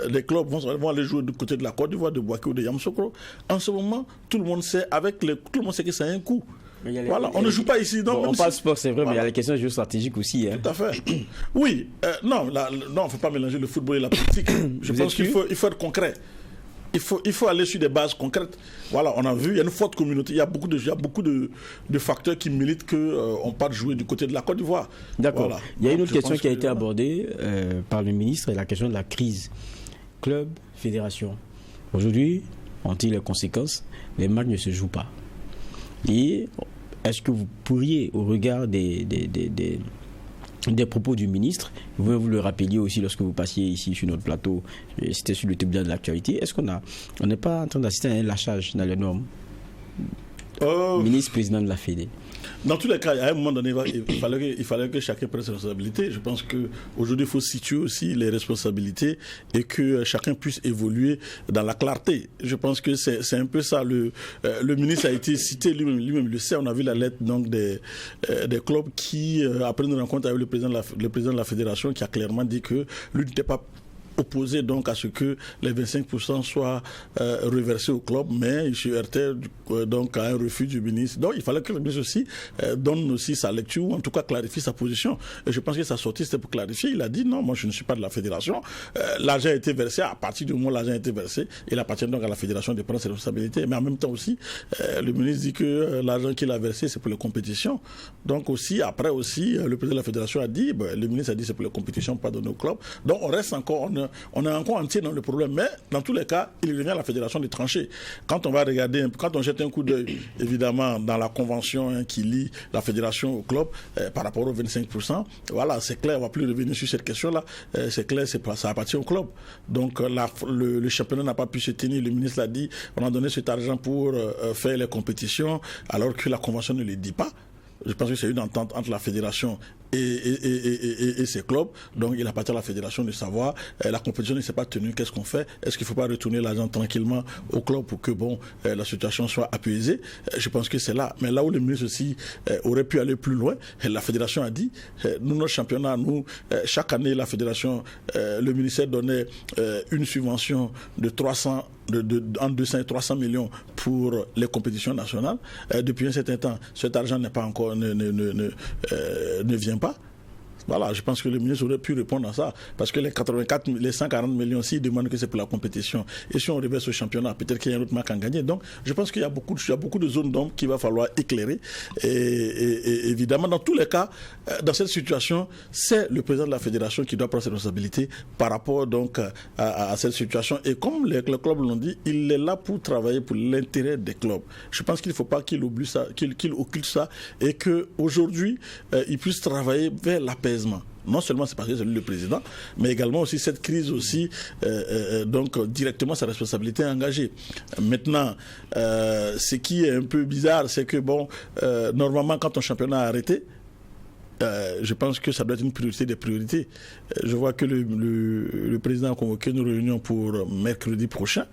les clubs vont aller jouer du côté de la Côte d'Ivoire, de Bouaké ou de Yamoussoukro. En ce moment, tout le monde sait que ça a un coût. Voilà, on ne joue pas ici. Donc, on parle sport, c'est vrai, mais il y a les questions géostratégiques aussi. Hein. Tout à fait. Oui, non, il ne faut pas mélanger le football et la politique. Je pense qu'il faut être concret. Il faut aller sur des bases concrètes. Voilà, on a vu, il y a une forte communauté, il y a beaucoup de facteurs qui militent qu'on parte jouer du côté de la Côte d'Ivoire. D'accord. Voilà. Il y a une autre question qui a été abordée par le ministre, la question de la crise. Club, fédération. Aujourd'hui, on tire les conséquences, les matchs ne se jouent pas. Et est-ce que vous pourriez, au regard des propos du ministre, vous le rappeliez aussi lorsque vous passiez ici sur notre plateau, c'était sur le tribunal de l'actualité, est-ce qu'on n'est pas en train d'assister à un lâchage dans les normes? Ministre, président de la Fédé. Dans tous les cas, à un moment donné, il fallait que chacun prenne ses responsabilités. Je pense qu'aujourd'hui, il faut situer aussi les responsabilités et que chacun puisse évoluer dans la clarté. Je pense que c'est un peu ça. Le ministre a été cité, lui-même le sait. On a vu la lettre donc, des clubs qui, après une rencontre avec le président de la fédération, qui a clairement dit que lui n'était pas opposé donc à ce que les 25% soient reversés au club, mais il se heurtait donc à un refus du ministre. Donc il fallait que le ministre aussi donne aussi sa lecture, ou en tout cas clarifie sa position. Et je pense que sa sortie c'était pour clarifier. Il a dit non, moi je ne suis pas de la fédération. L'argent a été versé, à partir du moment où l'argent a été versé, il appartient donc à la fédération de prendre ses responsabilités. Mais en même temps aussi, le ministre dit que l'argent qu'il a versé c'est pour les compétitions. Donc aussi, après aussi, le président de la fédération a dit, le ministre a dit c'est pour les compétitions, pas donné au club. Donc on reste encore, on est encore entier dans le problème, mais dans tous les cas, il revient à la fédération de trancher. Quand on va regarder, quand on jette un coup d'œil, évidemment, dans la convention qui lie la fédération au club, par rapport aux 25%, voilà, c'est clair, on ne va plus revenir sur cette question-là, c'est clair, ça appartient au club. Donc le championnat n'a pas pu se tenir, le ministre l'a dit, on a donné cet argent pour faire les compétitions, alors que la convention ne le dit pas. Je pense que c'est une entente entre la fédération et ses clubs. Donc il appartient à la fédération de savoir, la compétition ne s'est pas tenue, qu'est-ce qu'on fait? Est-ce qu'il ne faut pas retourner l'argent tranquillement au club pour que la situation soit apaisée? Je pense que c'est là. Mais là où le ministre aussi aurait pu aller plus loin, la fédération a dit, nous, notre championnat, chaque année, la fédération, le ministère donnait une subvention de 300 entre 200 et 300 millions pour les compétitions nationales. Depuis un certain temps, cet argent n'est pas encore, ne vient pas. Voilà, je pense que le ministre aurait pu répondre à ça. Parce que les 140 millions aussi demandent que c'est pour la compétition. Et si on reverse au championnat, peut-être qu'il y a un autre match à gagner. Donc, je pense qu'il y a beaucoup de zones d'ombre qu'il va falloir éclairer. Et évidemment, dans tous les cas, dans cette situation, c'est le président de la fédération qui doit prendre ses responsabilités par rapport donc à cette situation. Et comme les clubs l'ont dit, il est là pour travailler pour l'intérêt des clubs. Je pense qu'il ne faut pas qu'il oublie ça, qu'il occulte ça, et qu'aujourd'hui, il puisse travailler vers la paix. Non seulement c'est parce que c'est lui le président, mais également aussi cette crise aussi, donc directement sa responsabilité est engagée. Maintenant, ce qui est un peu bizarre, c'est que normalement quand ton championnat a arrêté, je pense que ça doit être une priorité des priorités. Je vois que le président a convoqué une réunion pour mercredi prochain,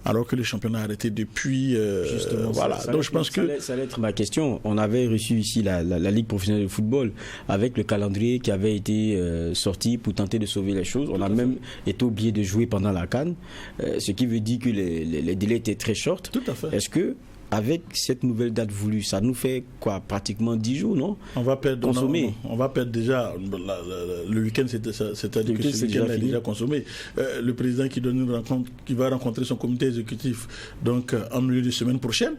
alors que le championnat a arrêté depuis. Justement, voilà. Donc je pense que ça allait être ma question. On avait reçu ici la Ligue professionnelle de football avec le calendrier qui avait été sorti pour tenter de sauver les choses. On a même été obligé de jouer pendant la CAN, ce qui veut dire que les délais étaient très short. Tout à fait. Est-ce que avec cette nouvelle date voulue, ça nous fait quoi, pratiquement 10 jours, non? On va perdre, on va perdre déjà le week-end, c'est-à-dire que ce week-end est déjà consommé. Le président qui donne une rencontre, qui va rencontrer son comité exécutif, donc en milieu de semaine prochaine.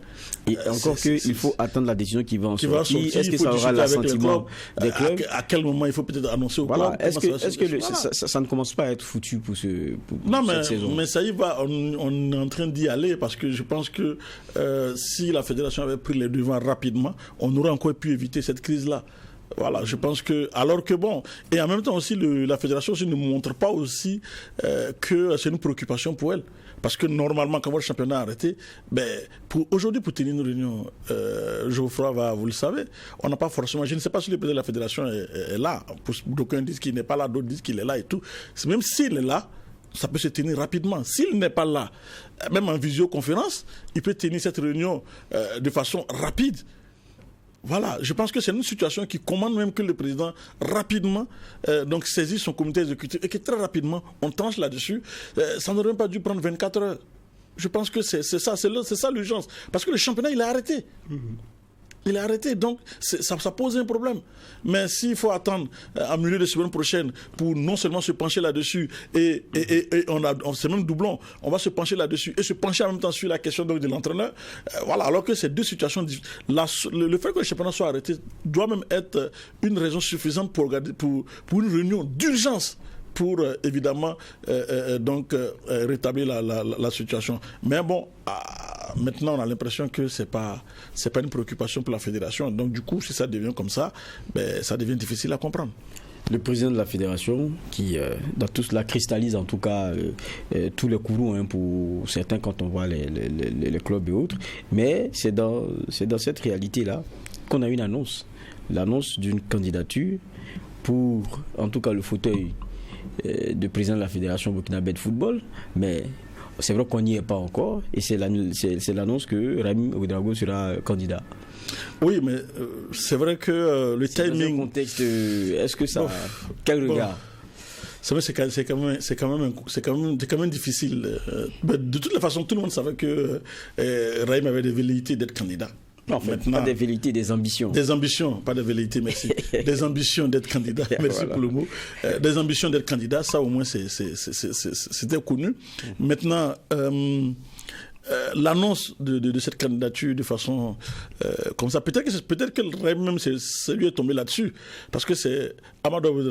Et encore il faut attendre la décision qui va en sortir. Est-ce que ça aura l'assentiment des clubs? À quel moment il faut peut-être annoncer au club? Est-ce que ça ne commence pas à être foutu pour cette saison? Non, mais ça y va. On est en train d'y aller parce que je pense que si la fédération avait pris les devants rapidement, on aurait encore pu éviter cette crise-là. Voilà, je pense que, alors que et en même temps aussi, la fédération aussi ne montre pas aussi que c'est une préoccupation pour elle. Parce que normalement, quand votre championnat est arrêté, aujourd'hui, pour tenir une réunion, Geoffroy, vous le savez, on n'a pas forcément... Je ne sais pas si le président de la fédération est là. D'aucuns disent qu'il n'est pas là, d'autres disent qu'il est là et tout. Même s'il est là, ça peut se tenir rapidement. S'il n'est pas là, même en visioconférence, il peut tenir cette réunion de façon rapide. Voilà, je pense que c'est une situation qui commande même que le président rapidement donc saisisse son comité exécutif et que très rapidement on tranche là-dessus. Ça n'aurait même pas dû prendre 24 heures. Je pense que c'est ça l'urgence. Parce que le championnat, il est arrêté. Il est arrêté, donc ça pose un problème. Mais s'il faut attendre en milieu de semaine prochaine pour non seulement se pencher là-dessus, et c'est même doublon, on va se pencher là-dessus et se pencher en même temps sur la question donc, de l'entraîneur, voilà, alors que c'est deux situations le fait que le championnat soit arrêté doit même être une raison suffisante pour une réunion d'urgence pour évidemment rétablir la situation. Mais bon, maintenant on a l'impression que c'est pas une préoccupation pour la fédération. Donc du coup, si ça devient comme ça, ça devient difficile à comprendre. Le président de la fédération, qui dans tout cela cristallise en tout cas tous les courroux pour certains quand on voit les clubs et autres, mais c'est dans cette réalité-là qu'on a une annonce. L'annonce d'une candidature pour en tout cas le fauteuil de président de la fédération burkinabé de football, mais c'est vrai qu'on n'y est pas encore et c'est l'annonce que Raïm Ouedraogo sera candidat. Oui, mais c'est vrai que le timing... Dans un contexte, est-ce que ça... Quel regard? C'est quand même difficile. De toute façon, tout le monde savait que Raïm avait des velléités d'être candidat. Non, maintenant, pas des velléités, des ambitions. Des ambitions, pas des velléités, merci. Des ambitions d'être candidat, merci voilà. Pour le mot. Des ambitions d'être candidat, ça au moins c'était connu. Maintenant, l'annonce de cette candidature de façon comme ça, peut-être que le rêve même c'est lui est tombé là-dessus, parce que c'est Amadou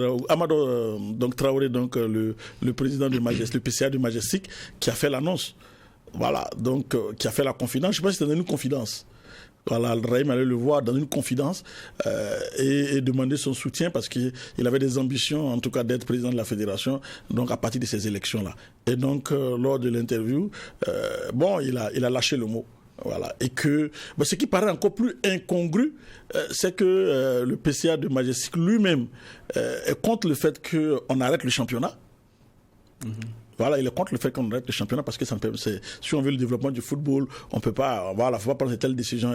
donc Traoré, donc le président du Majestic, le PCA du Majestic, qui a fait l'annonce. Voilà, donc qui a fait la confidence. Je ne sais pas si c'était une confidence. Voilà, Raïm allait le voir dans une confidence et demander son soutien parce qu'il avait des ambitions, en tout cas, d'être président de la fédération, donc à partir de ces élections-là. Et donc, lors de l'interview, il a lâché le mot. Voilà. Et que ce qui paraît encore plus incongru, c'est que le PCA de Majestic lui-même est contre le fait qu'on arrête le championnat. Voilà, il est contre le fait qu'on arrête le championnat parce que si on veut le développement du football, on peut pas, faut pas prendre de telles décisions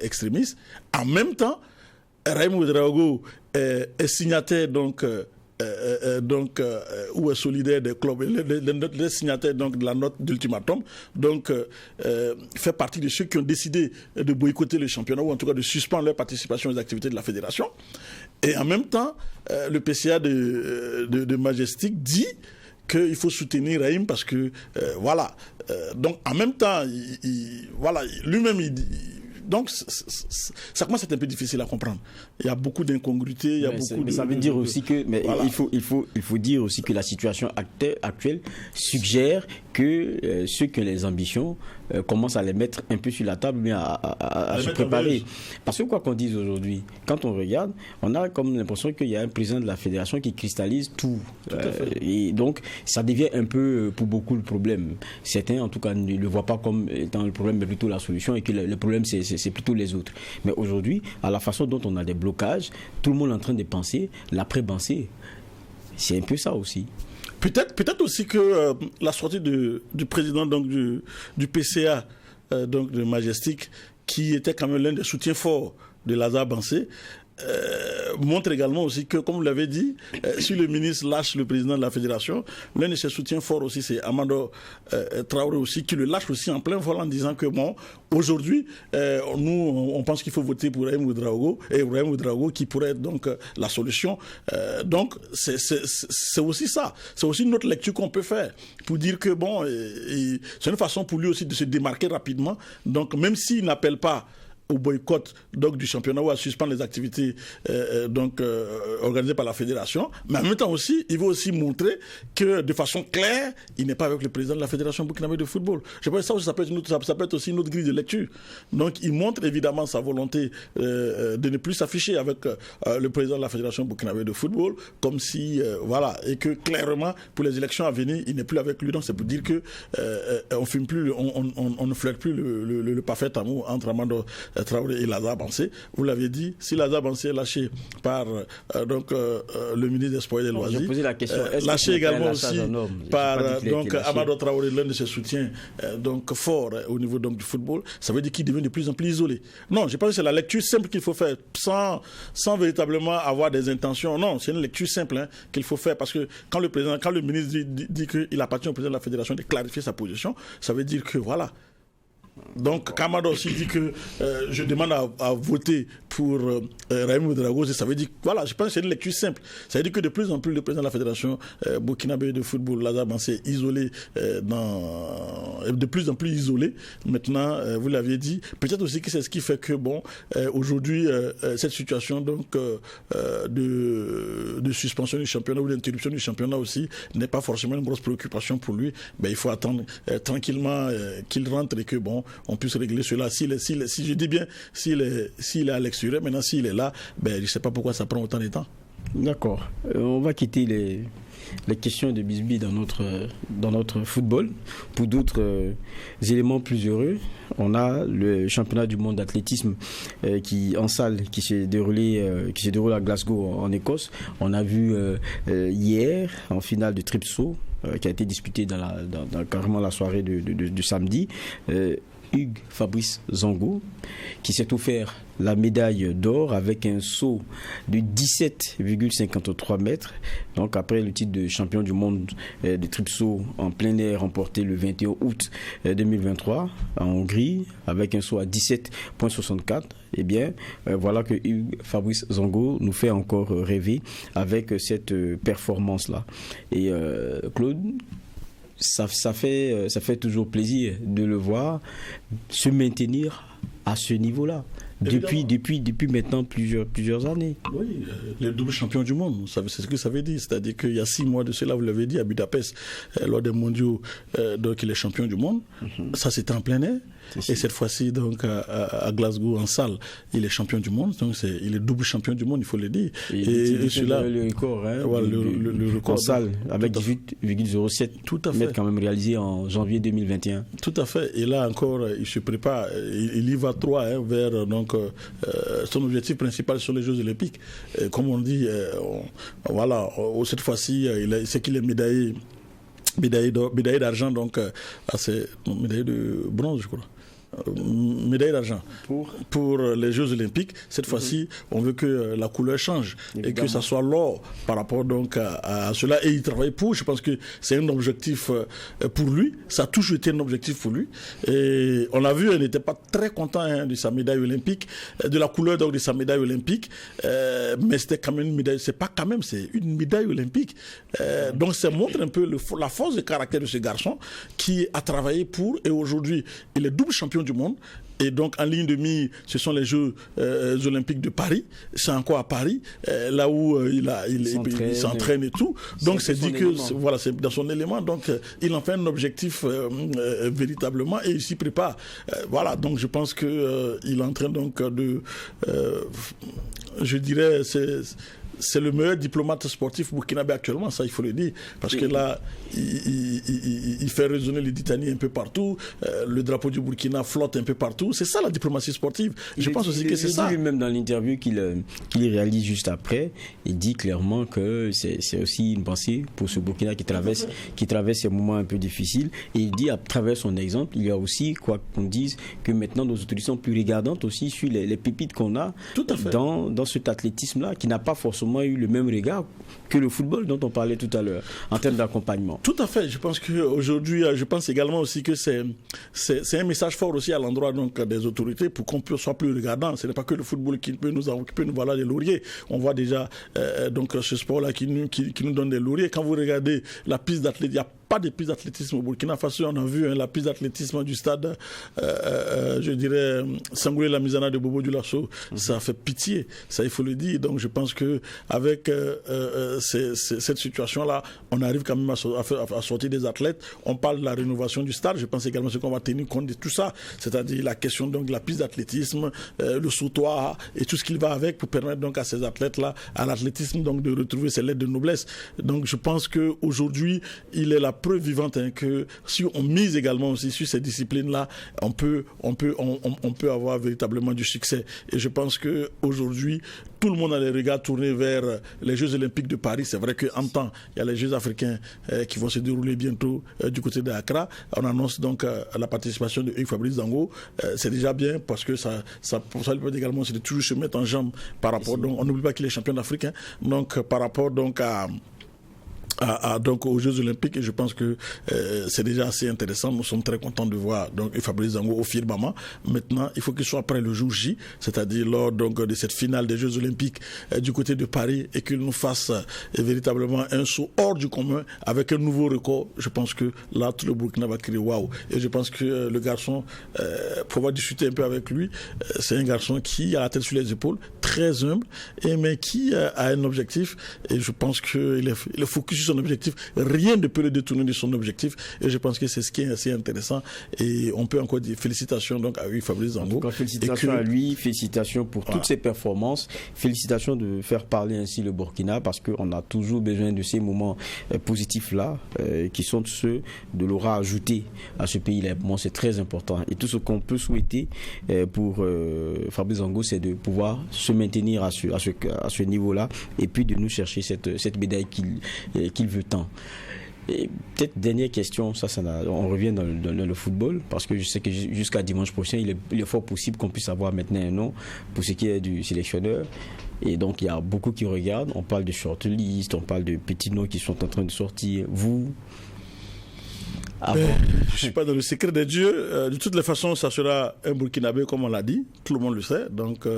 extrémistes. En même temps, Raïm Ouedraogo est signataire ou est solidaire des clubs, les signataires donc de la note d'ultimatum, donc fait partie de ceux qui ont décidé de boycotter le championnat ou en tout cas de suspendre leur participation aux activités de la fédération. Et en même temps, le PCA de Majestic dit qu'il faut soutenir Raïm parce que donc en même temps lui-même il dit, donc ça commence à être un peu difficile à comprendre. Il y a beaucoup d'incongruités, mais ça veut dire aussi que voilà. il faut dire aussi que la situation actuelle suggère que ceux qui ont les ambitions commencent à les mettre un peu sur la table, mais à se préparer. Parce que quoi qu'on dise aujourd'hui, quand on regarde, on a comme l'impression qu'il y a un président de la fédération qui cristallise tout. Et donc ça devient un peu pour beaucoup le problème. Certains en tout cas ne le voient pas comme étant le problème, mais plutôt la solution, et que le problème c'est plutôt les autres. Mais aujourd'hui, à la façon dont on a des blocages, tout le monde est en train de penser l'après-pensée. C'est un peu ça aussi. Peut-être aussi que la sortie du président donc, du PCA donc de Majestic, qui était quand même l'un des soutiens forts de Lazare Bansé, montre également aussi que, comme vous l'avez dit, si le ministre lâche le président de la fédération, l'un de ses soutiens forts aussi, c'est Amadou Traoré aussi, qui le lâche aussi en plein vol en disant que bon, aujourd'hui, nous, on pense qu'il faut voter pour Raïm Ouedraogo, qui pourrait être donc la solution. Donc, c'est aussi ça. C'est aussi une autre lecture qu'on peut faire pour dire que bon, c'est une façon pour lui aussi de se démarquer rapidement. Donc, même s'il n'appelle pas au boycott donc, du championnat ou à suspendre les activités organisées par la fédération. Mais en même temps aussi, il veut aussi montrer que de façon claire, il n'est pas avec le président de la fédération burkinabé de football. Je pense que ça aussi, ça peut être aussi une autre grille de lecture. Donc il montre évidemment sa volonté de ne plus s'afficher avec le président de la fédération burkinabé de football, comme si, voilà, et que clairement, pour les élections à venir, il n'est plus avec lui. Donc c'est pour dire que on ne flirte plus le parfait amour entre Amadou Traoré et Lazare Bansé. Vous l'avez dit, si Lazare Bansé est lâché par le ministre des Sports et des Loisirs, je posais la question, lâché également aussi par Amadou Traoré, l'un de ses soutiens fort au niveau donc, du football, ça veut dire qu'il devient de plus en plus isolé. Non, je pense que c'est la lecture simple qu'il faut faire, sans véritablement avoir des intentions. Non, c'est une lecture simple qu'il faut faire, parce que quand le ministre dit qu'il appartient au président de la fédération de clarifier sa position, ça veut dire que voilà. Donc Kamada aussi dit que je demande à voter pour Raïm Ouedraogo, ça veut dire voilà, je pense que c'est une lecture simple. Ça veut dire que de plus en plus le président de la fédération burkinabé de football, Lazare Bansé, isolé de plus en plus isolé. Maintenant, vous l'aviez dit, peut-être aussi que c'est ce qui fait que aujourd'hui cette situation donc de suspension du championnat ou d'interruption du championnat aussi n'est pas forcément une grosse préoccupation pour lui. Il faut attendre tranquillement qu'il rentre et que on puisse régler cela. Si je dis bien, s'il est à l'extérieur, maintenant s'il est là, je ne sais pas pourquoi ça prend autant de temps. D'accord. On va quitter les questions de Bisby dans notre football. Pour d'autres éléments plus heureux, on a le championnat du monde d'athlétisme en salle qui s'est déroulé à Glasgow en Écosse. On a vu hier en finale de Tripsaut qui a été disputée dans carrément la soirée de samedi. Hugues Fabrice Zongo qui s'est offert la médaille d'or avec un saut de 17,53 mètres. Donc après le titre de champion du monde de Tripsaut en plein air remporté le 21 août 2023 en Hongrie avec un saut à 17,64. Eh bien, voilà que Hugues Fabrice Zongo nous fait encore rêver avec cette performance-là. Et Claude, ça fait toujours plaisir de le voir se maintenir à ce niveau-là. Depuis maintenant plusieurs années. Oui, le double champion du monde, c'est ce que ça veut dire. C'est-à-dire qu'il y a 6 mois de cela, vous l'avez dit, à Budapest, lors des mondiaux, donc il est champion du monde. Ça, c'était en plein air. Et cette fois-ci, donc, à Glasgow, en salle, il est champion du monde. Donc, il est double champion du monde, il faut le dire. Et celui-là, le record, le record en salle, avec 18,07 mètres quand même réalisé en janvier 2021. Tout à fait. Et là encore, il se prépare. Il y va droit vers son objectif principal sur les Jeux Olympiques. Comme on dit, cette fois-ci, c'est qu'il est médaillé d'argent, donc c'est médaillé de bronze, je crois. Médaille d'argent pour les Jeux Olympiques. Cette fois-ci, on veut que la couleur change. Évidemment. Et que ça soit l'or par rapport donc à cela. Et il travaille pour. Je pense que c'est un objectif pour lui. Ça a toujours été un objectif pour lui. Et on l'a vu, il n'était pas très content de sa médaille olympique, de la couleur donc de sa médaille olympique. Mais c'était quand même une médaille. C'est pas quand même, c'est une médaille olympique. Donc ça montre un peu la force de caractère de ce garçon qui a travaillé pour. Et aujourd'hui, il est double champion du monde. Et donc en ligne de mire, ce sont les Jeux Olympiques de Paris. C'est encore à Paris, là où il s'entraîne et tout. Donc c'est dit que voilà, c'est dans son élément. Donc il en fait un objectif véritablement et il s'y prépare. Voilà, donc je pense que il est en train donc je dirais c'est le meilleur diplomate sportif burkinabé actuellement, ça il faut le dire, parce que là il fait résonner les Litanies un peu partout, le drapeau du Burkina flotte un peu partout, c'est ça la diplomatie sportive. Je pense aussi que c'est ça. Il dit même dans l'interview qu'il réalise juste après, il dit clairement que c'est aussi une pensée pour ce Burkina qui traverse ces moments un peu difficiles, et il dit à travers son exemple, il y a aussi, quoi qu'on dise, que maintenant nos autorités sont plus regardantes aussi sur les pépites qu'on a dans cet athlétisme-là, qui n'a pas forcément eu le même regard que le football dont on parlait tout à l'heure en termes d'accompagnement. Tout à fait. Je pense qu'aujourd'hui, je pense également aussi que c'est un message fort aussi à l'endroit donc des autorités pour qu'on soit plus regardant. Ce n'est pas que le football qui peut nous voilà des lauriers. On voit déjà donc ce sport-là qui nous donne des lauriers. Quand vous regardez la piste d'athlétisme, il y a pas de piste d'athlétisme au Burkina Faso. On a vu la piste d'athlétisme du stade, je dirais, Sangoulé Lamizana de Bobo Dioulasso. Ça fait pitié, ça il faut le dire. Donc je pense qu'avec cette situation-là, on arrive quand même à sortir des athlètes. On parle de la rénovation du stade. Je pense également qu'on va tenir compte de tout ça, c'est-à-dire la question donc de la piste d'athlétisme, le sautoir et tout ce qui va avec pour permettre donc à ces athlètes-là, à l'athlétisme donc de retrouver ses lettres de noblesse. Donc je pense qu'aujourd'hui, il est la preuve vivante que si on mise également aussi sur ces disciplines-là, on peut avoir véritablement du succès. Et je pense qu'aujourd'hui, tout le monde a les regards tournés vers les Jeux Olympiques de Paris. C'est vrai qu'en temps, il y a les Jeux africains qui vont se dérouler bientôt du côté d'Accra. On annonce donc la participation de Hugues Fabrice Zango. C'est déjà bien parce que ça lui permet également de toujours se mettre en jambe par rapport. Donc, on n'oublie pas qu'il est champion d'Afrique. Donc, par rapport donc donc aux Jeux Olympiques, et je pense que c'est déjà assez intéressant. Nous sommes très contents de voir donc Fabrice Zango au firmament. Maintenant, il faut qu'il soit prêt le jour J, c'est-à-dire lors donc de cette finale des Jeux Olympiques du côté de Paris, et qu'il nous fasse véritablement un saut hors du commun avec un nouveau record. Je pense que là, tout le Burkina va crier waouh. Et je pense que le garçon, pour avoir discuté un peu avec lui, c'est un garçon qui a la tête sur les épaules, très humble, mais qui a un objectif. Et je pense qu'il est focus sur son objectif. Rien ne peut le détourner de son objectif. Et je pense que c'est ce qui est assez intéressant. Et on peut encore dire félicitations donc à lui, Fabrice Zango. En tout cas, félicitations à lui, félicitations pour toutes ses performances, félicitations de faire parler ainsi le Burkina, parce qu'on a toujours besoin de ces moments positifs-là, qui sont ceux de l'aura ajouté à ce pays-là. Bon, c'est très important. Et tout ce qu'on peut souhaiter pour Fabrice Zango, c'est de pouvoir se maintenir à ce niveau-là, et puis de nous chercher cette médaille qu'il veut tant. Et peut-être dernière question, on revient dans le football, parce que je sais que jusqu'à dimanche prochain, il est fort possible qu'on puisse avoir maintenant un nom pour ce qui est du sélectionneur. Et donc il y a beaucoup qui regardent. On parle de shortlist, on parle de petits noms qui sont en train de sortir. Vous, je ne suis pas dans le secret des dieux. De toutes les façons, ça sera un Burkinabé, comme on l'a dit. Tout le monde le sait. Donc,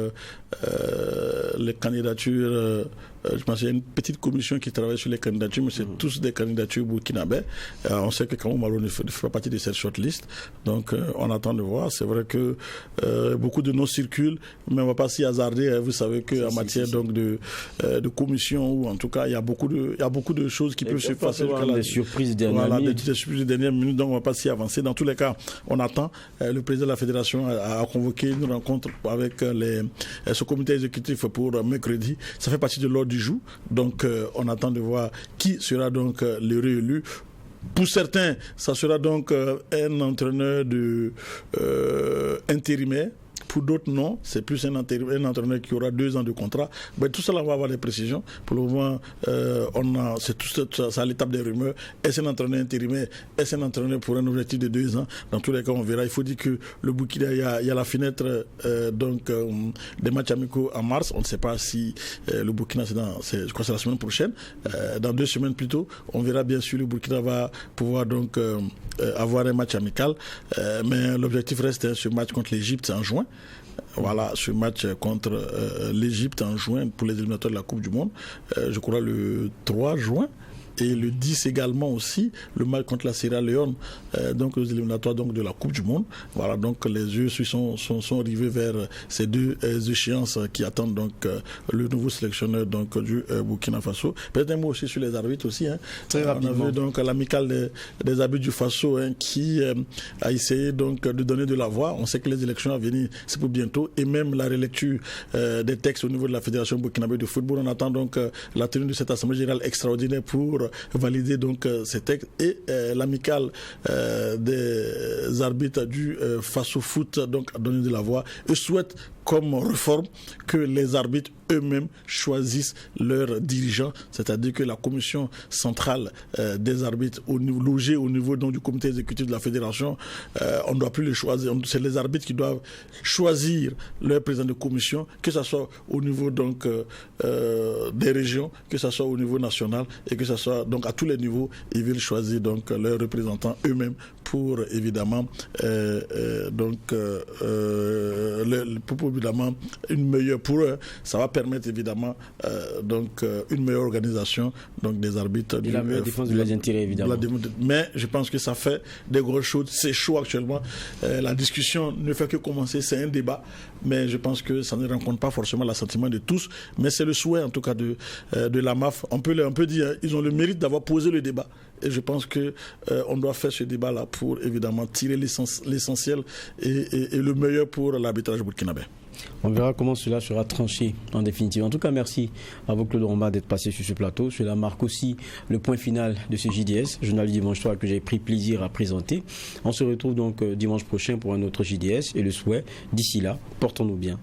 les candidatures, je pense qu'il y a une petite commission qui travaille sur les candidatures, mais c'est tous des candidatures burkinabés. On sait que Kamou Malo ne fait pas partie de cette shortlist. Donc, on attend de voir. C'est vrai que beaucoup de noms circulent, mais on ne va pas s'y hasarder. Vous savez qu'en matière donc de commission, ou en tout cas, il y a beaucoup de choses qui peuvent se passer. Des surprises dernières minutes. Des surprises dernières minutes, donc on ne va pas s'y avancer. Dans tous les cas, on attend. Le président de la fédération a convoqué une rencontre avec ce comité exécutif pour mercredi. Ça fait partie de l'ordre du jour. Donc, on attend de voir qui sera donc le réélu. Pour certains, ça sera donc un entraîneur intérimaire. Pour d'autres, non. C'est plus un entraîneur qui aura 2 ans de contrat. Mais tout ça, on va avoir des précisions. Pour le moment, c'est tout ça à l'étape des rumeurs. Est-ce un entraîneur intérimaire? Est-ce un entraîneur pour un objectif de 2 ans? Dans tous les cas, on verra. Il faut dire que le Burkina, il y a la fenêtre des matchs amicaux en mars. On ne sait pas si le Burkina, je crois que c'est la semaine prochaine. Dans 2 semaines plus tôt, on verra bien sûr le Burkina va pouvoir donc avoir un match amical. Mais l'objectif reste ce match contre l'Égypte en juin. Voilà, ce match contre l'Égypte en juin pour les éliminatoires de la Coupe du Monde, je crois le 3 juin. Et le 10 également aussi, le match contre la Sierra Leone, donc les éliminatoires donc, de la Coupe du Monde. Voilà, donc les yeux sont rivés vers ces 2 échéances qui attendent donc le nouveau sélectionneur donc, du Burkina Faso. Peut-être un mot aussi sur les arbitres aussi. Très rapidement. On a vu donc l'amicale des arbitres du Faso qui a essayé donc de donner de la voix. On sait que les élections à venir, c'est pour bientôt. Et même la relecture des textes au niveau de la Fédération burkinabé de football. On attend donc la tenue de cette Assemblée générale extraordinaire pour valider donc ces textes, et l'amicale des arbitres du Faso Foot donc a donné de la voix et souhaite comme réforme que les arbitres eux-mêmes choisissent leurs dirigeants, c'est-à-dire que la commission centrale des arbitres logée au niveau donc, du comité exécutif de la fédération, on ne doit plus les choisir. C'est les arbitres qui doivent choisir leur président de commission, que ce soit au niveau donc, des régions, que ce soit au niveau national, et que ce soit donc, à tous les niveaux, ils veulent choisir donc, leurs représentants eux-mêmes pour évidemment pour évidemment une meilleure pour eux. Ça va permettre évidemment une meilleure organisation des arbitres. De la meilleure défense de leurs intérêts, évidemment. Mais je pense que ça fait des grosses choses. C'est chaud actuellement. La discussion ne fait que commencer. C'est un débat. Mais je pense que ça ne rencontre pas forcément l'assentiment de tous. Mais c'est le souhait, en tout cas, de l'AMAF. On peut dire, ils ont le mérite d'avoir posé le débat. Et je pense qu'on doit faire ce débat-là pour, évidemment, tirer l'essentiel et le meilleur pour l'arbitrage burkinabé. On verra comment cela sera tranché en définitive. En tout cas, merci à vous, Claude Romba, d'être passé sur ce plateau. Cela marque aussi le point final de ce JDS, journal du dimanche soir que j'ai pris plaisir à présenter. On se retrouve donc dimanche prochain pour un autre JDS et le souhait, d'ici là, portons-nous bien.